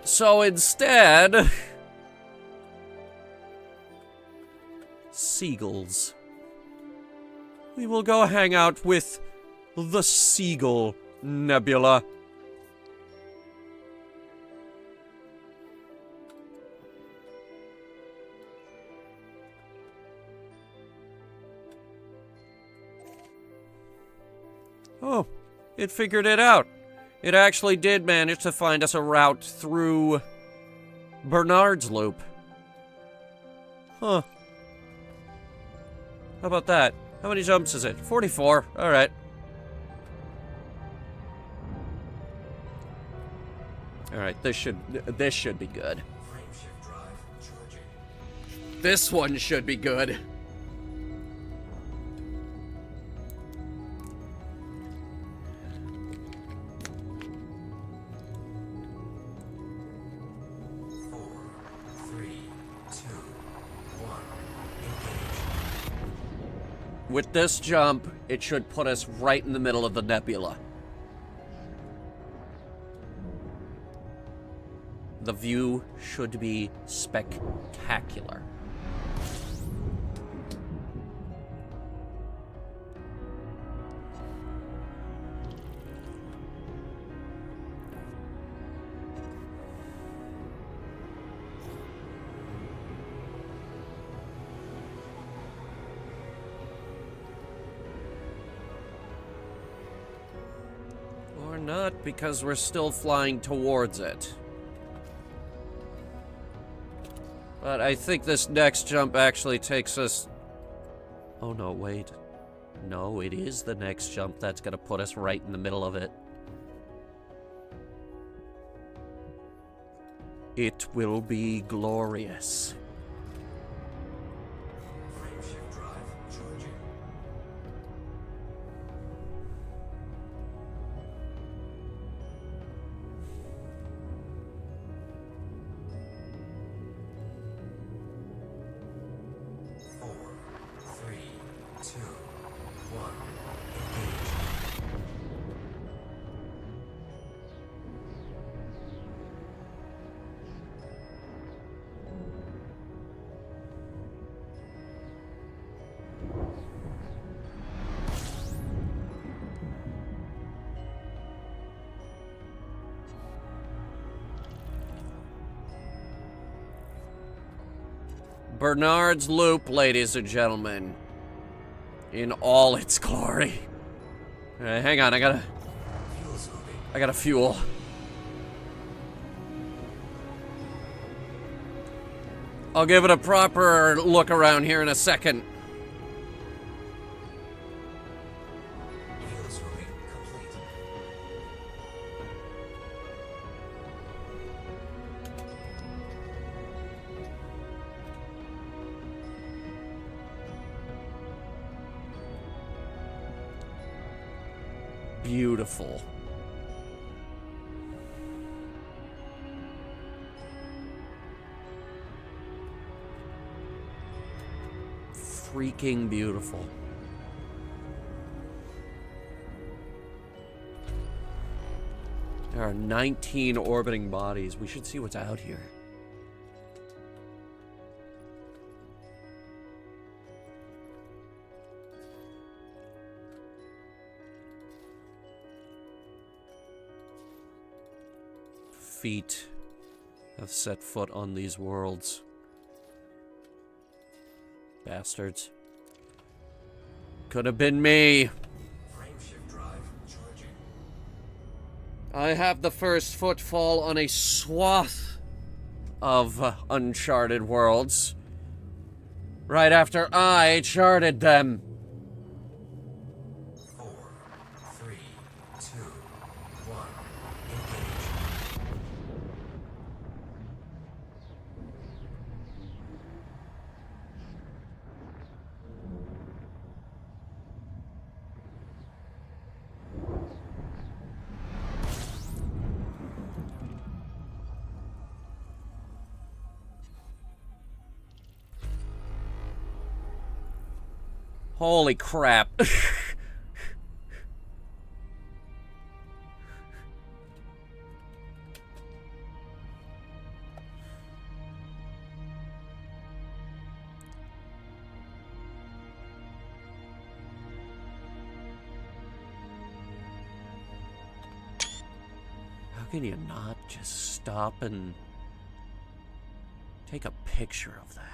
So instead... Seagulls. We will go hang out with the Seagull Nebula. Oh, it figured it out. It actually did manage to find us a route through Bernard's Loop. Huh. How about that? How many jumps is it? 44. Alright. Alright, this should be good. Frameshift drive charging. This one should be good. With this jump, it should put us right in the middle of the nebula. The view should be spectacular. not, because we're still flying towards it. But I think this next jump actually takes us... Oh no, wait. No, it is the next jump that's gonna put us right in the middle of it. It will be glorious. Frameshift drive charging. Four, three, two, one. Engage. Bernard's Loop, ladies and gentlemen. In all its glory. Alright, hang on, I gotta fuel. I'll give it a proper look around here in a second. Fuel scooping complete. Beautiful. Freaking beautiful. There are 19 orbiting bodies. We should see what's out here. Feet have set foot on these worlds. Bastards. Could have been me. Frameshift drive charging. I have the first footfall on a swath of uncharted worlds. Right after I charted them. 4, 3, 2, 1. Engage. Holy crap. How can you not just stop and take a picture of that?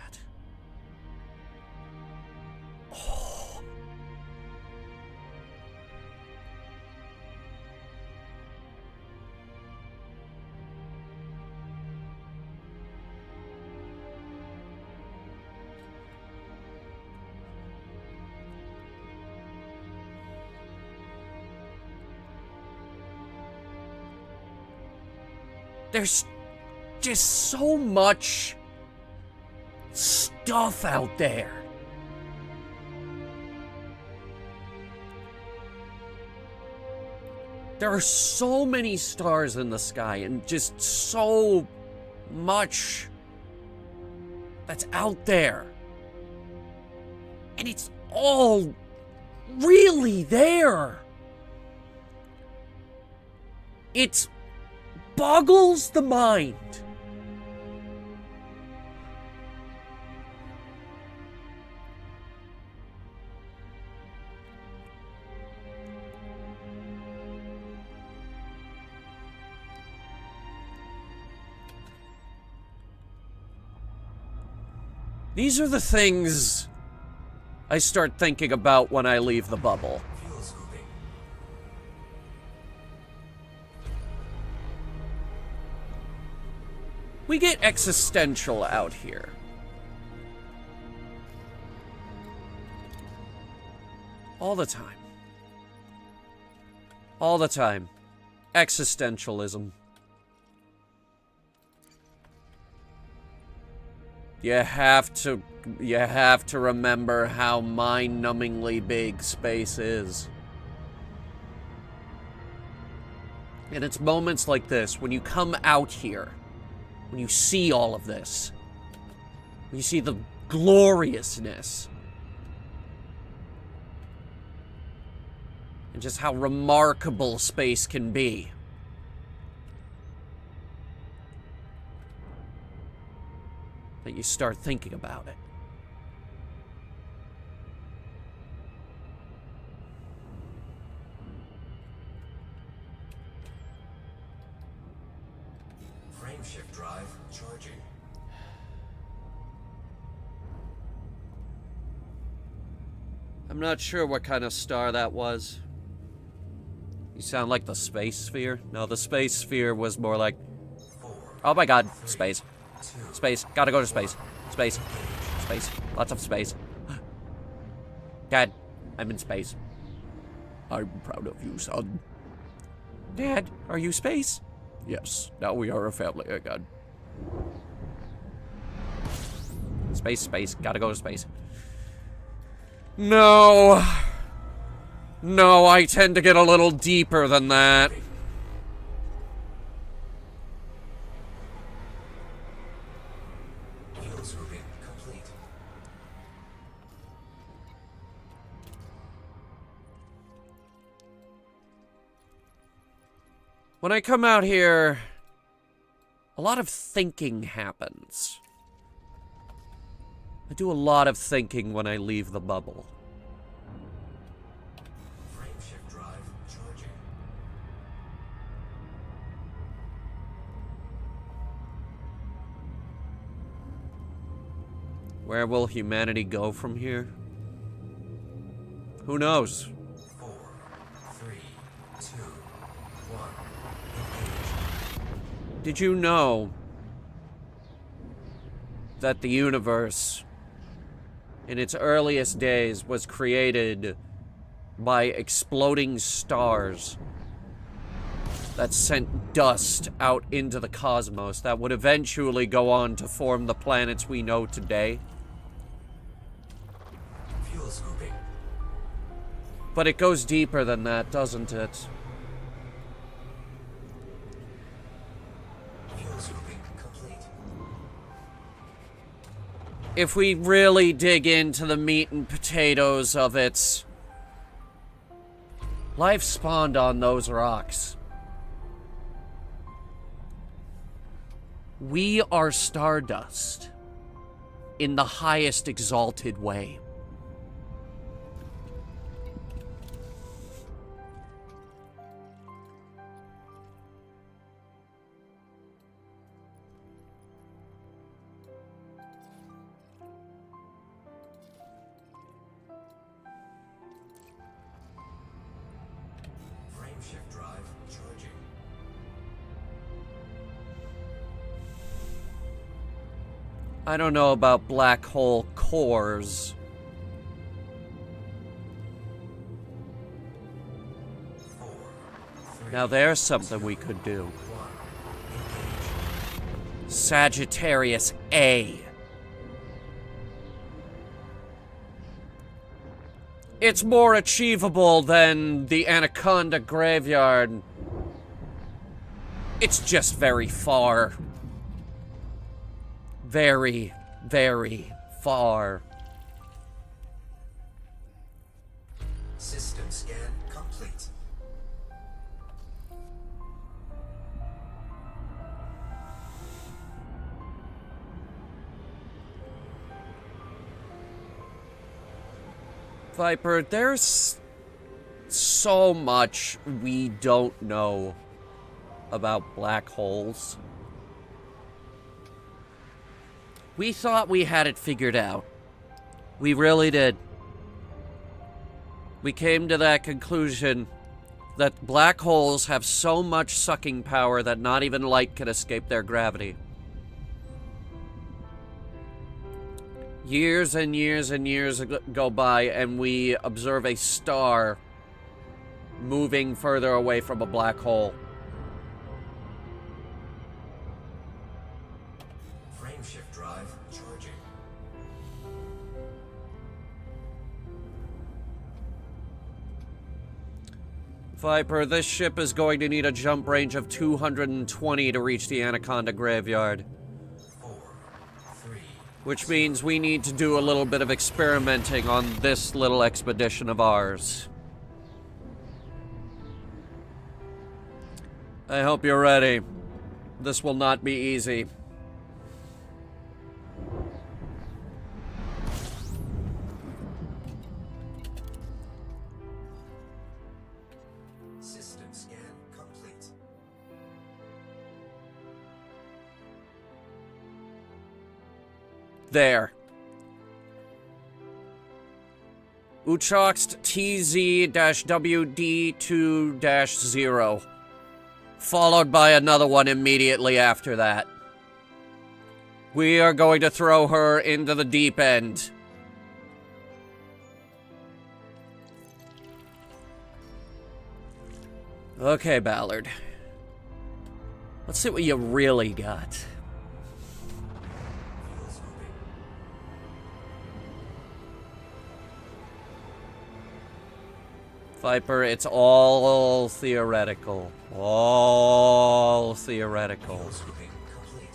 There's just so much stuff out there. There are so many stars in the sky and just so much that's out there. And it's all really there. It boggles the mind. These are the things I start thinking about when I leave the bubble. Fuel scooping. We get existential out here. All the time. All the time. Existentialism. You have to remember how mind-numbingly big space is. And it's moments like this, when you come out here, when you see all of this, when you see the gloriousness, and just how remarkable space can be. That you start thinking about it. Frameshift drive charging. I'm not sure what kind of star that was. You sound like the space sphere? No, the space sphere was more like... Oh my god, space. Space, gotta go to space. Space. Space. Lots of space. Dad, I'm in space. I'm proud of you, son. Dad, are you space? Yes, now we are a family again. Space, space, gotta go to space. No. No, I tend to get a little deeper than that. Fuels routing complete. When I come out here, a lot of thinking happens. I do a lot of thinking when I leave the bubble. Frameshift drive charging. Where will humanity go from here? Who knows? 4, 3, 2, 1. Engage. Did you know that the universe, in its earliest days, was created by exploding stars that sent dust out into the cosmos that would eventually go on to form the planets we know today? Fuel scooping. But it goes deeper than that, doesn't it? Fuel scooping complete. If we really dig into the meat and potatoes of it, life spawned on those rocks. We are stardust in the highest exalted way. Frameshift drive charging. I don't know about black hole cores. 4, 3, Now there's something we could do. 1. Engage. Sagittarius A. It's more achievable than the Anaconda Graveyard. It's just very far. Very, very far. System scan complete. Viper, there's so much we don't know about black holes. We thought we had it figured out. We really did. We came to that conclusion that black holes have so much sucking power that not even light can escape their gravity. Years and years and years go by, and we observe a star moving further away from a black hole. Frameshift drive charging. Viper, this ship is going to need a jump range of 220 to reach the Anaconda graveyard. 4, 3. Which means we need to do a little bit of experimenting on this little expedition of ours. I hope you're ready. This will not be easy. System scan complete. There. Uchoxt TZ-WD2-0. Followed by another one immediately after that. We are going to throw her into the deep end. Okay, Ballard. Let's see what you really got. Fuel scooping. Viper, it's all theoretical. All theoretical. Fuel scooping complete.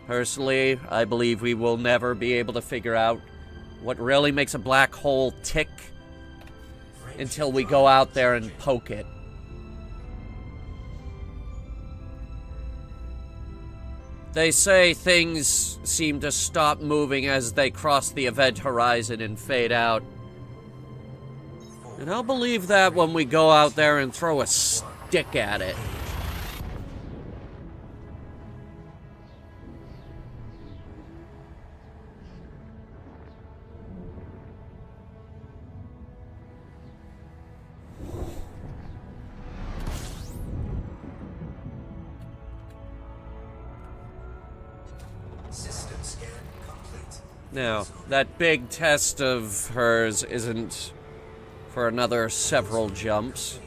Personally, I believe we will never be able to figure out what really makes a black hole tick until we go out there and poke it. They say things seem to stop moving as they cross the event horizon and fade out. And I'll believe that when we go out there and throw a stick at it. System scan complete. Now, that big test of hers isn't for another several jumps.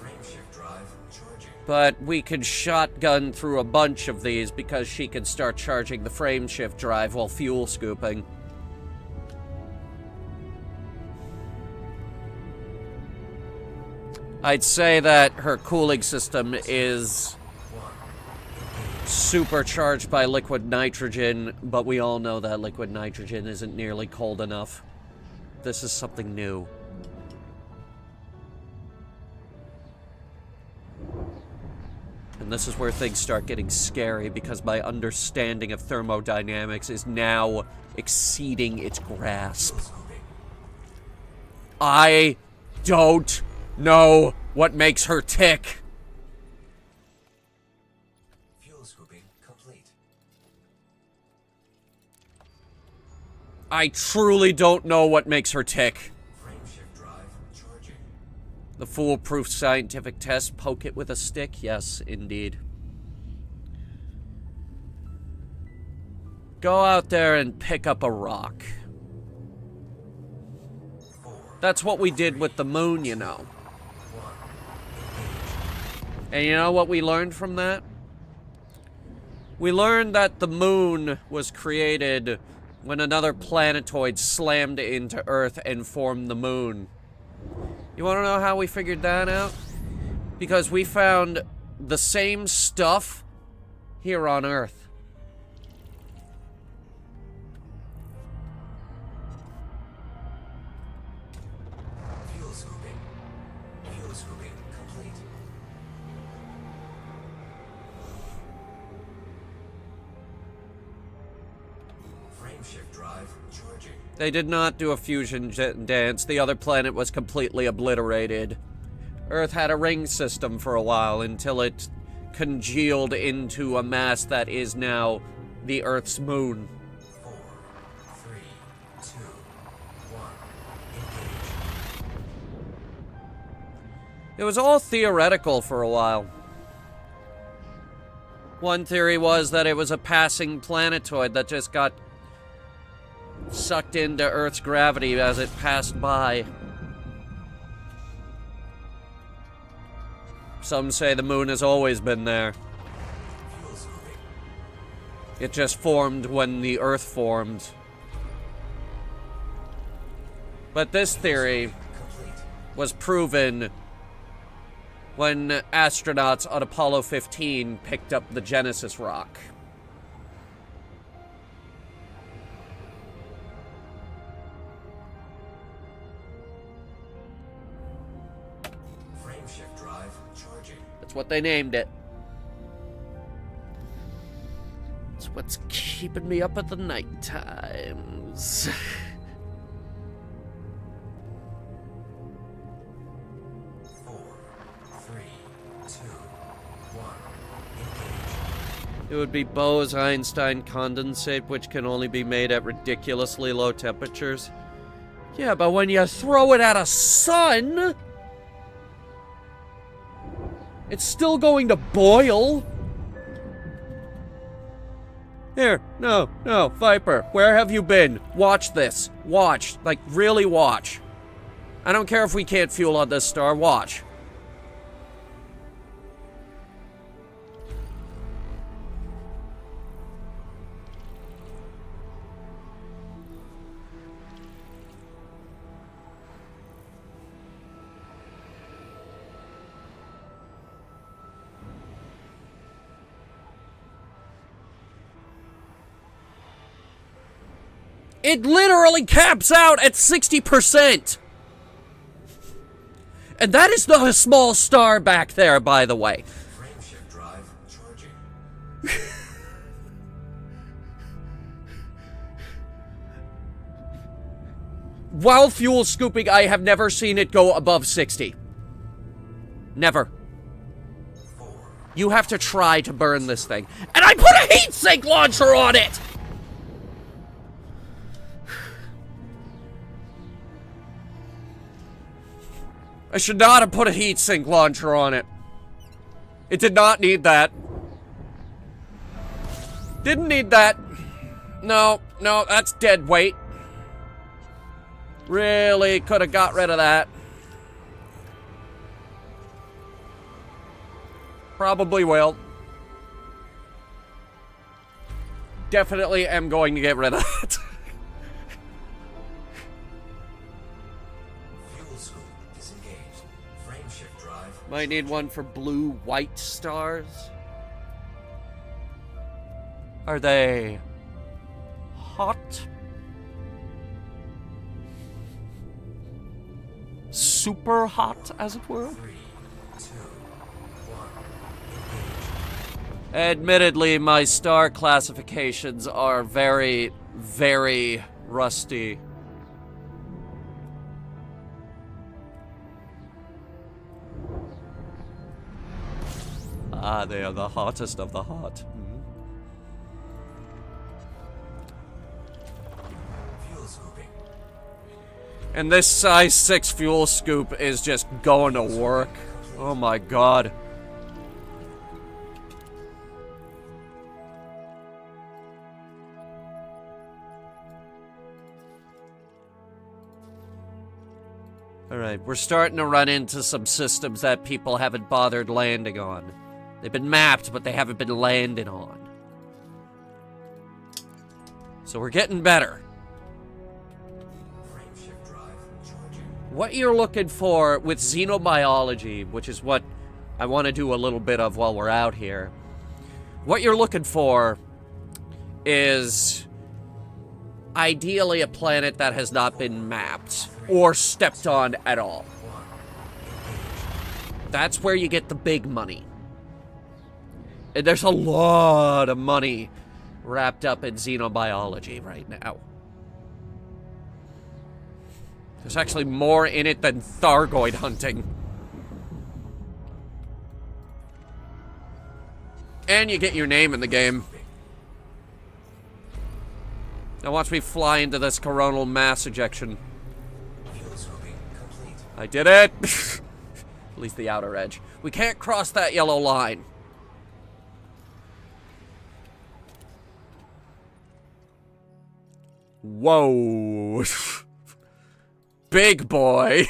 Frameshift drive charging. But we could shotgun through a bunch of these because she can start charging the frameshift drive while fuel scooping. I'd say that her cooling system is supercharged by liquid nitrogen, but we all know that liquid nitrogen isn't nearly cold enough. This is something new. And this is where things start getting scary, because my understanding of thermodynamics is now exceeding its grasp. I don't know what makes her tick. Fuel scooping complete. I truly don't know what makes her tick. Frameshift drive charging. The foolproof scientific test, poke it with a stick? Yes, indeed. Go out there and pick up a rock. That's what we did with the moon, you know. And you know what we learned from that? We learned that the moon was created when another planetoid slammed into Earth and formed the moon. You want to know how we figured that out? Because we found the same stuff here on Earth. Fuel scooping. Fuel scooping complete. Frameshift drive charging. They did not do a fusion dance. The other planet was completely obliterated. Earth had a ring system for a while until it congealed into a mass that is now the Earth's moon. 4, 3, 2, 1. Engage. It was all theoretical for a while. One theory was that it was a passing planetoid that just got sucked into Earth's gravity as it passed by. Some say the moon has always been there. It just formed when the Earth formed. But this theory was proven when astronauts on Apollo 15 picked up the Genesis rock. Frameshift drive charging. That's what they named it. It's what's keeping me up at the night times. 4, 3, 2, 1. Engage. It would be Bose-Einstein condensate, which can only be made at ridiculously low temperatures. Yeah, but when you throw it at a sun, it's still going to boil. Here, no, Viper, where have you been? Watch this. Watch. Like, really watch. I don't care if we can't fuel on this star, watch. It literally caps out at 60%. And that is not a small star back there, by the way. Frameshift drive charging. While fuel scooping, I have never seen it go above 60. Never. 4. You have to try to burn this thing. And I put a heatsink launcher on it! I should not have put a heatsink launcher on it. It did not need that. Didn't need that. No, that's dead weight. Really could have got rid of that. Probably will. Definitely am going to get rid of that. Fuel scoop disengaged. Frameshift drive. Might need one for blue-white stars. Are they hot? Super hot, as it were? 3, 2, 1. Engage. Admittedly, my star classifications are very, very rusty. Ah, they are the hottest of the hot. Fuel scooping. And this size 6 fuel scoop is just going to work. Oh my god. Alright, we're starting to run into some systems that people haven't bothered landing on. They've been mapped, but they haven't been landed on. So we're getting better. Frameshift drive charging. What you're looking for with xenobiology, which is what I want to do a little bit of while we're out here. What you're looking for is ideally a planet that has not been mapped or stepped on at all. That's where you get the big money. And there's a lot of money wrapped up in xenobiology right now. There's actually more in it than Thargoid hunting. And you get your name in the game. Now watch me fly into this coronal mass ejection. Fuel scooping complete. I did it! At least the outer edge. We can't cross that yellow line. Whoa. Big boy.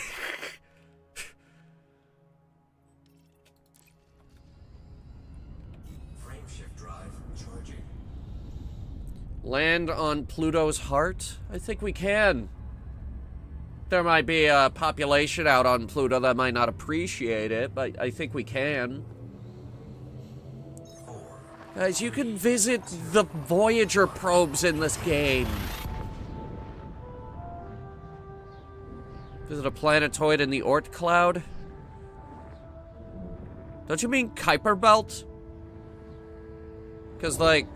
Frameshift drive charging. Land on Pluto's heart? I think we can. There might be a population out on Pluto that might not appreciate it, but I think we can. Guys, you can visit the Voyager probes in this game. Visit a planetoid in the Oort cloud? Don't you mean Kuiper Belt? Because, like,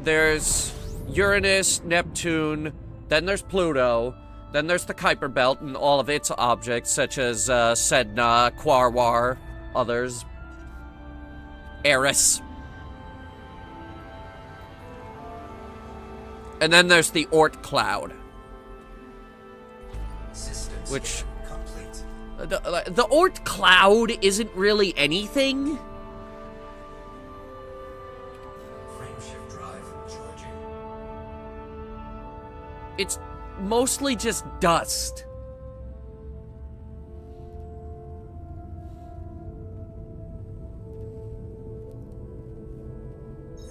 there's Uranus, Neptune, then there's Pluto, then there's the Kuiper Belt and all of its objects, such as Sedna, Quarwar, others. Eris. And then there's the Oort cloud. Systems Which... complete. The Oort cloud isn't really anything. Frameshift drive charging. It's mostly just dust.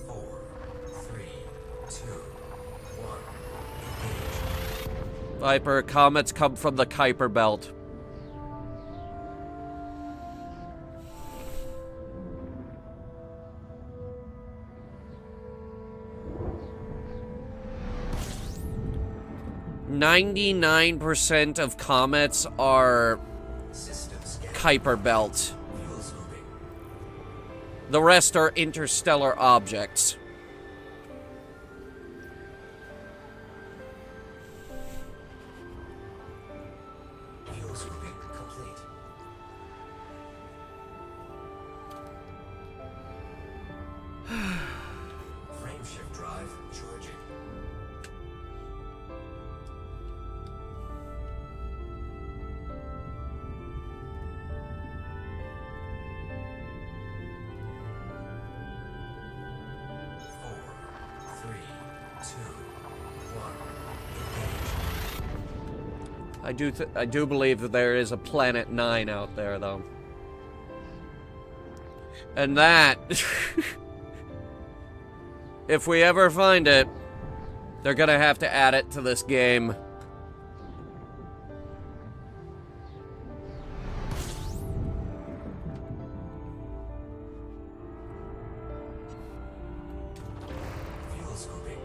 Four, three, two, one. Engage. Viper, comets come from the Kuiper Belt. "99% of comets are Systems scan. Kuiper Belt. Fuel scooping. The rest are interstellar objects." Fuel scooping complete. Frameshift drive charging. Four, three, two, one. Engage. I do believe that there is a Planet 9 out there, though. And that, if we ever find it, they're gonna have to add it to this game. Fuel scooping.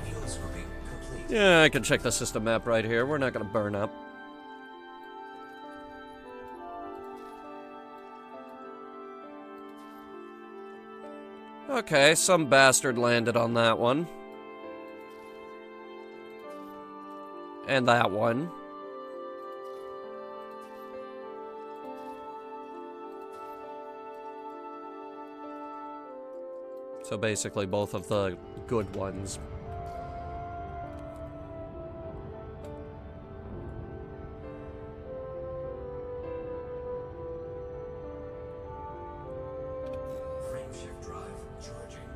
Fuel scooping complete. Yeah, I can check the system map right here. We're not gonna burn up. Okay, some bastard landed on that one. And that one. So basically both of the good ones. Frameshift drive charging.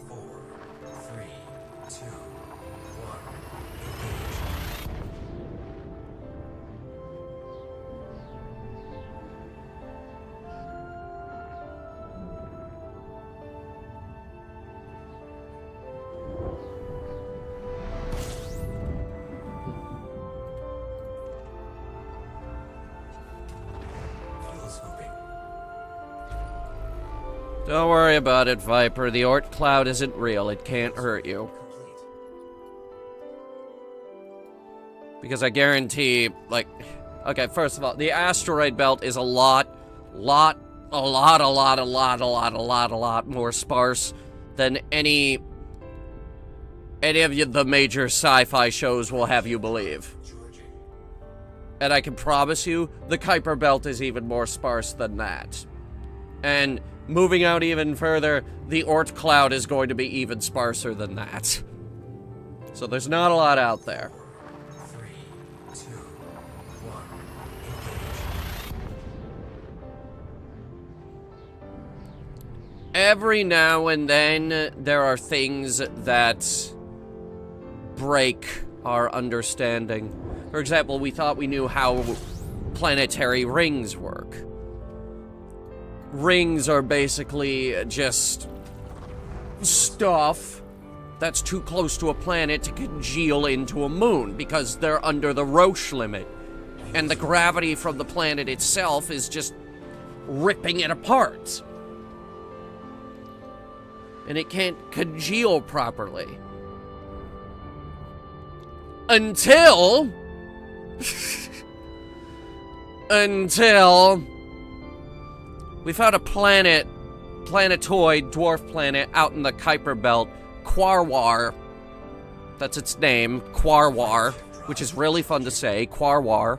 Four, three, two, one. Engage. Fuel scooping. Don't worry about it, Viper. The Oort cloud isn't real. It can't hurt you. Complete. Because I guarantee, like... Okay, first of all, the asteroid belt is a lot more sparse than any of the major sci-fi shows will have you believe. Charging. And I can promise you, the Kuiper Belt is even more sparse than that. And moving out even further, the Oort cloud is going to be even sparser than that. So there's not a lot out there. 3, 2, 1, engage. Every now and then, there are things that break our understanding. For example, we thought we knew how planetary rings work. Rings are basically just stuff that's too close to a planet to congeal into a moon because they're under the Roche limit. And the gravity from the planet itself is just ripping it apart. And it can't congeal properly. Until we found a planetoid dwarf planet out in the Kuiper Belt, Quarwar. That's its name, Quarwar, which is really fun to say, Quarwar.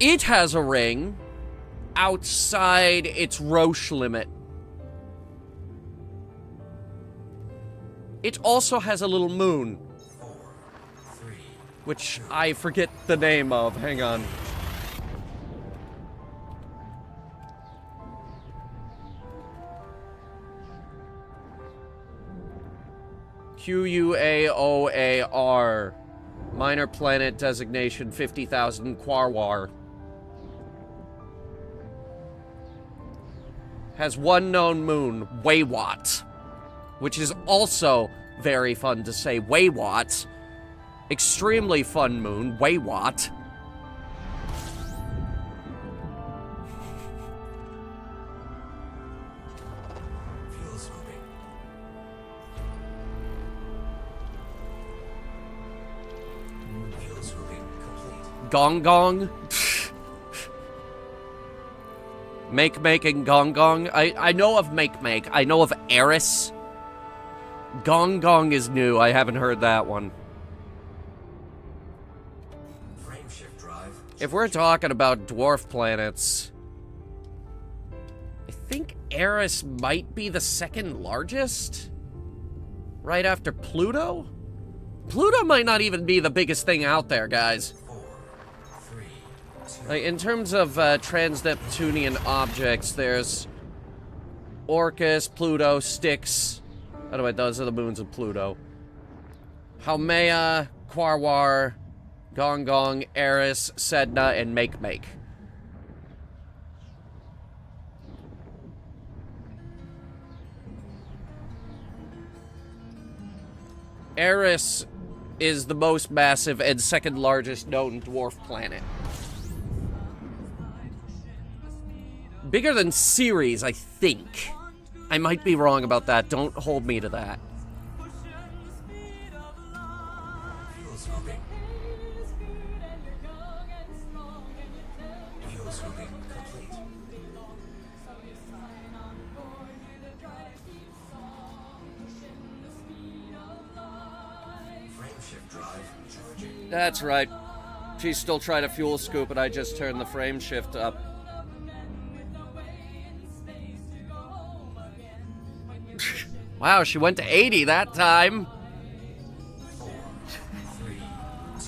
It has a ring outside its Roche limit. It also has a little moon, 4, 3, which I forget the name of. Hang on. Quaoar. Minor planet designation 50,000 Quarwar. Has one known moon, Waywat, which is also very fun to say. Waywat. Extremely fun moon, Waywat. fuel scooping. Fuel scooping complete. Gong Gong. Make and Gong Gong. I know of Make. I know of Eris. Gong Gong is new. I haven't heard that one. Frame shift drive. If we're talking about dwarf planets, I think Eris might be the second largest? Right after Pluto? Pluto might not even be the biggest thing out there, guys. 4, 3, 2, Like, in terms of trans-Neptunian objects, there's Orcus, Pluto, Styx. By the way, those are the moons of Pluto. Haumea, Quarwar, Gong Gong, Eris, Sedna, and Make. Eris is the most massive and second largest known dwarf planet. Bigger than Ceres, I think. I might be wrong about that. Don't hold me to that. fuel scooping. Fuel scooping complete. Frame shift drive charging. That's right. She's still trying to fuel scoop, and I just turned the frame shift up. Wow, she went to 80 that time. 4, 3, 2,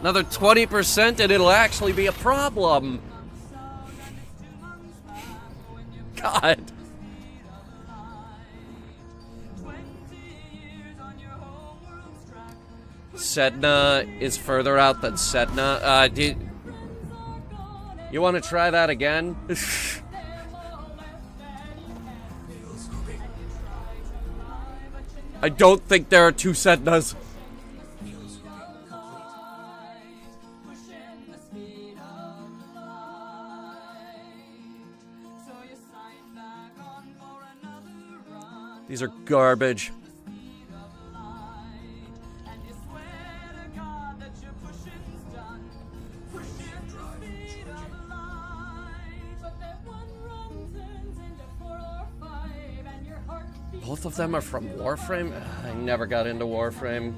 Another 20% and it'll actually be a problem. God. Sedna is further out than Sedna. You want to try that again? I don't think there are two Sednas. These are garbage. Both of them are from Warframe? I never got into Warframe.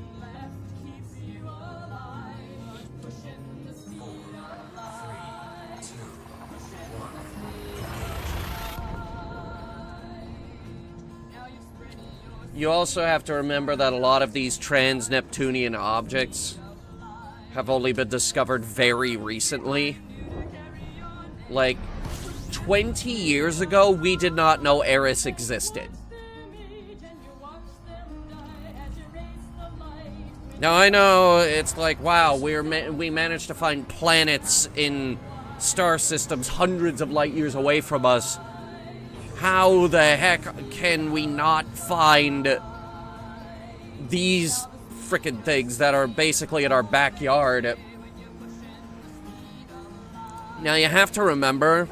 You also have to remember that a lot of these trans-Neptunian objects have only been discovered very recently. Like, 20 years ago, we did not know Eris existed. Now, I know it's like, wow, we managed to find planets in star systems hundreds of light years away from us. How the heck can we not find these frickin' things that are basically in our backyard? Now, you have to remember,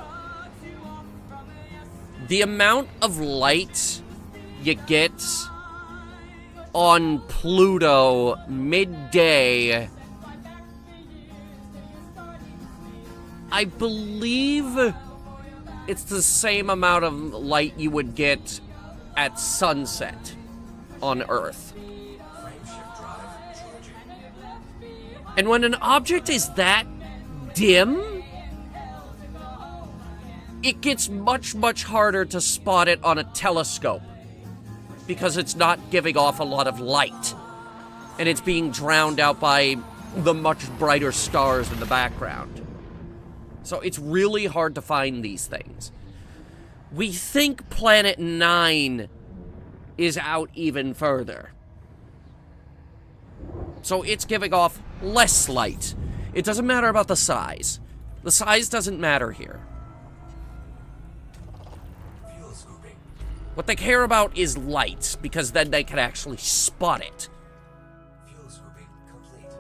the amount of light you get on Pluto midday, I believe it's the same amount of light you would get at sunset on Earth. Frameshift drive charging. And when an object is that dim, it gets much, much harder to spot it on a telescope because it's not giving off a lot of light, and it's being drowned out by the much brighter stars in the background. So it's really hard to find these things. We think Planet 9 is out even further. So it's giving off less light. It doesn't matter about the size. The size doesn't matter here. Fuel scooping. What they care about is light, because then they can actually spot it. Fuel scooping complete.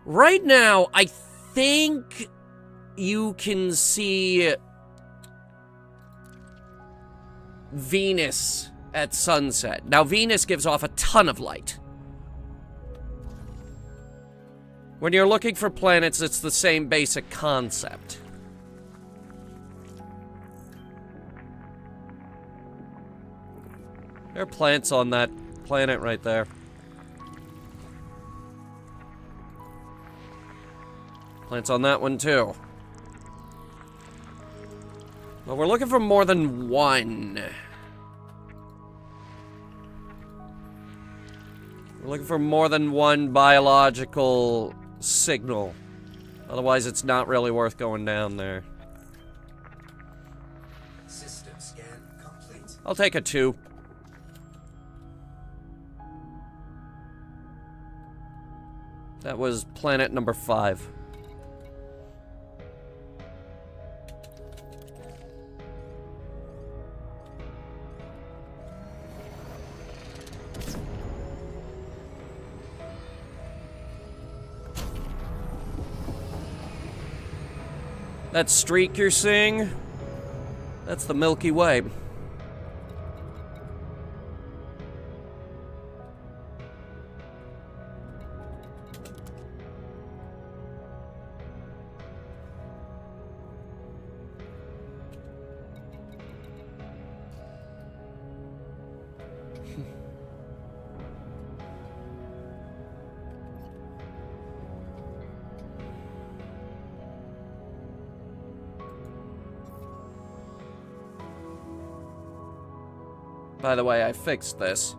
Right now, I think you can see Venus at sunset. Now, Venus gives off a ton of light. When you're looking for planets, it's the same basic concept. There are plants on that planet right there. Plants on that one, too. Well, we're looking for more than one. We're looking for more than one biological signal. Otherwise, it's not really worth going down there. System scan complete. I'll take a 2. That was planet number 5. That streak you're seeing, that's the Milky Way. By the way, I fixed this.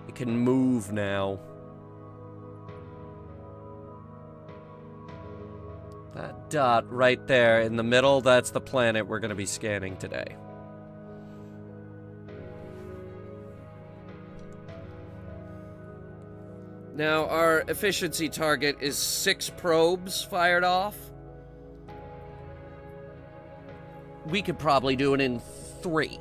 It can move now. That dot right there in the middle, that's the planet we're going to be scanning today. Now, our efficiency target is 6 probes fired off. We could probably do it in 3.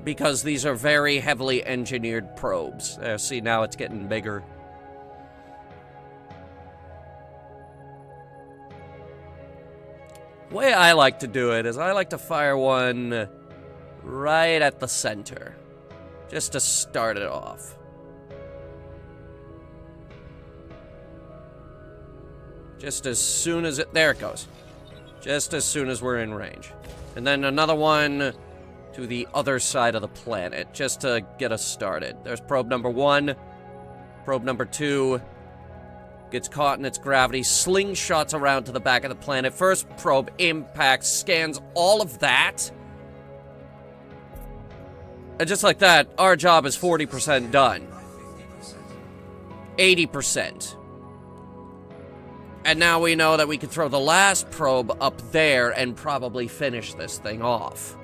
Because these are very heavily engineered probes. See, now it's getting bigger. The way I like to do it is I like to fire one right at the center. Just to start it off. Just as soon as it... There it goes. Just as soon as we're in range. And then another one to the other side of the planet, just to get us started. There's probe number 1. Probe number 2 gets caught in its gravity, slingshots around to the back of the planet. First probe impacts, scans all of that. And just like that, our job is 40% done. 80%. And now we know that we can throw the last probe up there and probably finish this thing off.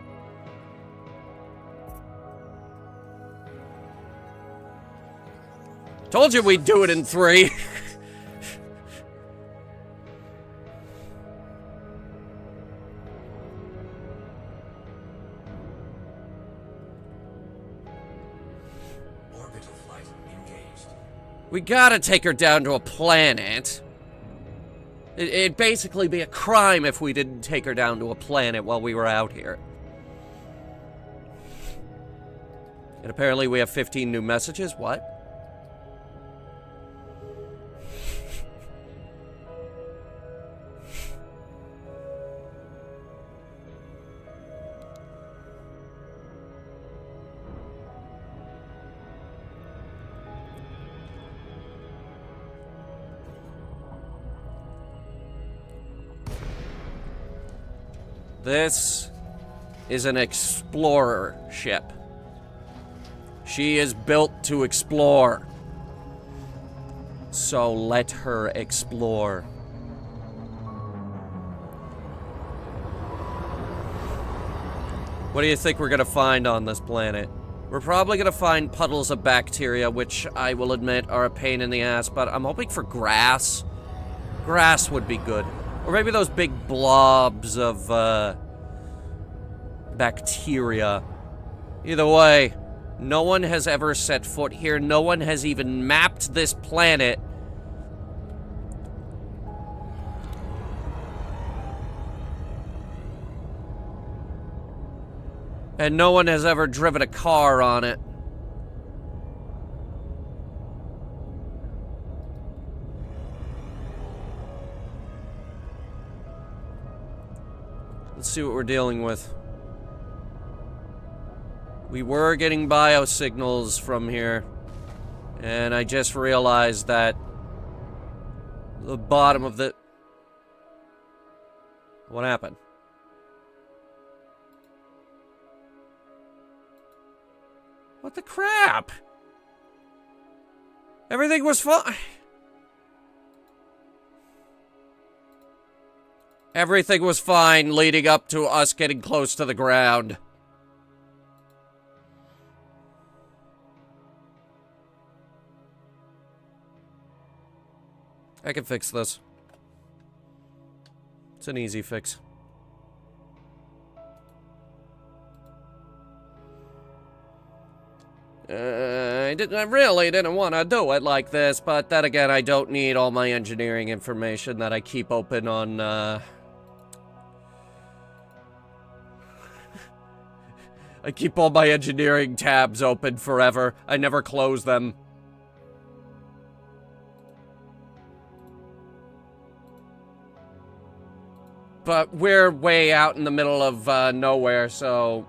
Told you we'd do it in 3. Orbital flight engaged. We gotta take her down to a planet. It'd basically be a crime if we didn't take her down to a planet while we were out here. And apparently we have 15 new messages. What? This is an explorer ship. She is built to explore. So let her explore. What do you think we're gonna find on this planet? We're probably gonna find puddles of bacteria, which I will admit are a pain in the ass, but I'm hoping for grass. Grass would be good. Or maybe those big blobs of, bacteria. Either way, no one has ever set foot here. No one has even mapped this planet. And no one has ever driven a car on it. Let's see what we're dealing with. We were getting biosignals from here. And I just realized that the bottom of the... What happened? What the crap? Everything was fine. Everything was fine leading up to us getting close to the ground. I can fix this. It's an easy fix. I really didn't want to do it like this, but then again, I don't need all my engineering information that I keep open on, I keep all my engineering tabs open forever. I never close them. But we're way out in the middle of nowhere, so...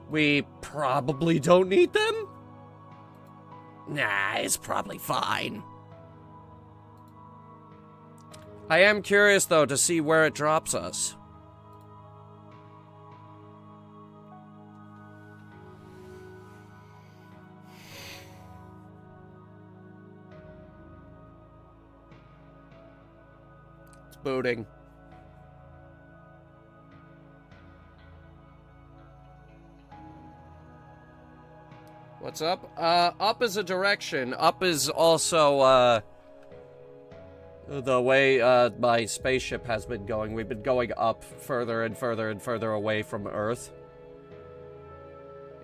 we probably don't need them? Nah, it's probably fine. I am curious, though, to see where it drops us. It's booting. What's up? Up is a direction. Up is also, the way, my spaceship has been going. We've been going up further and further and further away from Earth.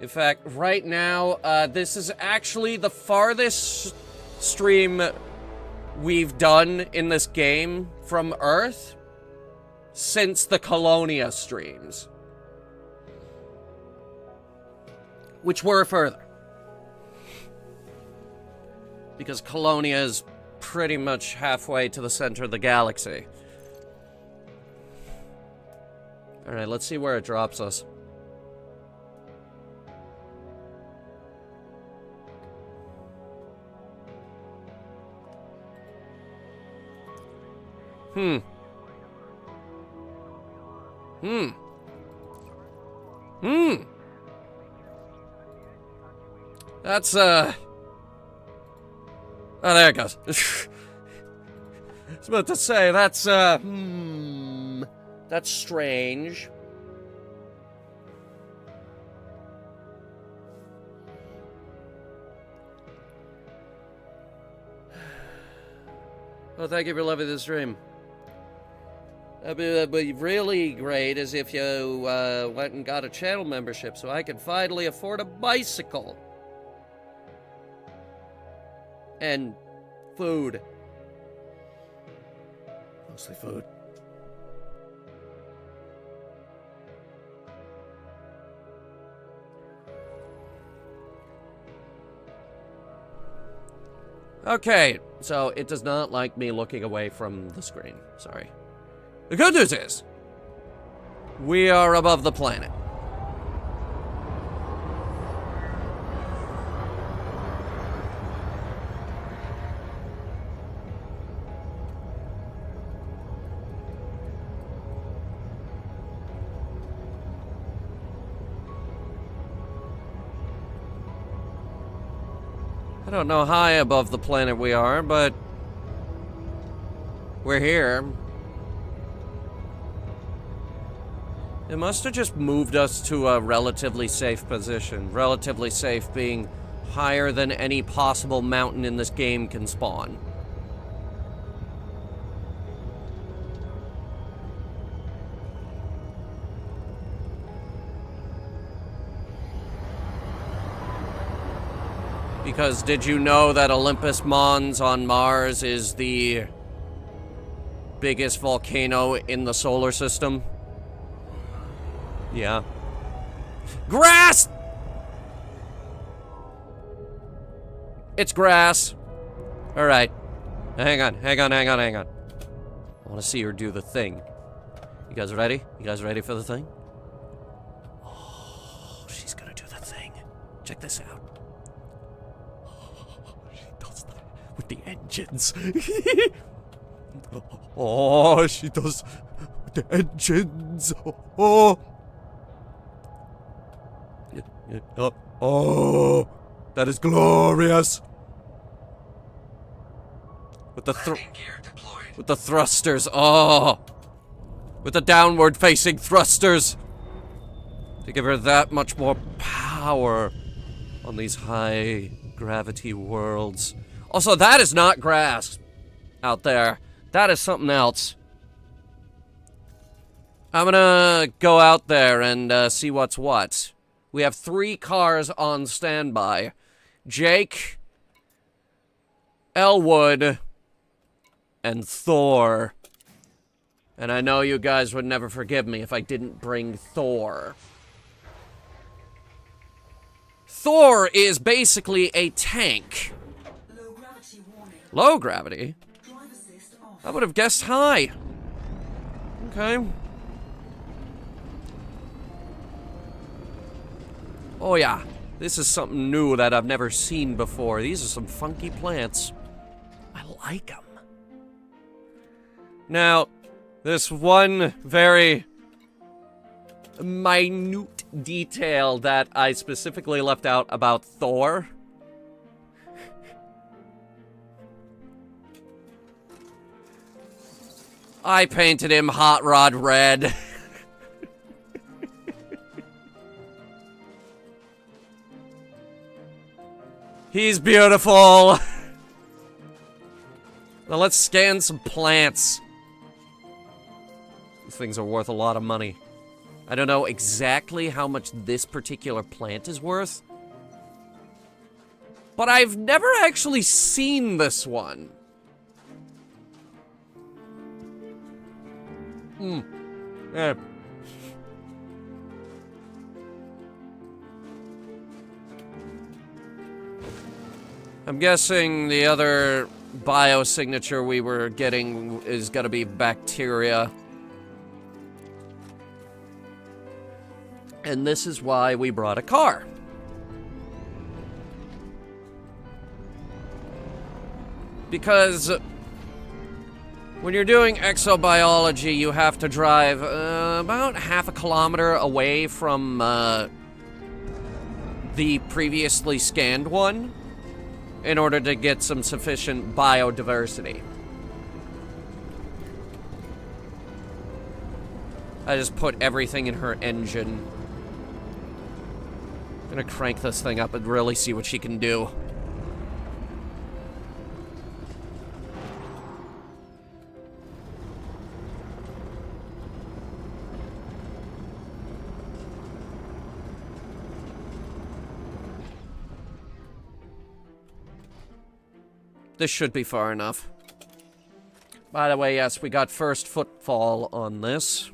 In fact, right now, this is actually the farthest stream we've done in this game from Earth since the Colonia streams. Which were further. Because Colonia is pretty much halfway to the center of the galaxy. Alright, let's see where it drops us. That's, oh, there it goes. I was about to say, that's strange. Well, thank you for loving the stream. That'd be really great is if you went and got a channel membership so I could finally afford a bicycle. And food. Mostly food. Okay, so it does not like me looking away from the screen. Sorry. The good news is, we are above the planet. I don't know how high above the planet we are, but we're here. It must have just moved us to a relatively safe position. Relatively safe being higher than any possible mountain in this game can spawn. Because did you know that Olympus Mons on Mars is the biggest volcano in the solar system? Yeah. Grass! It's grass. Alright. Hang on. I want to see her do the thing. You guys ready? You guys ready for the thing? Oh, she's gonna do the thing. Check this out. She does that with the engines. Oh, she does with the engines. Oh. Oh, that is glorious. With the thrusters. Oh, with the downward facing thrusters to give her that much more power on these high gravity worlds. Also, that is not grass out there. That is something else. I'm gonna go out there and see what's what. We have 3 cars on standby. Jake, Elwood, and Thor. And I know you guys would never forgive me if I didn't bring Thor. Thor is basically a tank. Low gravity warning. Low gravity? Drive assist off. I would have guessed high. Okay. Oh yeah, this is something new that I've never seen before. These are some funky plants. I like them. Now, this one very minute detail that I specifically left out about Thor. I painted him hot rod red. He's beautiful. Now let's scan some plants. These things are worth a lot of money. I don't know exactly how much this particular plant is worth, but I've never actually seen this one. Yeah. I'm guessing the other biosignature we were getting is gonna be bacteria. And this is why we brought a car. Because when you're doing exobiology, you have to drive about half a kilometer away from the previously scanned one in order to get some sufficient biodiversity. I just put everything in her engine. Gonna crank this thing up and really see what she can do. This should be far enough. By the way, yes, we got first footfall on this.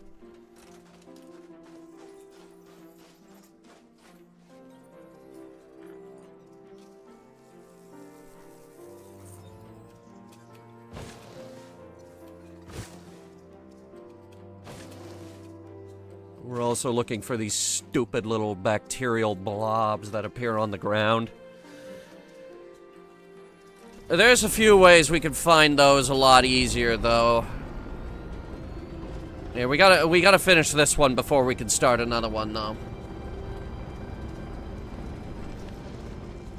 We're also looking for these stupid little bacterial blobs that appear on the ground. There's a few ways we can find those a lot easier, though. Yeah, we gotta finish this one before we can start another one, though.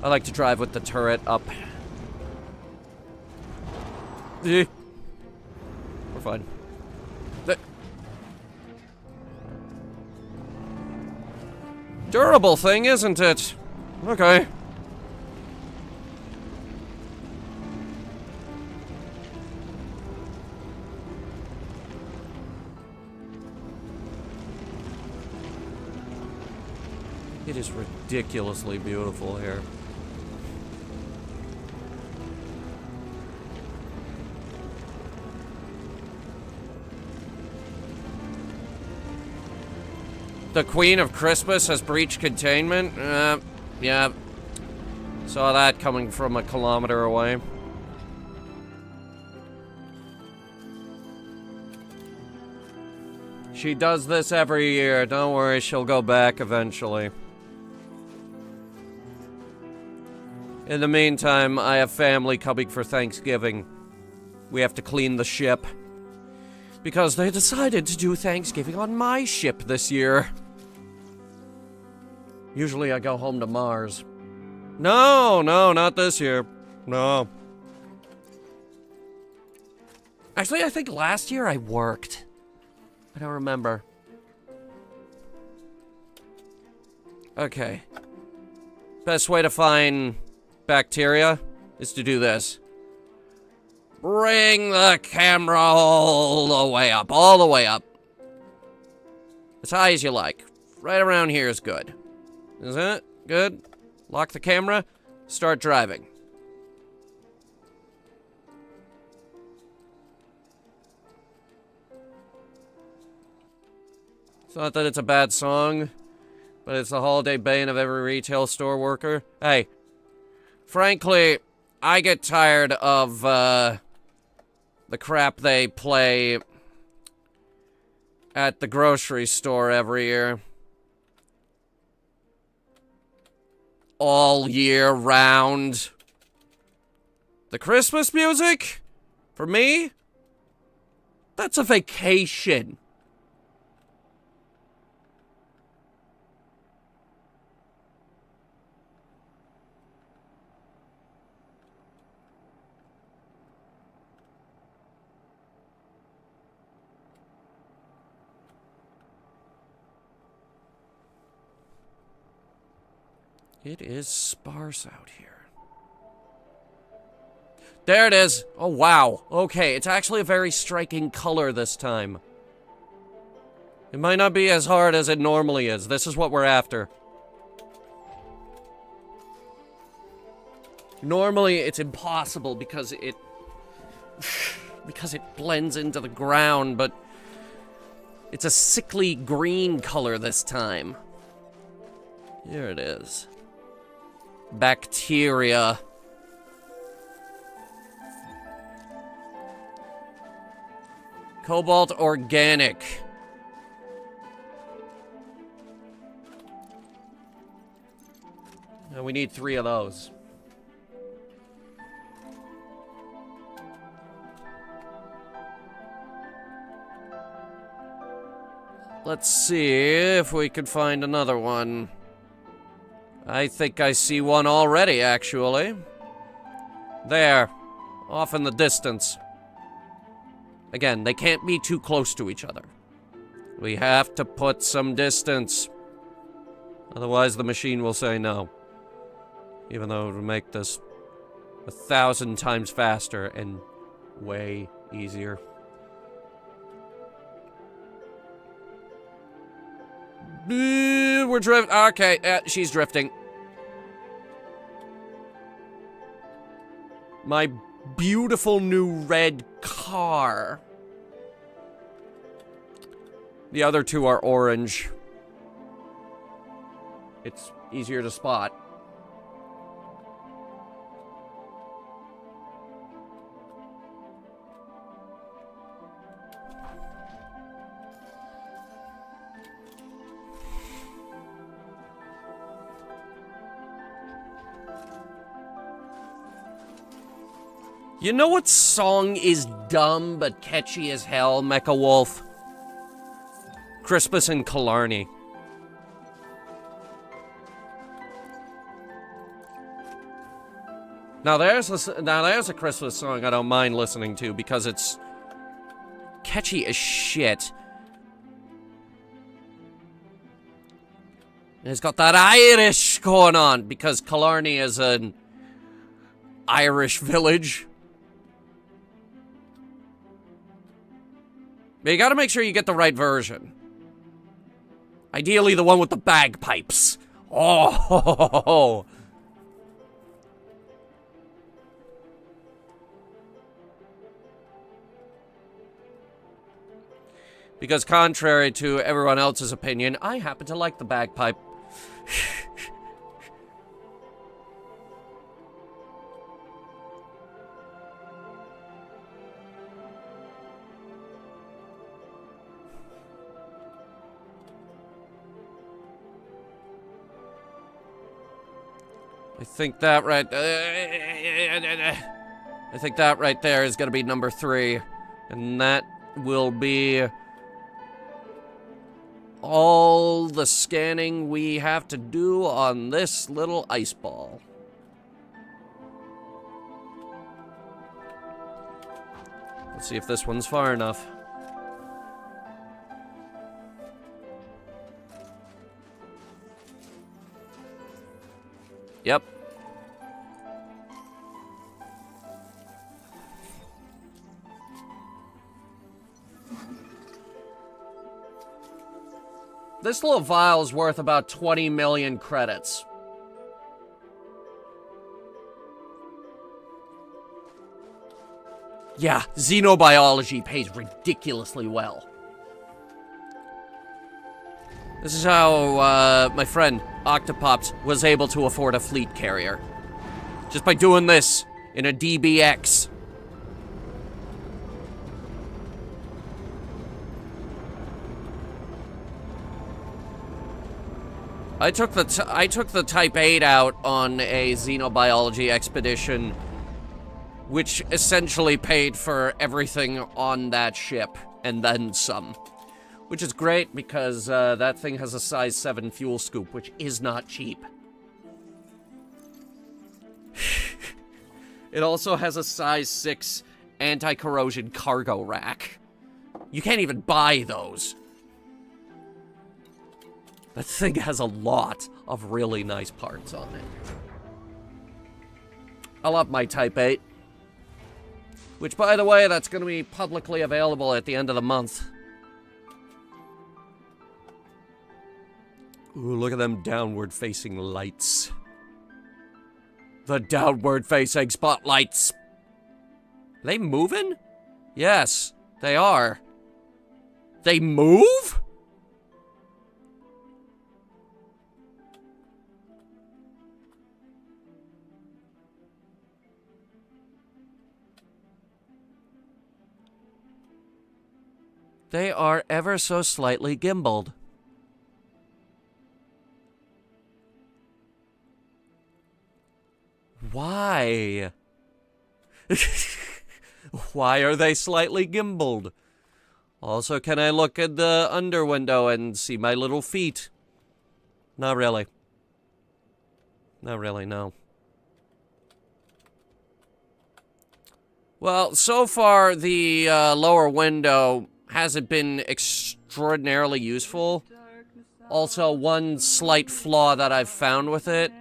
I like to drive with the turret up. We're fine. Durable thing, isn't it? Okay. It is ridiculously beautiful here. The Queen of Christmas has breached containment? Yeah. Saw that coming from a kilometer away. She does this every year. Don't worry, she'll go back eventually. In the meantime, I have family coming for Thanksgiving. We have to clean the ship. Because they decided to do Thanksgiving on my ship this year. Usually I go home to Mars. No, not this year. No. Actually, I think last year I worked. I don't remember. Okay. Best way to find bacteria is to do this. Bring the camera all the way up. All the way up. As high as you like. Right around here is good. Is it? Good. Lock the camera. Start driving. It's not that it's a bad song, but it's the holiday bane of every retail store worker. Hey, frankly, I get tired of, the crap they play at the grocery store every year. All year round. The Christmas music? For me? That's a vacation. It is sparse out here. There it is. Oh, wow. Okay, it's actually a very striking color this time. It might not be as hard as it normally is. This is what we're after. Normally, it's impossible because it blends into the ground, but it's a sickly green color this time. Here it is. Bacteria. Cobalt organic. Now we need 3 of those. Let's see if we can find another one. I think I see one already, actually. There. Off in the distance. Again, they can't be too close to each other. We have to put some distance. Otherwise, the machine will say no. Even though it would make this 1,000 times faster and way easier. We're drifting. Okay, she's drifting. My beautiful new red car. The other two are orange. It's easier to spot. You know what song is dumb but catchy as hell, Mecha Wolf? Crispus and Killarney. Now there's a Crispus song I don't mind listening to because it's catchy as shit. And it's got that Irish going on because Killarney is an Irish village. But you gotta make sure you get the right version. Ideally, the one with the bagpipes. Oh! Because contrary to everyone else's opinion, I happen to like the bagpipe. I think that right there is gonna be number 3. And that will be all the scanning we have to do on this little ice ball. Let's see if this one's far enough. Yep. This little vial is worth about 20 million credits. Yeah, xenobiology pays ridiculously well. This is how my friend Octopops was able to afford a fleet carrier. Just by doing this in a DBX. I took the Type 8 out on a xenobiology expedition, which essentially paid for everything on that ship, and then some. Which is great, because that thing has a size 7 fuel scoop, which is not cheap. It also has a size 6 anti-corrosion cargo rack. You can't even buy those. That thing has a lot of really nice parts on it. I love my Type 8. Which, by the way, that's going to be publicly available at the end of the month. Ooh, look at them downward-facing lights. The downward-facing spotlights. Are they moving? Yes, they are. They move? They are ever so slightly gimbaled. Why? Why are they slightly gimbaled? Also, can I look at the under window and see my little feet? Not really. Not really, no. Well, so far, the lower window hasn't been extraordinarily useful. Also, one slight flaw that I've found with it.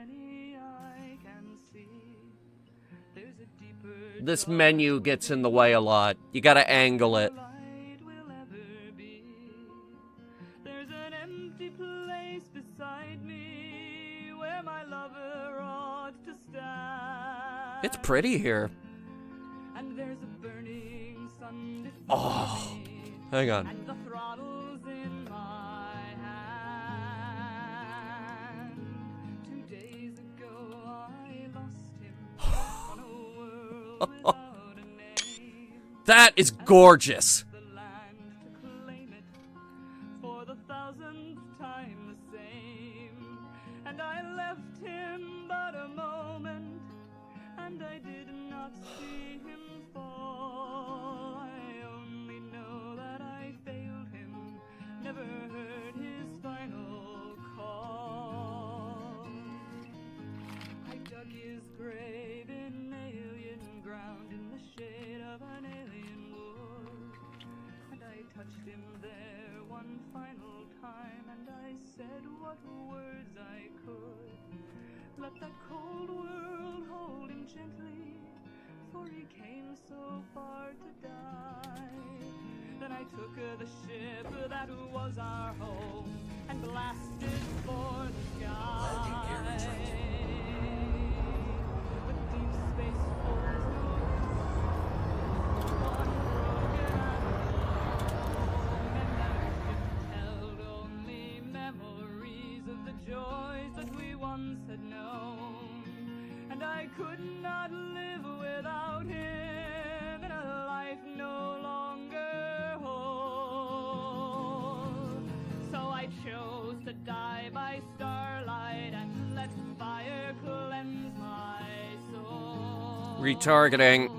This menu gets in the way a lot. You gotta angle it. There's an empty place beside me where my lover ought to stand. It's pretty here. And there's a burning sun before Oh, me, hang on. and the throttle's in my hand. 2 days ago I lost him on a world without a name. That is gorgeous. The land to claim it for the 1000th time the same. And I left him but a moment, and I did not see him fall. I only know that I failed him, never heard his final call. I dug his grave in alien ground, in the shade of an alien wood, and I touched him there one final time, and I said what words I could. Let that cold world hold him gently, for he came so far to die. Then I took the ship that was our home and blasted for the sky. Landing gear retrieved. With deep space holds no unbroken and our ship held only memories of the joys that we once had known. And I could not live without him in a life no longer whole. So I chose to die by starlight and let fire cleanse my soul. Retargeting.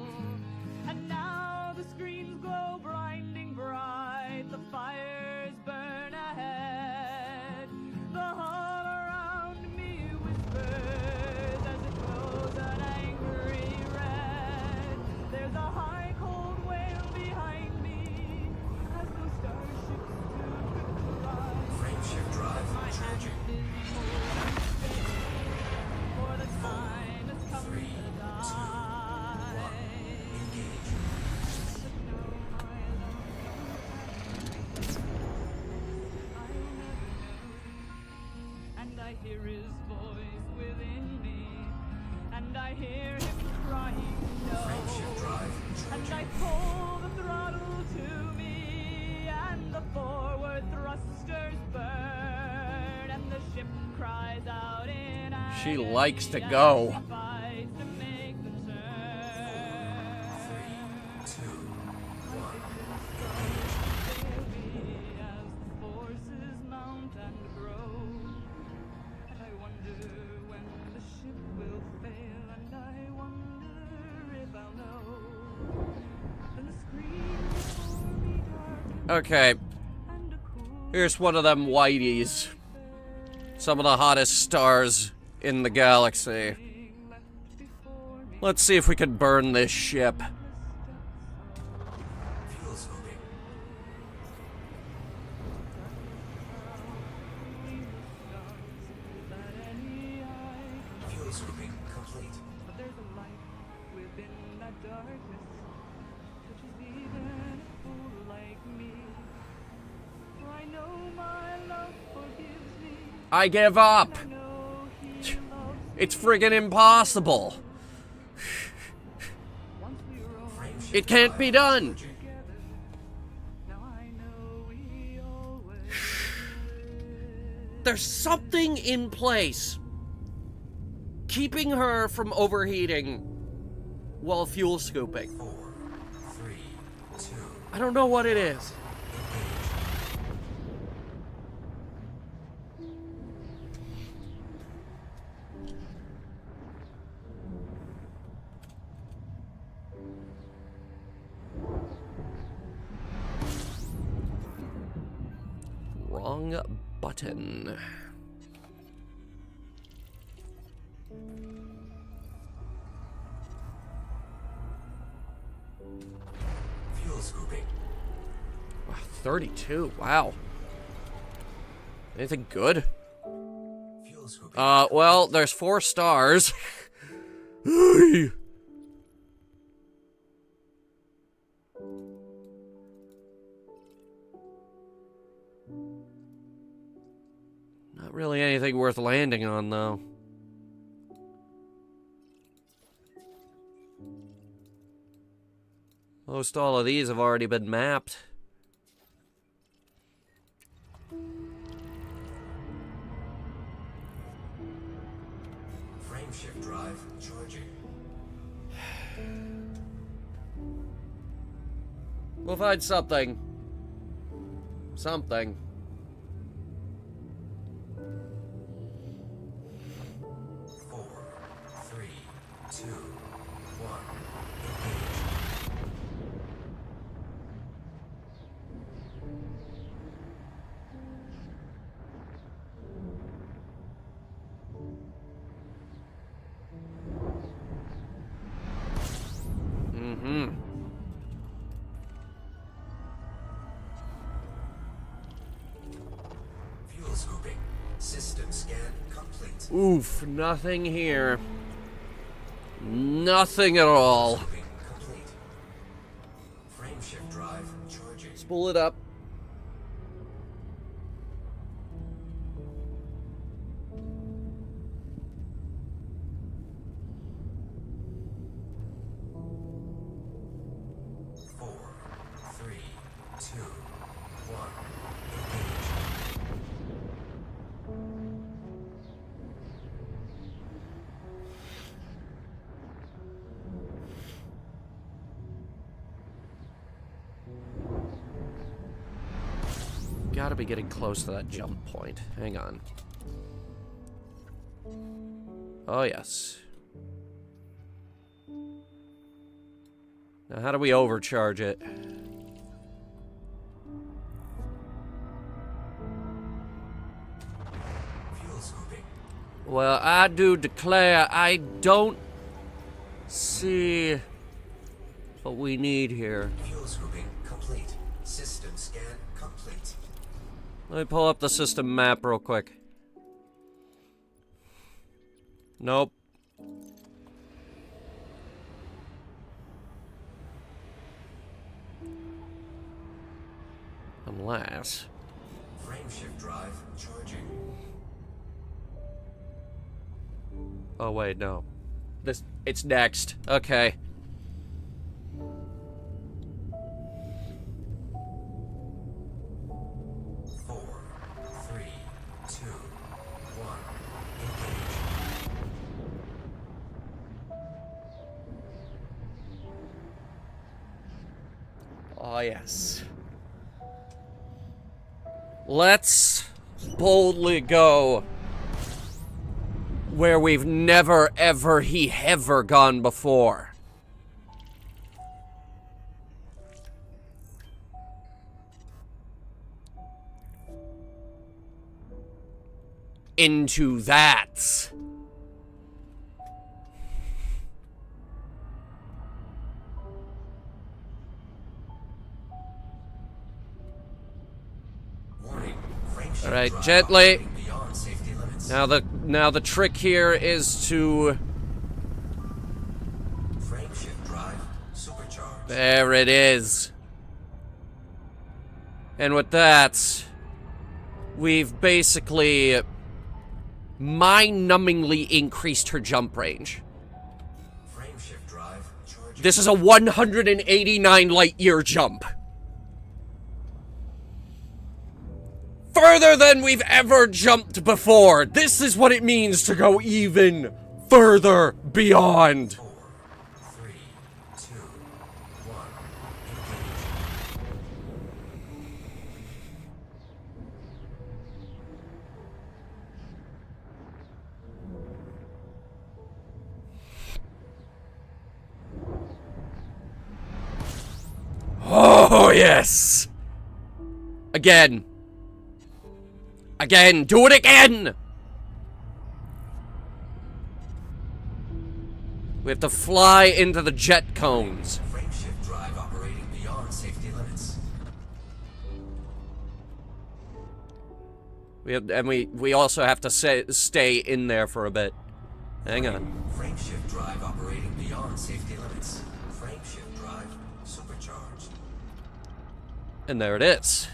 And now the screens glow blinding bright, the fires burn ahead. The hall around me whispers as it glows an angry red. There's a high cold wail behind me as those starships stood to rise. Frameshift drive charging. For the time has come to 3, 2, 1. die. Engage. But no, my love, I'll never know. And I hear his voice within me, and I hear him crying Frameshift no. drive And I charging. pull the throttle to me, and the forward thrusters burn, and the ship cries out in She agony likes to as go. she fights to make the turn. 3, 2, 1. Fail me as the forces mount and grow. And I wonder when the ship will fail, and I wonder if I'll know. Then the screen before me darkens, Okay, and a cool here's one of them whiteys. Some of the hottest stars in the galaxy. thing left before me. Let's see if we can burn this ship. Fuel scoping. That any eye can Fuel scoping complete. But there's a light within that darkness, which is even a fool like me. For I know my love forgives me. I give up. I know he loves me. It's friggin' impossible. Once we roll Frameshift It can't drive be done. charging. together. Now I know we always There's something in place keeping her from overheating while fuel scooping. 4, 3, 2. I don't know what it is. button. Fuel scooping. 32, wow. Anything good? Fuel scooping. Well, there's 4 stars. Not really anything worth landing on, though. Most all of these have already been mapped. Frame shift drive charging. We'll find something. Something. Four, three, two, one. Mm-hmm. Fuel scooping. System scan complete. Oof, nothing here. Nothing at all. Scooping complete. Frame shift drive charging. Spool it up. Four, three, two, one. Engage. Gotta be getting close to that jump point. Hang on. Oh, yes. Now, how do we overcharge it? Fuel scooping. Well, I do declare I don't see what we need here. Fuel scooping complete. System scan complete. Let me pull up the system map real quick. Nope. Unless... Frame shift drive charging. Oh, wait, no. It's next. Okay. Four, three, two, one. Engage. Oh, yes. Let's boldly go where we've never, ever, ever gone before. Into that. Warning. Frame shift All right, drive gently. operating beyond safety limits. Now the trick here is to... Frame shift drive supercharged. There it is. And with that, we've basically mind-numbingly increased her jump range. Frame shift drive charging. This is a 189 light-year jump. Further than we've ever jumped before. This is what it means to go even further beyond. 4, 3, 2, 1. Engage. Oh, yes. Again. Again! Do it again! We have to fly into the jet cones. Frameshift drive operating beyond safety limits. We also have to stay in there for a bit. Hang on. Frameshift drive operating beyond safety limits. Frameshift drive supercharged. And there it is.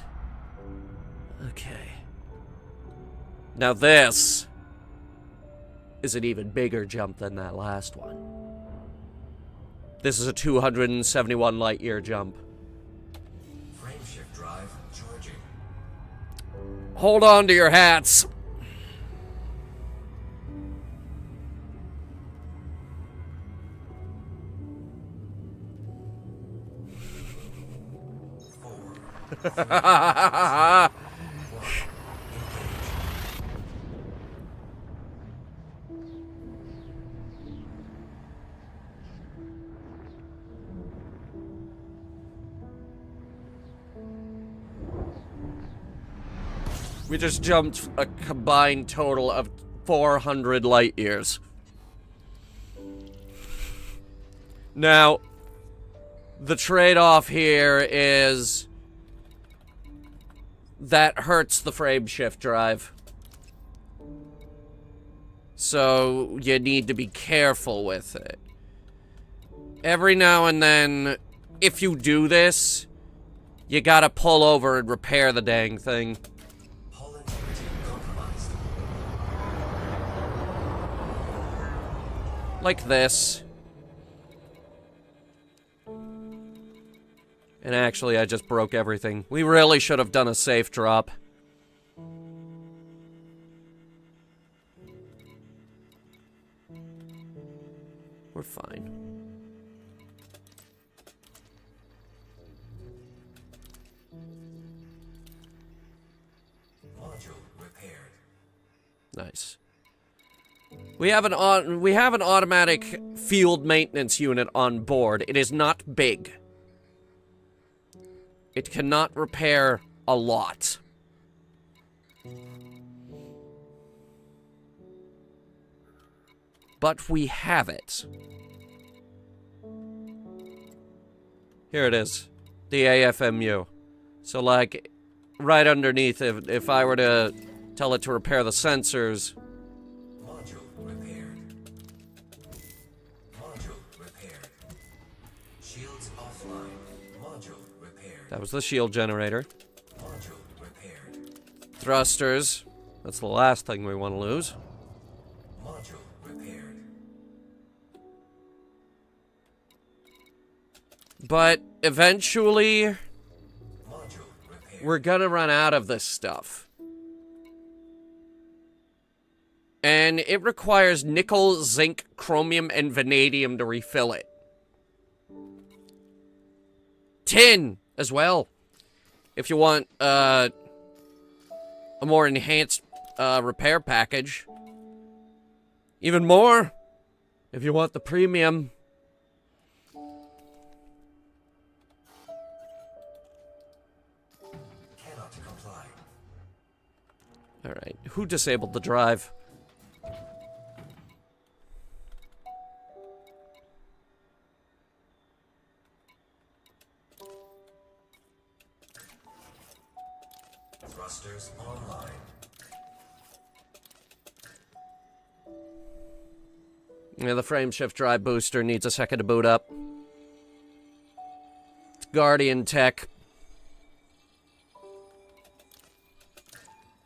Okay. Now this is an even bigger jump than that last one. This is a 271 light year jump. Frameshift drive charging. Hold on to your hats. We just jumped a combined total of 400 light years. Now, the trade-off here is that hurts the frameshift drive. So you need to be careful with it. Every now and then, if you do this, you gotta pull over and repair the dang thing. Hull integrity compromised. Like this. And actually, I just broke everything. We really should have done a safe drop. We're fine. Module repaired. Nice. We have an automatic field maintenance unit on board. It is not big. It cannot repair a lot. But we have it. Here it is. The AFMU. So, like, right underneath, if I were to tell it to repair the sensors... Module repaired. Module repaired. Shields offline. Module repaired. That was the shield generator. Module repaired. Thrusters. That's the last thing we want to lose. Module repaired. But eventually, Module repaired. we're gonna run out of this stuff. And it requires nickel, zinc, chromium, and vanadium to refill it. Tin as well. If you want a more enhanced repair package. Even more if you want the premium. Cannot comply. Alright, who disabled the drive? Thrusters online. Yeah, the frameshift drive booster needs a second to boot up. It's Guardian tech.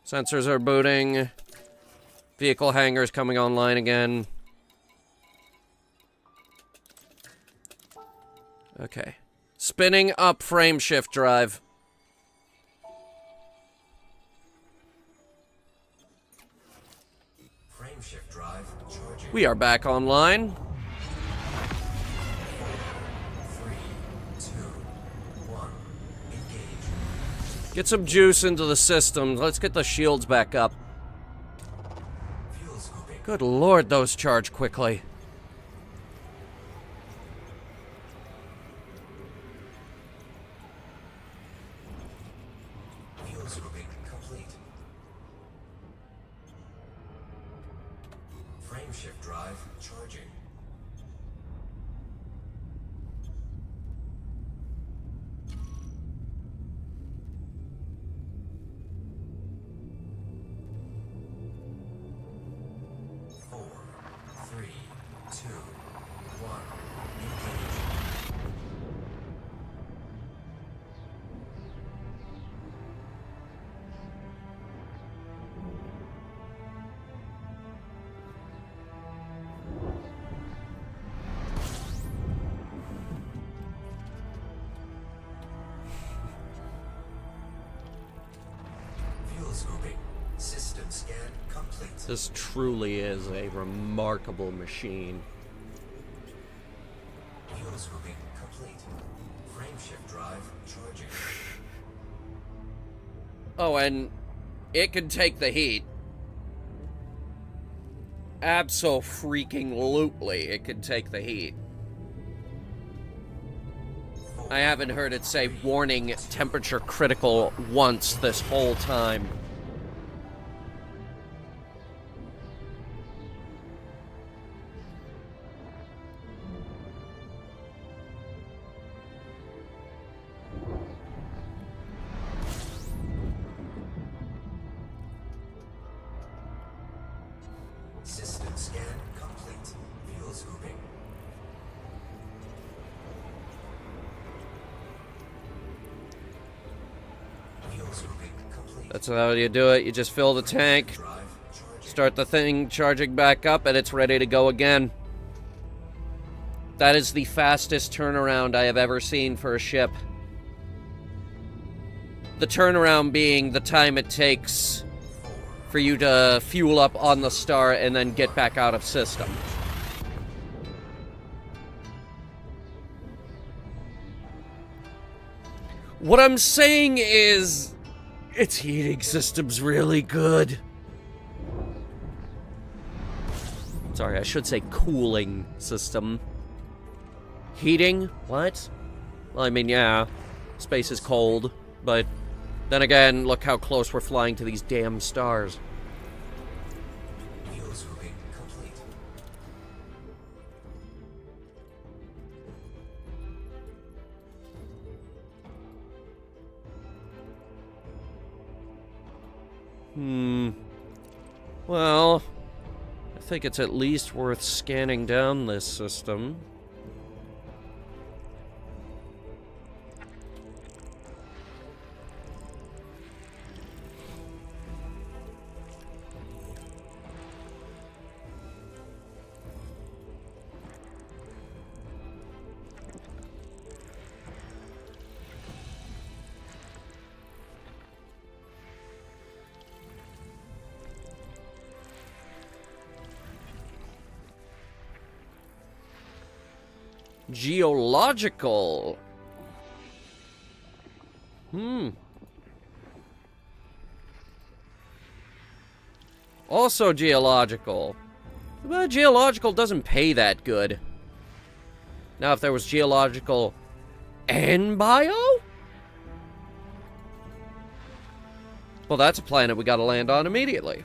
Sensors are booting. Vehicle hangars coming online again. Okay. Spinning up frameshift drive. Frameshift drive charging. We are back online. 3, 2, 1. Engage. Get some juice into the system. Let's get the shields back up. Fuel scooping. Good lord, those charge quickly. Fuel scooping complete. Frameshift drive charging. Four, three, two, one. Engage. Fuel scooping. System scan complete. This truly is a remarkable machine. Fuel scooping complete. Frameshift drive charging. Oh, and it can take the heat. Abso-freaking-lutely, it can take the heat. I haven't heard it say warning temperature critical once this whole time. System scan complete. Fuel scooping. Fuel scooping complete. That's how you do it. You just fill the tank, Drive charging. start the thing charging back up, and it's ready to go again. That is the fastest turnaround I have ever seen for a ship. The turnaround being the time it takes for you to fuel up on the star and then get back out of system. What I'm saying is, its heating system's really good. Sorry, I should say cooling system. Heating? What? Well, I mean, yeah, space is cold, but then again, look how close we're flying to these damn stars. Fuel scooping complete. Well, I think it's at least worth scanning down this system. Geological. Also geological. But geological doesn't pay that good. Now, if there was geological and bio? Well, that's a planet we gotta land on immediately.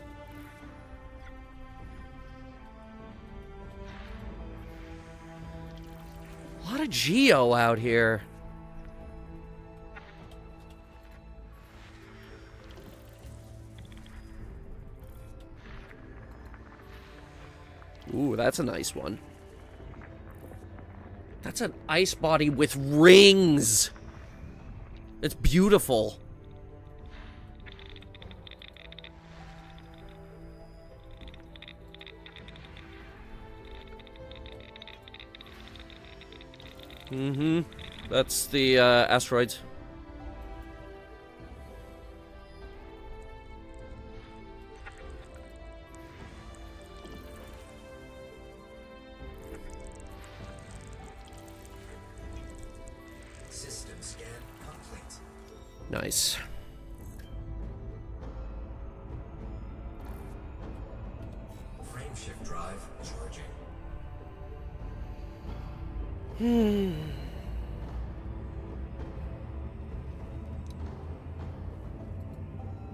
A lot of geo out here. Ooh, that's a nice one. That's an ice body with rings. It's beautiful. That's the asteroids. System scan complete. Nice. Frameshift drive charging.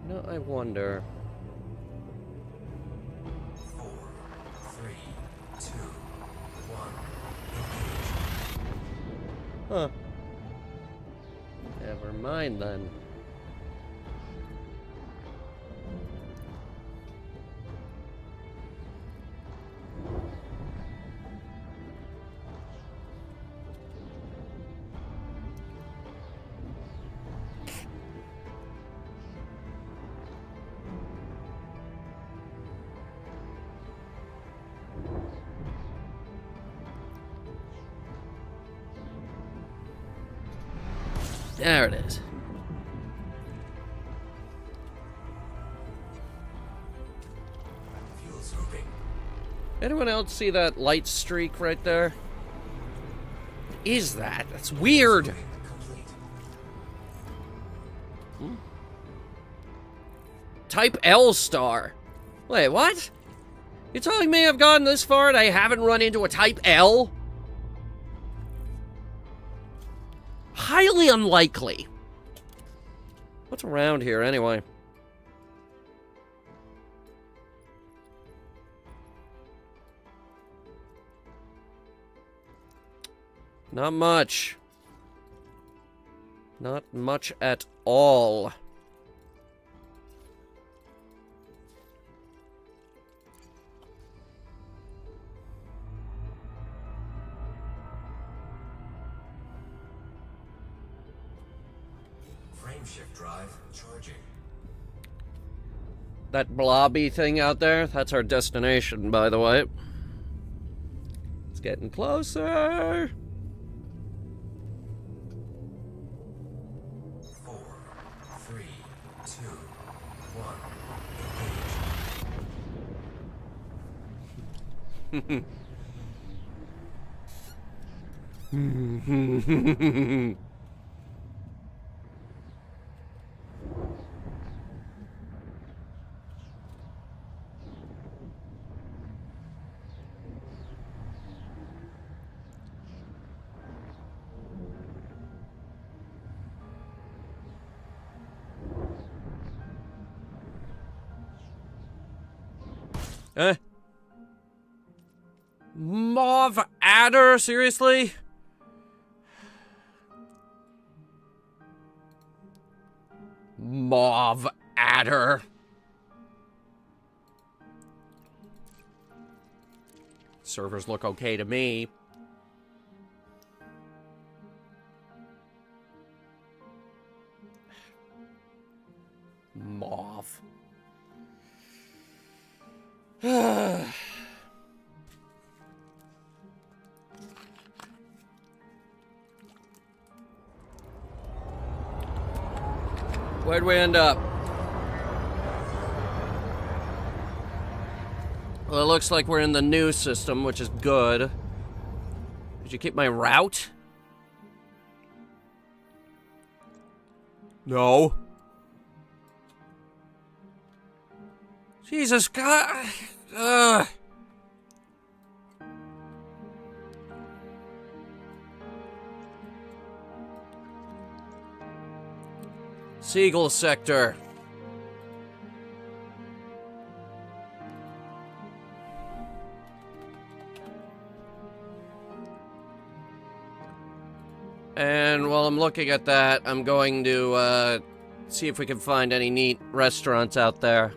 No, I wonder. 4, 3, Huh. Never mind then. There it is. Fuel scoping. Anyone else see that light streak right there? What is that? That's weird. Complete. Type L star. Wait, what? You telling me I've gotten this far and I haven't run into a Type L? Highly unlikely. What's around here anyway? Not much. Not much at all. Frameshift drive charging. That blobby thing out there, that's our destination, by the way. It's getting closer. 4, 3, 2, 1, engage. Mauve adder, seriously? Mauve adder. Servers look okay to me. Mauve. Where'd we end up? Well, it looks like we're in the new system, which is good. Did you keep my route? No. Jesus God. Ugh. Seagull sector. And while I'm looking at that, I'm going to see if we can find any neat restaurants out there.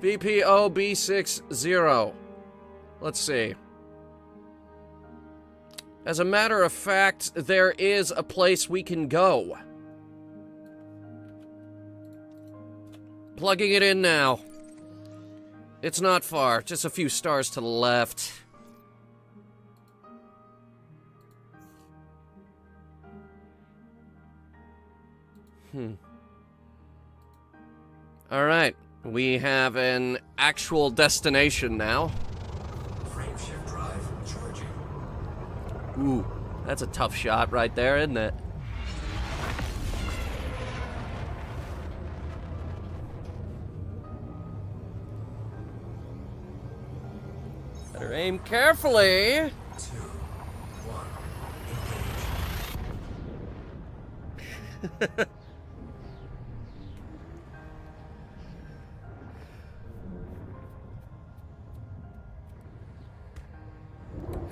VPO B60. Let's see. As a matter of fact, there is a place we can go. Plugging it in now. It's not far, just a few stars to the left. Alright, we have an actual destination now. Frameshift drive charging. Ooh, that's a tough shot right there, isn't it? Better aim carefully. 2, 1, engage.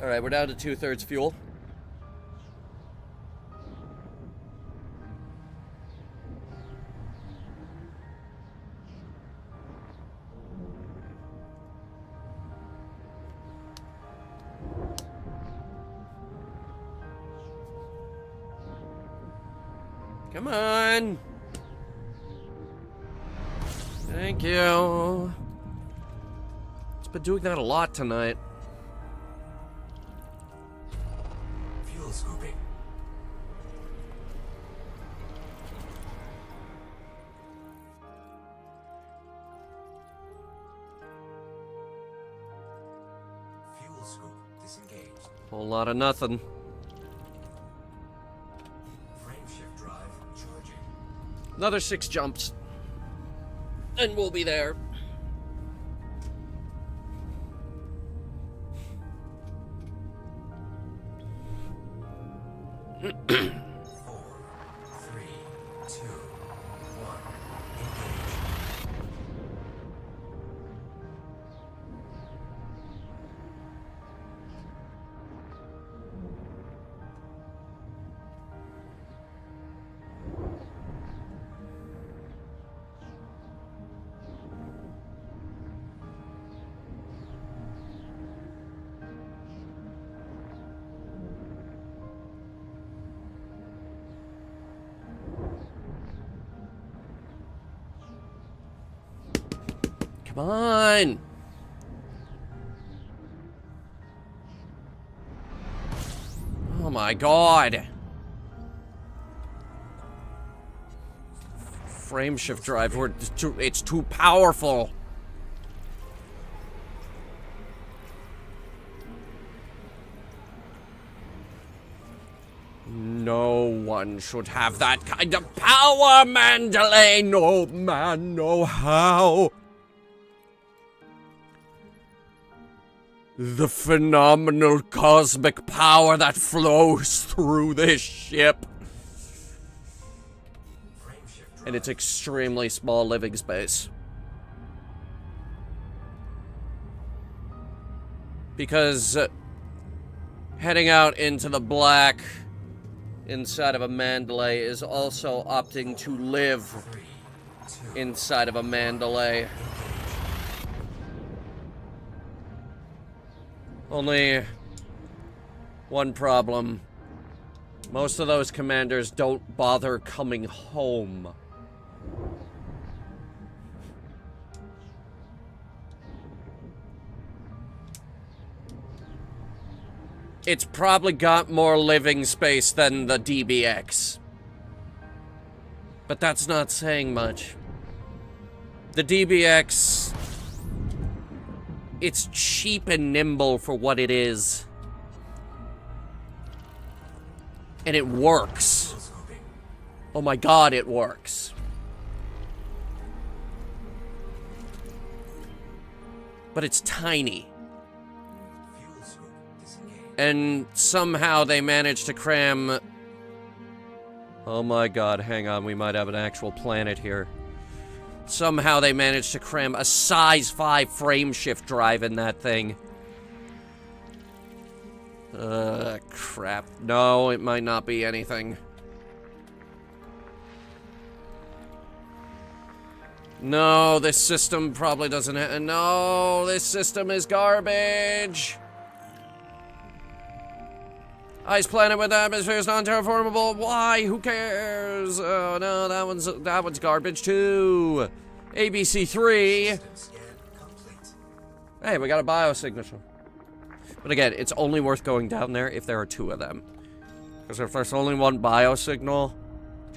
Alright, we're down to 2/3 fuel. Come on. Thank you. It's been doing that a lot tonight. Fuel scooping. Fuel scoop disengaged. Whole lot of nothing. Frameshift drive charging. Another 6 jumps. And we'll be there. Four, 3, 2, 1, engage. Come on. Oh my god. Frame shift drive, it's too powerful. No one should have that kind of power, Mandalay. No man, no how. The phenomenal cosmic power that flows through this ship. And its extremely small living space. Because heading out into the black inside of a Mandalay is also opting to live inside of a Mandalay. Only one problem. Most of those commanders don't bother coming home. It's probably got more living space than the DBX. But that's not saying much. The DBX... it's cheap and nimble for what it is. And it works. Oh my god, it works. But it's tiny. And somehow they managed to cram... oh my god, hang on, we might have an actual planet here. Somehow they managed to cram a size 5 frameshift drive in that thing. Crap. No, it might not be anything. No, this system probably doesn't have... no, this system is garbage. Ice planet with atmosphere is non-terraformable. Why? Who cares? Oh no, that one's garbage too. ABC3. Hey, we got a biosignature. But again, it's only worth going down there if there are 2 of them. Because if there's only one biosignal,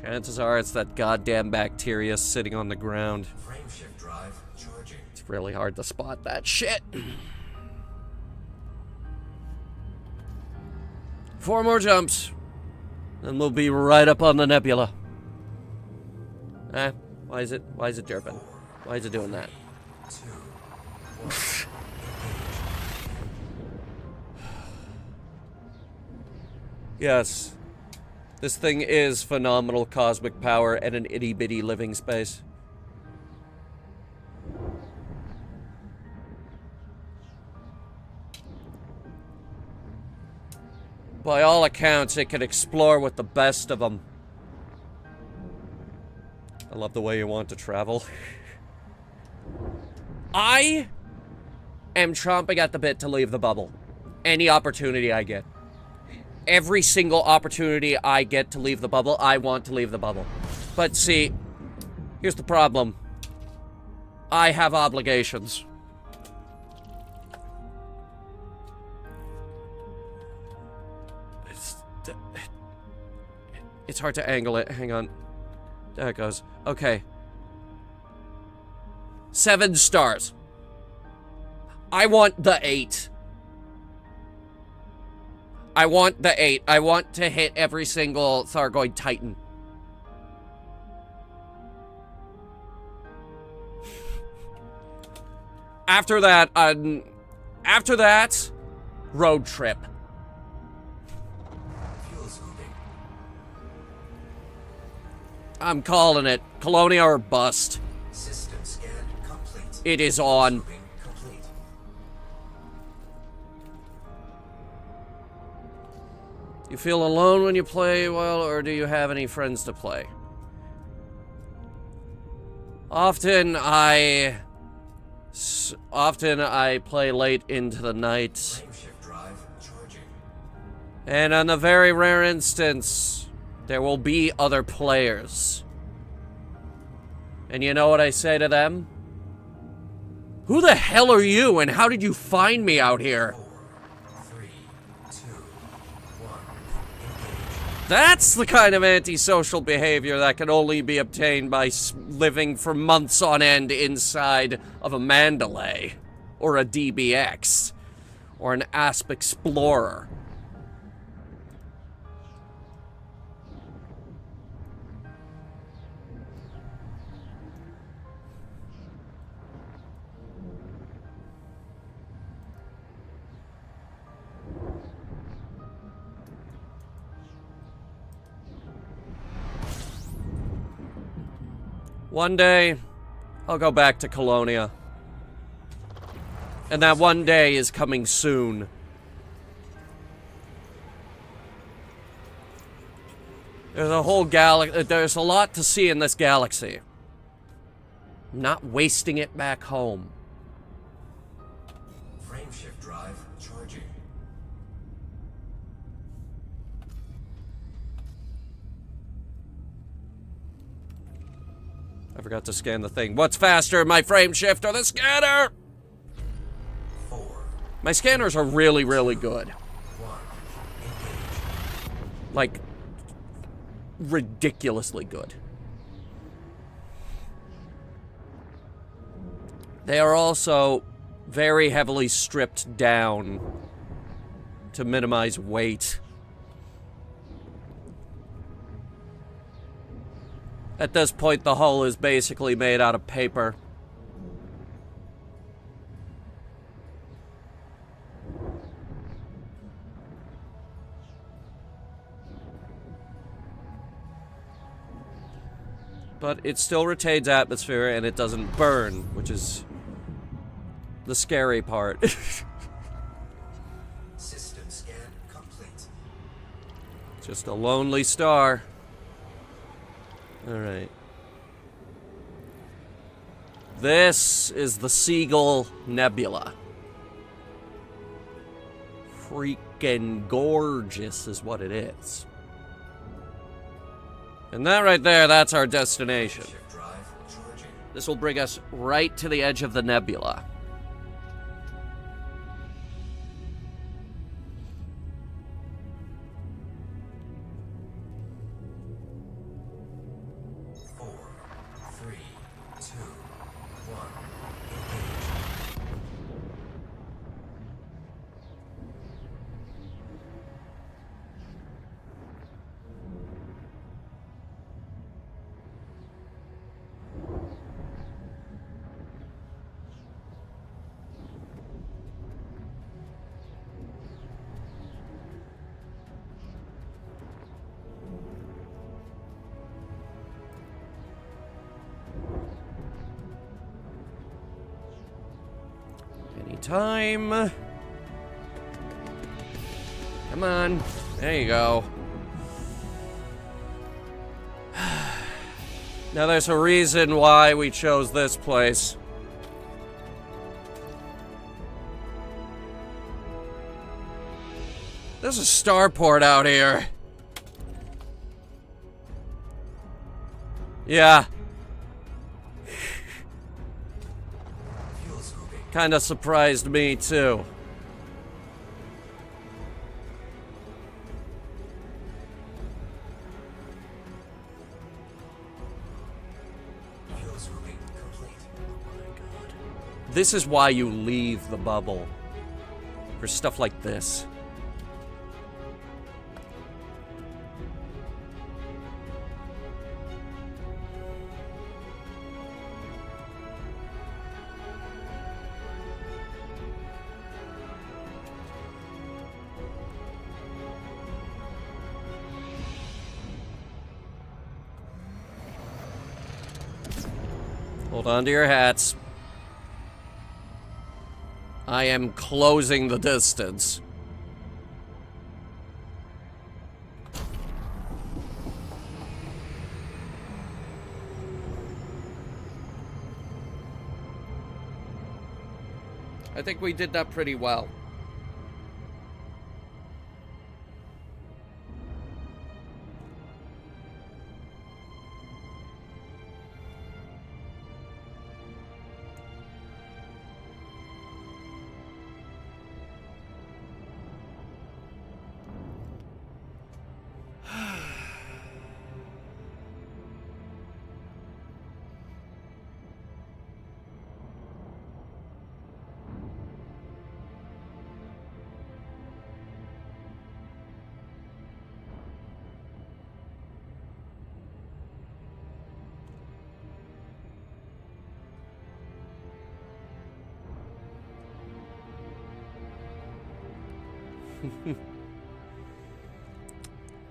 chances are it's that goddamn bacteria sitting on the ground. Frameshift drive charging. It's really hard to spot that shit. 4 more jumps, and we'll be right up on the nebula. Why is it derping? Why is it doing that? Yes. This thing is phenomenal cosmic power and an itty-bitty living space. By all accounts, it can explore with the best of them. I love the way you want to travel. I am chomping at the bit to leave the bubble. Any opportunity I get. Every single opportunity I get to leave the bubble, I want to leave the bubble. But see, here's the problem. I have obligations. It's hard to angle it. Hang on. There it goes. Okay. 7 stars. I want the 8. I want the 8. I want to hit every single Thargoid Titan. After that, road trip. Fuel scooping. I'm calling it. Colonia or bust. System scan complete. It is on. Scooping complete. You feel alone when you play well, or do you have any friends to play? Often I play late into the night. Frameshift drive charging. And on the very rare instance, there will be other players. And you know what I say to them? Who the hell are you, and how did you find me out here? 4, 3, 2, 1. Engage. That's the kind of antisocial behavior that can only be obtained by living for months on end inside of a Mandalay, or a DBX, or an Asp Explorer. One day, I'll go back to Colonia. And that one day is coming soon. There's a whole there's a lot to see in this galaxy. I'm not wasting it back home. Frameshift drive charging. I forgot to scan the thing. What's faster, my frame shift or the scanner? 4, My scanners are really, really good. 1. Engage. Like, ridiculously good. They are also very heavily stripped down to minimize weight. At this point, the hull is basically made out of paper. But it still retains atmosphere and it doesn't burn, which is the scary part. System scan complete. Just a lonely star. Alright. This is the Seagull Nebula. Freaking gorgeous is what it is. And that right there, that's our destination. Frameshift drive charging. This will bring us right to the edge of the nebula. time. Come on. There you go. Now there's a reason why we chose this place. There's a starport out here. Yeah. Kinda surprised me too. This is why you leave the bubble. For stuff like this. Hold on to your hats. I am closing the distance. I think we did that pretty well.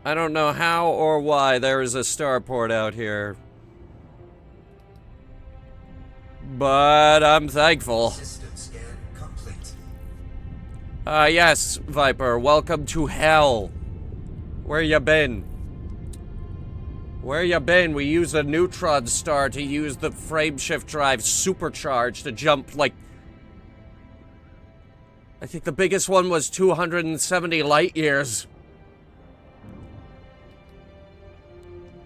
I don't know how or why there is a starport out here. But I'm thankful. System scan complete. Yes, Viper, welcome to hell. Where you been? Where you been? We used a neutron star to use the frameshift drive supercharge to jump, like... I think the biggest one was 270 light years.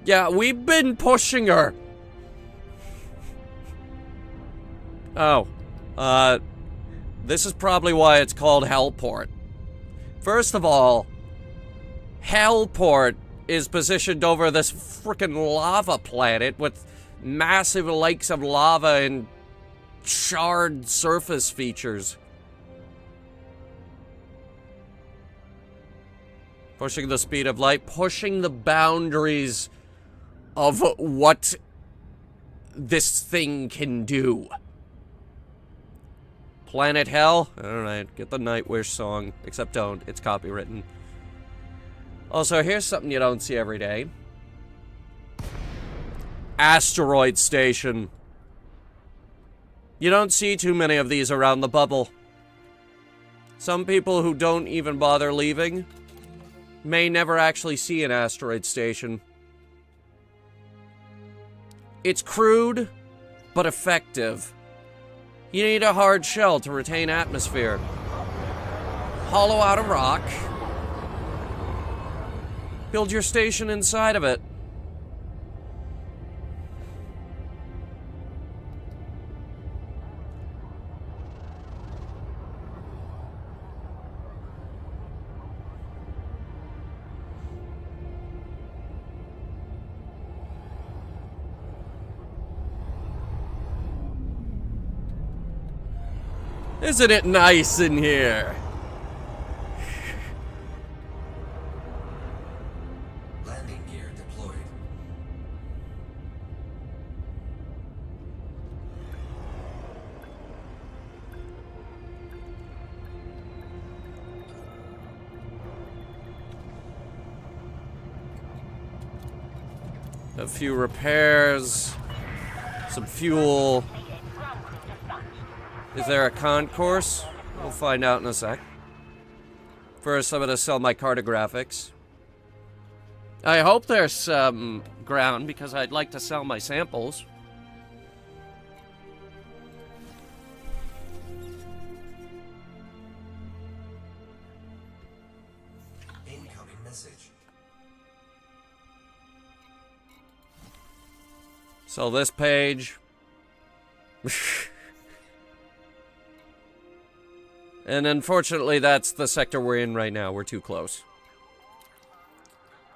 Yeah, we've been pushing her. Oh. This is probably why it's called Hellport. First of all, Hellport is positioned over this frickin' lava planet with massive lakes of lava and charred surface features. Pushing the speed of light, pushing the boundaries of what this thing can do. Planet Hell? Alright, get the Nightwish song. Except don't, it's copywritten. Also, here's something you don't see every day. Asteroid Station. You don't see too many of these around the bubble. Some people who don't even bother leaving may never actually see an asteroid station. It's crude, but effective. You need a hard shell to retain atmosphere. Hollow out a rock. Build your station inside of it. Isn't it nice in here? Landing gear deployed. A few repairs, some fuel. Is there a concourse? We'll find out in a sec. First, I'm gonna sell my cartographics. I hope there's some ground, because I'd like to sell my samples. Incoming message. So this page. And unfortunately, that's the sector we're in right now. We're too close.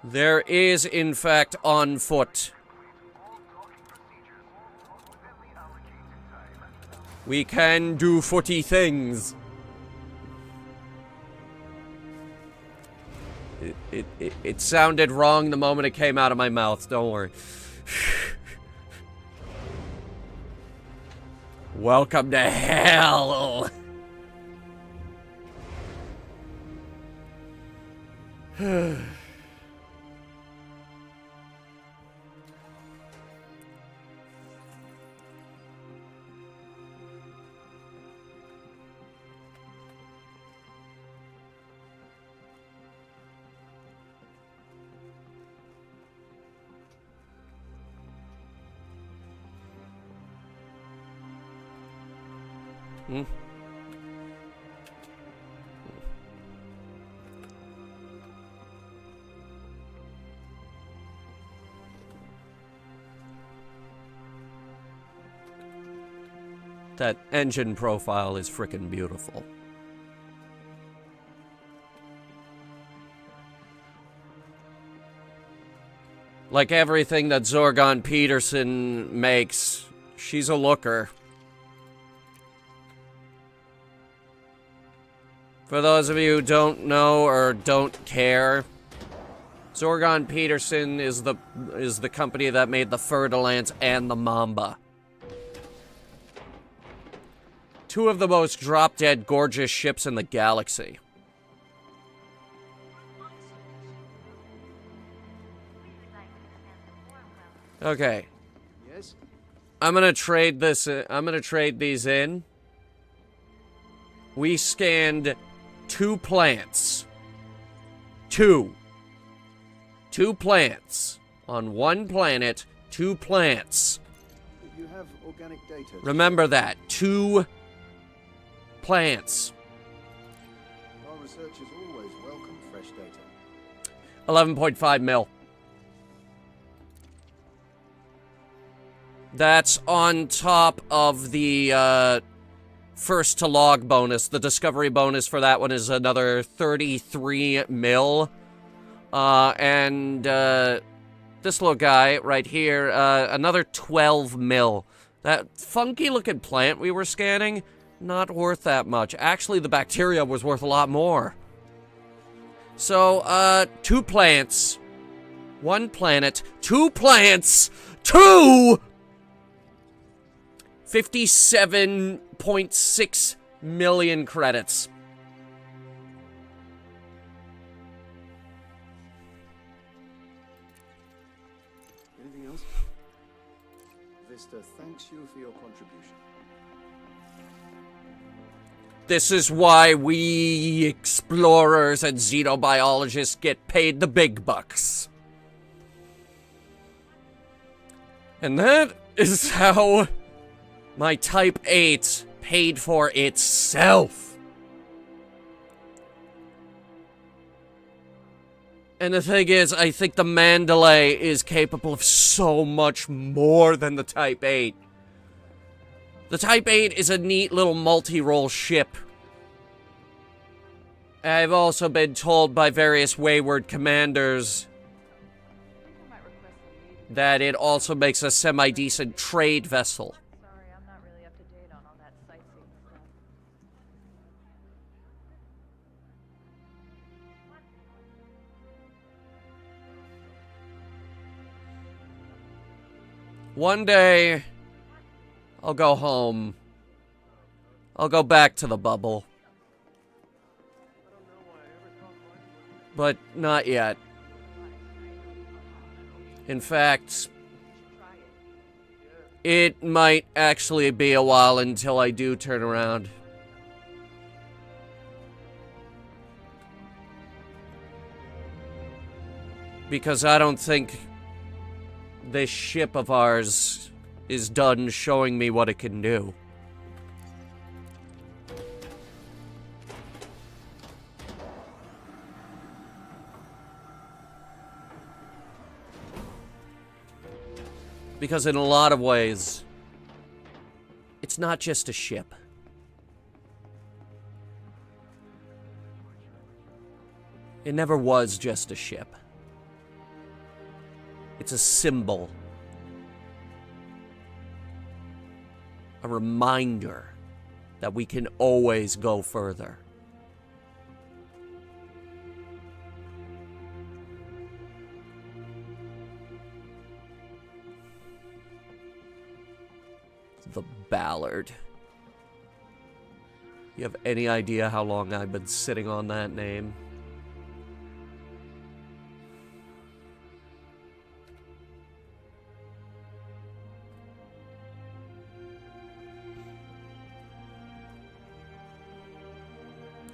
There is, in fact, on foot. We can do footy things. It sounded wrong the moment it came out of my mouth. Don't worry. Welcome to hell. That engine profile is frickin' beautiful. Like everything that Zorgon Peterson makes, she's a looker. For those of you who don't know or don't care, Zorgon Peterson is the company that made the Fer-de-Lance and the Mamba. Two of the most drop-dead gorgeous ships in the galaxy. Okay. Yes? I'm gonna trade this. I'm gonna trade these in. We scanned 2 plants. 2 plants on 1 planet. 2 plants. You have organic data. Remember that. 2 plants. Our researchers always welcome fresh data. 11.5 mil. That's on top of the first to log bonus. The discovery bonus for that one is another 33 mil. And this little guy right here, another 12 mil. That funky looking plant we were scanning, not worth that much. Actually, the bacteria was worth a lot more. So, 2 plants, 1 planet, 2 plants, 2! 57.6 million credits. Anything else? Vista thanks you for your contribution. This is why we explorers and xenobiologists get paid the big bucks. And that is how my Type 8 paid for itself. And the thing is, I think the Mandalay is capable of so much more than the Type 8. The Type 8 is a neat little multi-role ship. I've also been told by various wayward commanders that it also makes a semi-decent trade vessel. Sorry, I'm not really up to date on all that sightseeing stuff. One day, I'll go home. I'll go back to the bubble. But not yet. In fact, it might actually be a while until I do turn around. Because I don't think this ship of ours is done showing me what it can do. Because in a lot of ways, it's not just a ship. It never was just a ship. It's a symbol. A reminder that we can always go further. The Ballard. You have any idea how long I've been sitting on that name?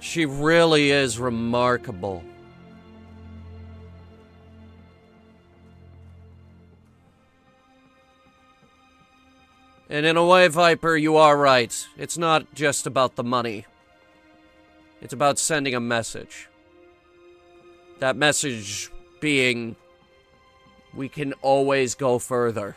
She really is remarkable. And in a way, Viper, you are right. It's not just about the money. It's about sending a message. That message being, we can always go further.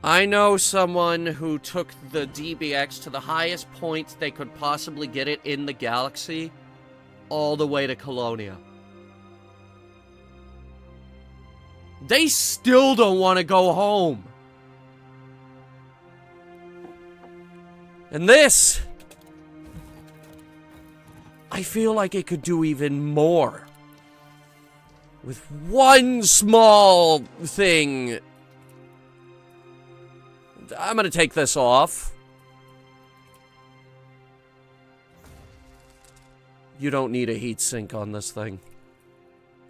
I know someone who took the DBX to the highest point they could possibly get it in the galaxy, all the way to Colonia. They still don't want to go home. And this, I feel like it could do even more. With one small thing. I'm gonna take this off. You don't need a heat sink on this thing.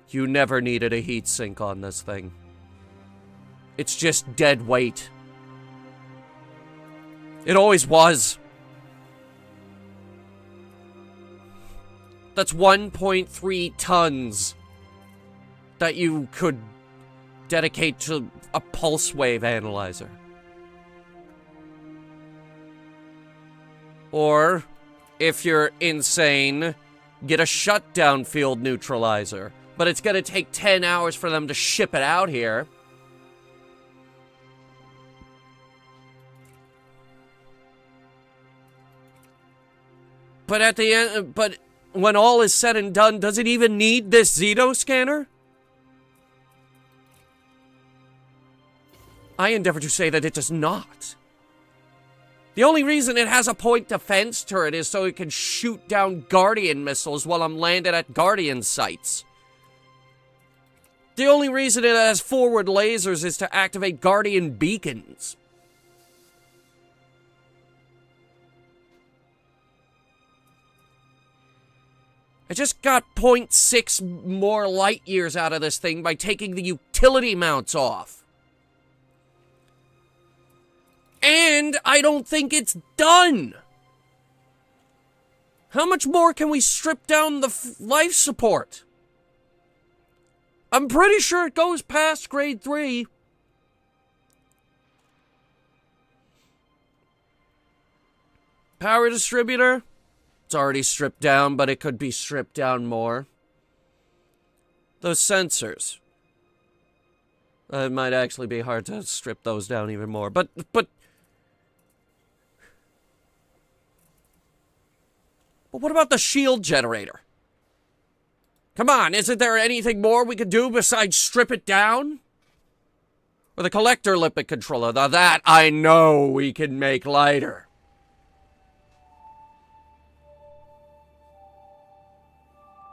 You never needed a heat sink on this thing. It's just dead weight. It always was. That's 1.3 tons that you could dedicate to a pulse wave analyzer. Or, if you're insane, get a shutdown field neutralizer. But it's gonna take 10 hours for them to ship it out here. But at the end, but when all is said and done, does it even need this Zito scanner? I endeavor to say that it does not. The only reason it has a point defense turret is so it can shoot down Guardian missiles while I'm landed at Guardian sites. The only reason it has forward lasers is to activate Guardian beacons. I just got 0.6 more light years out of this thing by taking the utility mounts off. And I don't think it's done. How much more can we strip down the life support? I'm pretty sure it goes past grade 3. Power distributor. It's already stripped down, but it could be stripped down more. Those sensors. It might actually be hard to strip those down even more. But what about the shield generator? Come on, isn't there anything more we could do besides strip it down? Or the collector lipid controller. Now that I know we can make lighter.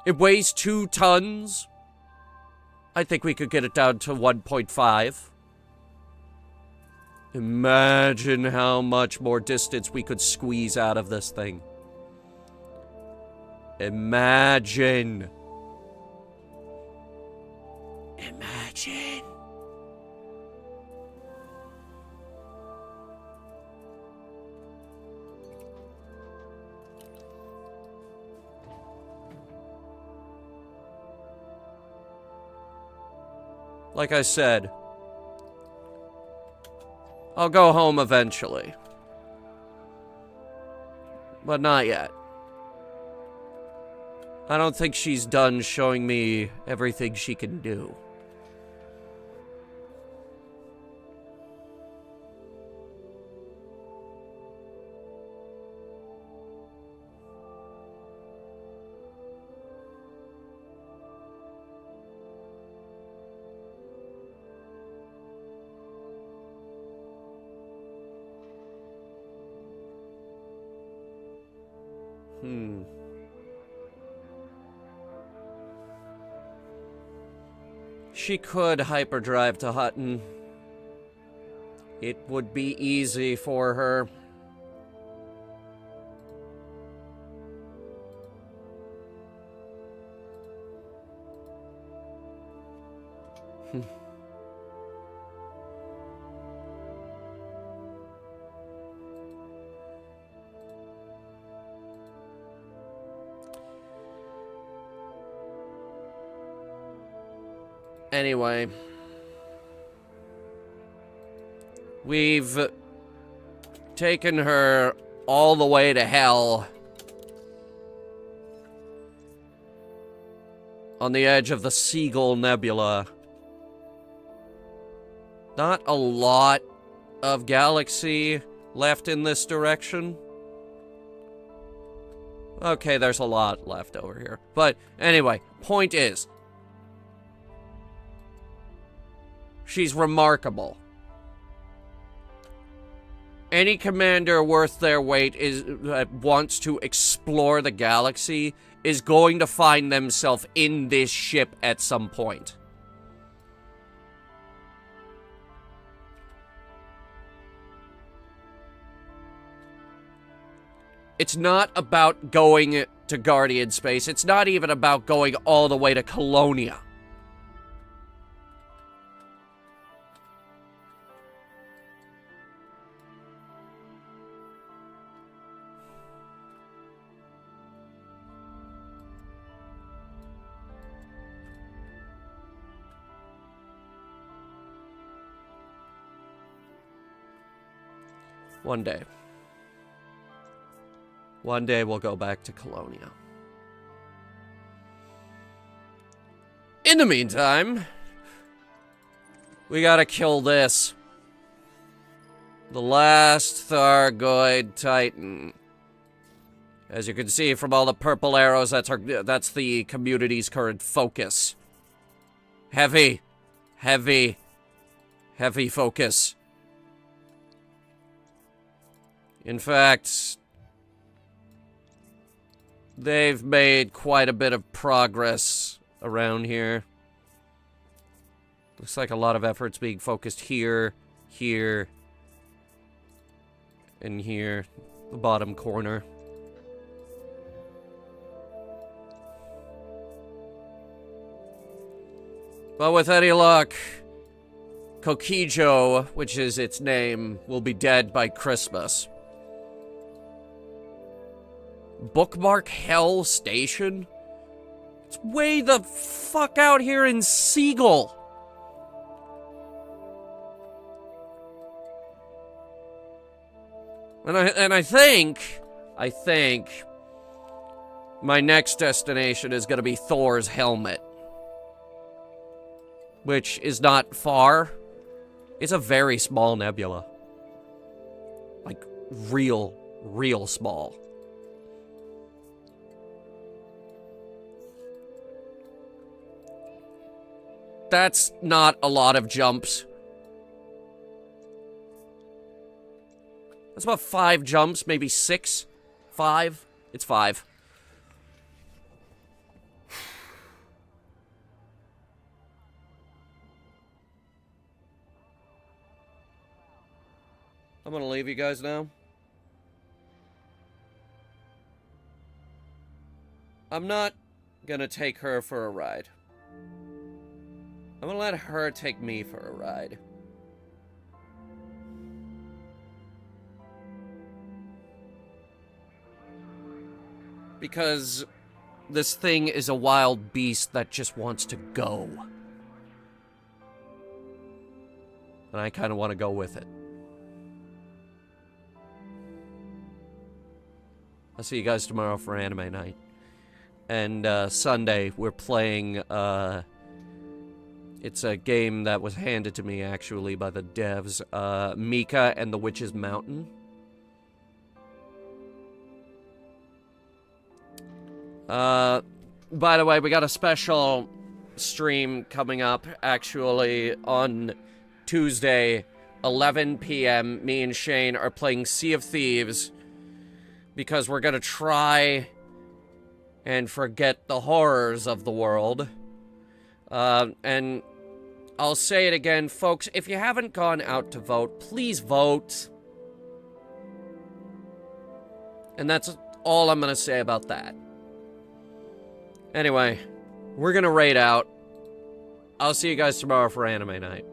It weighs 2 tons. I think we could get it down to 1.5. Imagine how much more distance we could squeeze out of this thing. Imagine. Imagine. Like I said, I'll go home eventually. But not yet. I don't think she's done showing me everything she can do. She could hyperdrive to Hutton. It would be easy for her. Anyway, we've taken her all the way to hell on the edge of the Seagull Nebula. Not a lot of galaxy left in this direction. Okay, there's a lot left over here. But anyway, point is, she's remarkable. Any commander worth their weight wants to explore the galaxy is going to find themselves in this ship at some point. It's not about going to Guardian Space. It's not even about going all the way to Colonia. One day. One day we'll go back to Colonia. In the meantime, we gotta kill this. The last Thargoid Titan. As you can see from all the purple arrows, that's the community's current focus. Heavy, heavy, heavy focus. In fact, they've made quite a bit of progress around here. Looks like a lot of effort's being focused here, here, and here, the bottom corner. But with any luck, Kokijo, which is its name, will be dead by Christmas. Bookmark Hell Station? It's way the fuck out here in Seagull. And I think my next destination is gonna be Thor's helmet. Which is not far. It's a very small nebula. Like, real small. That's not a lot of jumps. That's about 5 jumps, maybe 6? 5? It's 5. I'm gonna leave you guys now. I'm not gonna take her for a ride. I'm gonna let her take me for a ride. Because this thing is a wild beast that just wants to go. And I kind of want to go with it. I'll see you guys tomorrow for anime night. And Sunday, we're playing, it's a game that was handed to me, actually, by the devs. Mika and the Witch's Mountain. By the way, we got a special stream coming up, actually, on Tuesday, 11 p.m. Me and Shane are playing Sea of Thieves because we're gonna try and forget the horrors of the world. And I'll say it again, folks, if you haven't gone out to vote, please vote. And that's all I'm gonna say about that. Anyway, we're gonna raid out. I'll see you guys tomorrow for anime night.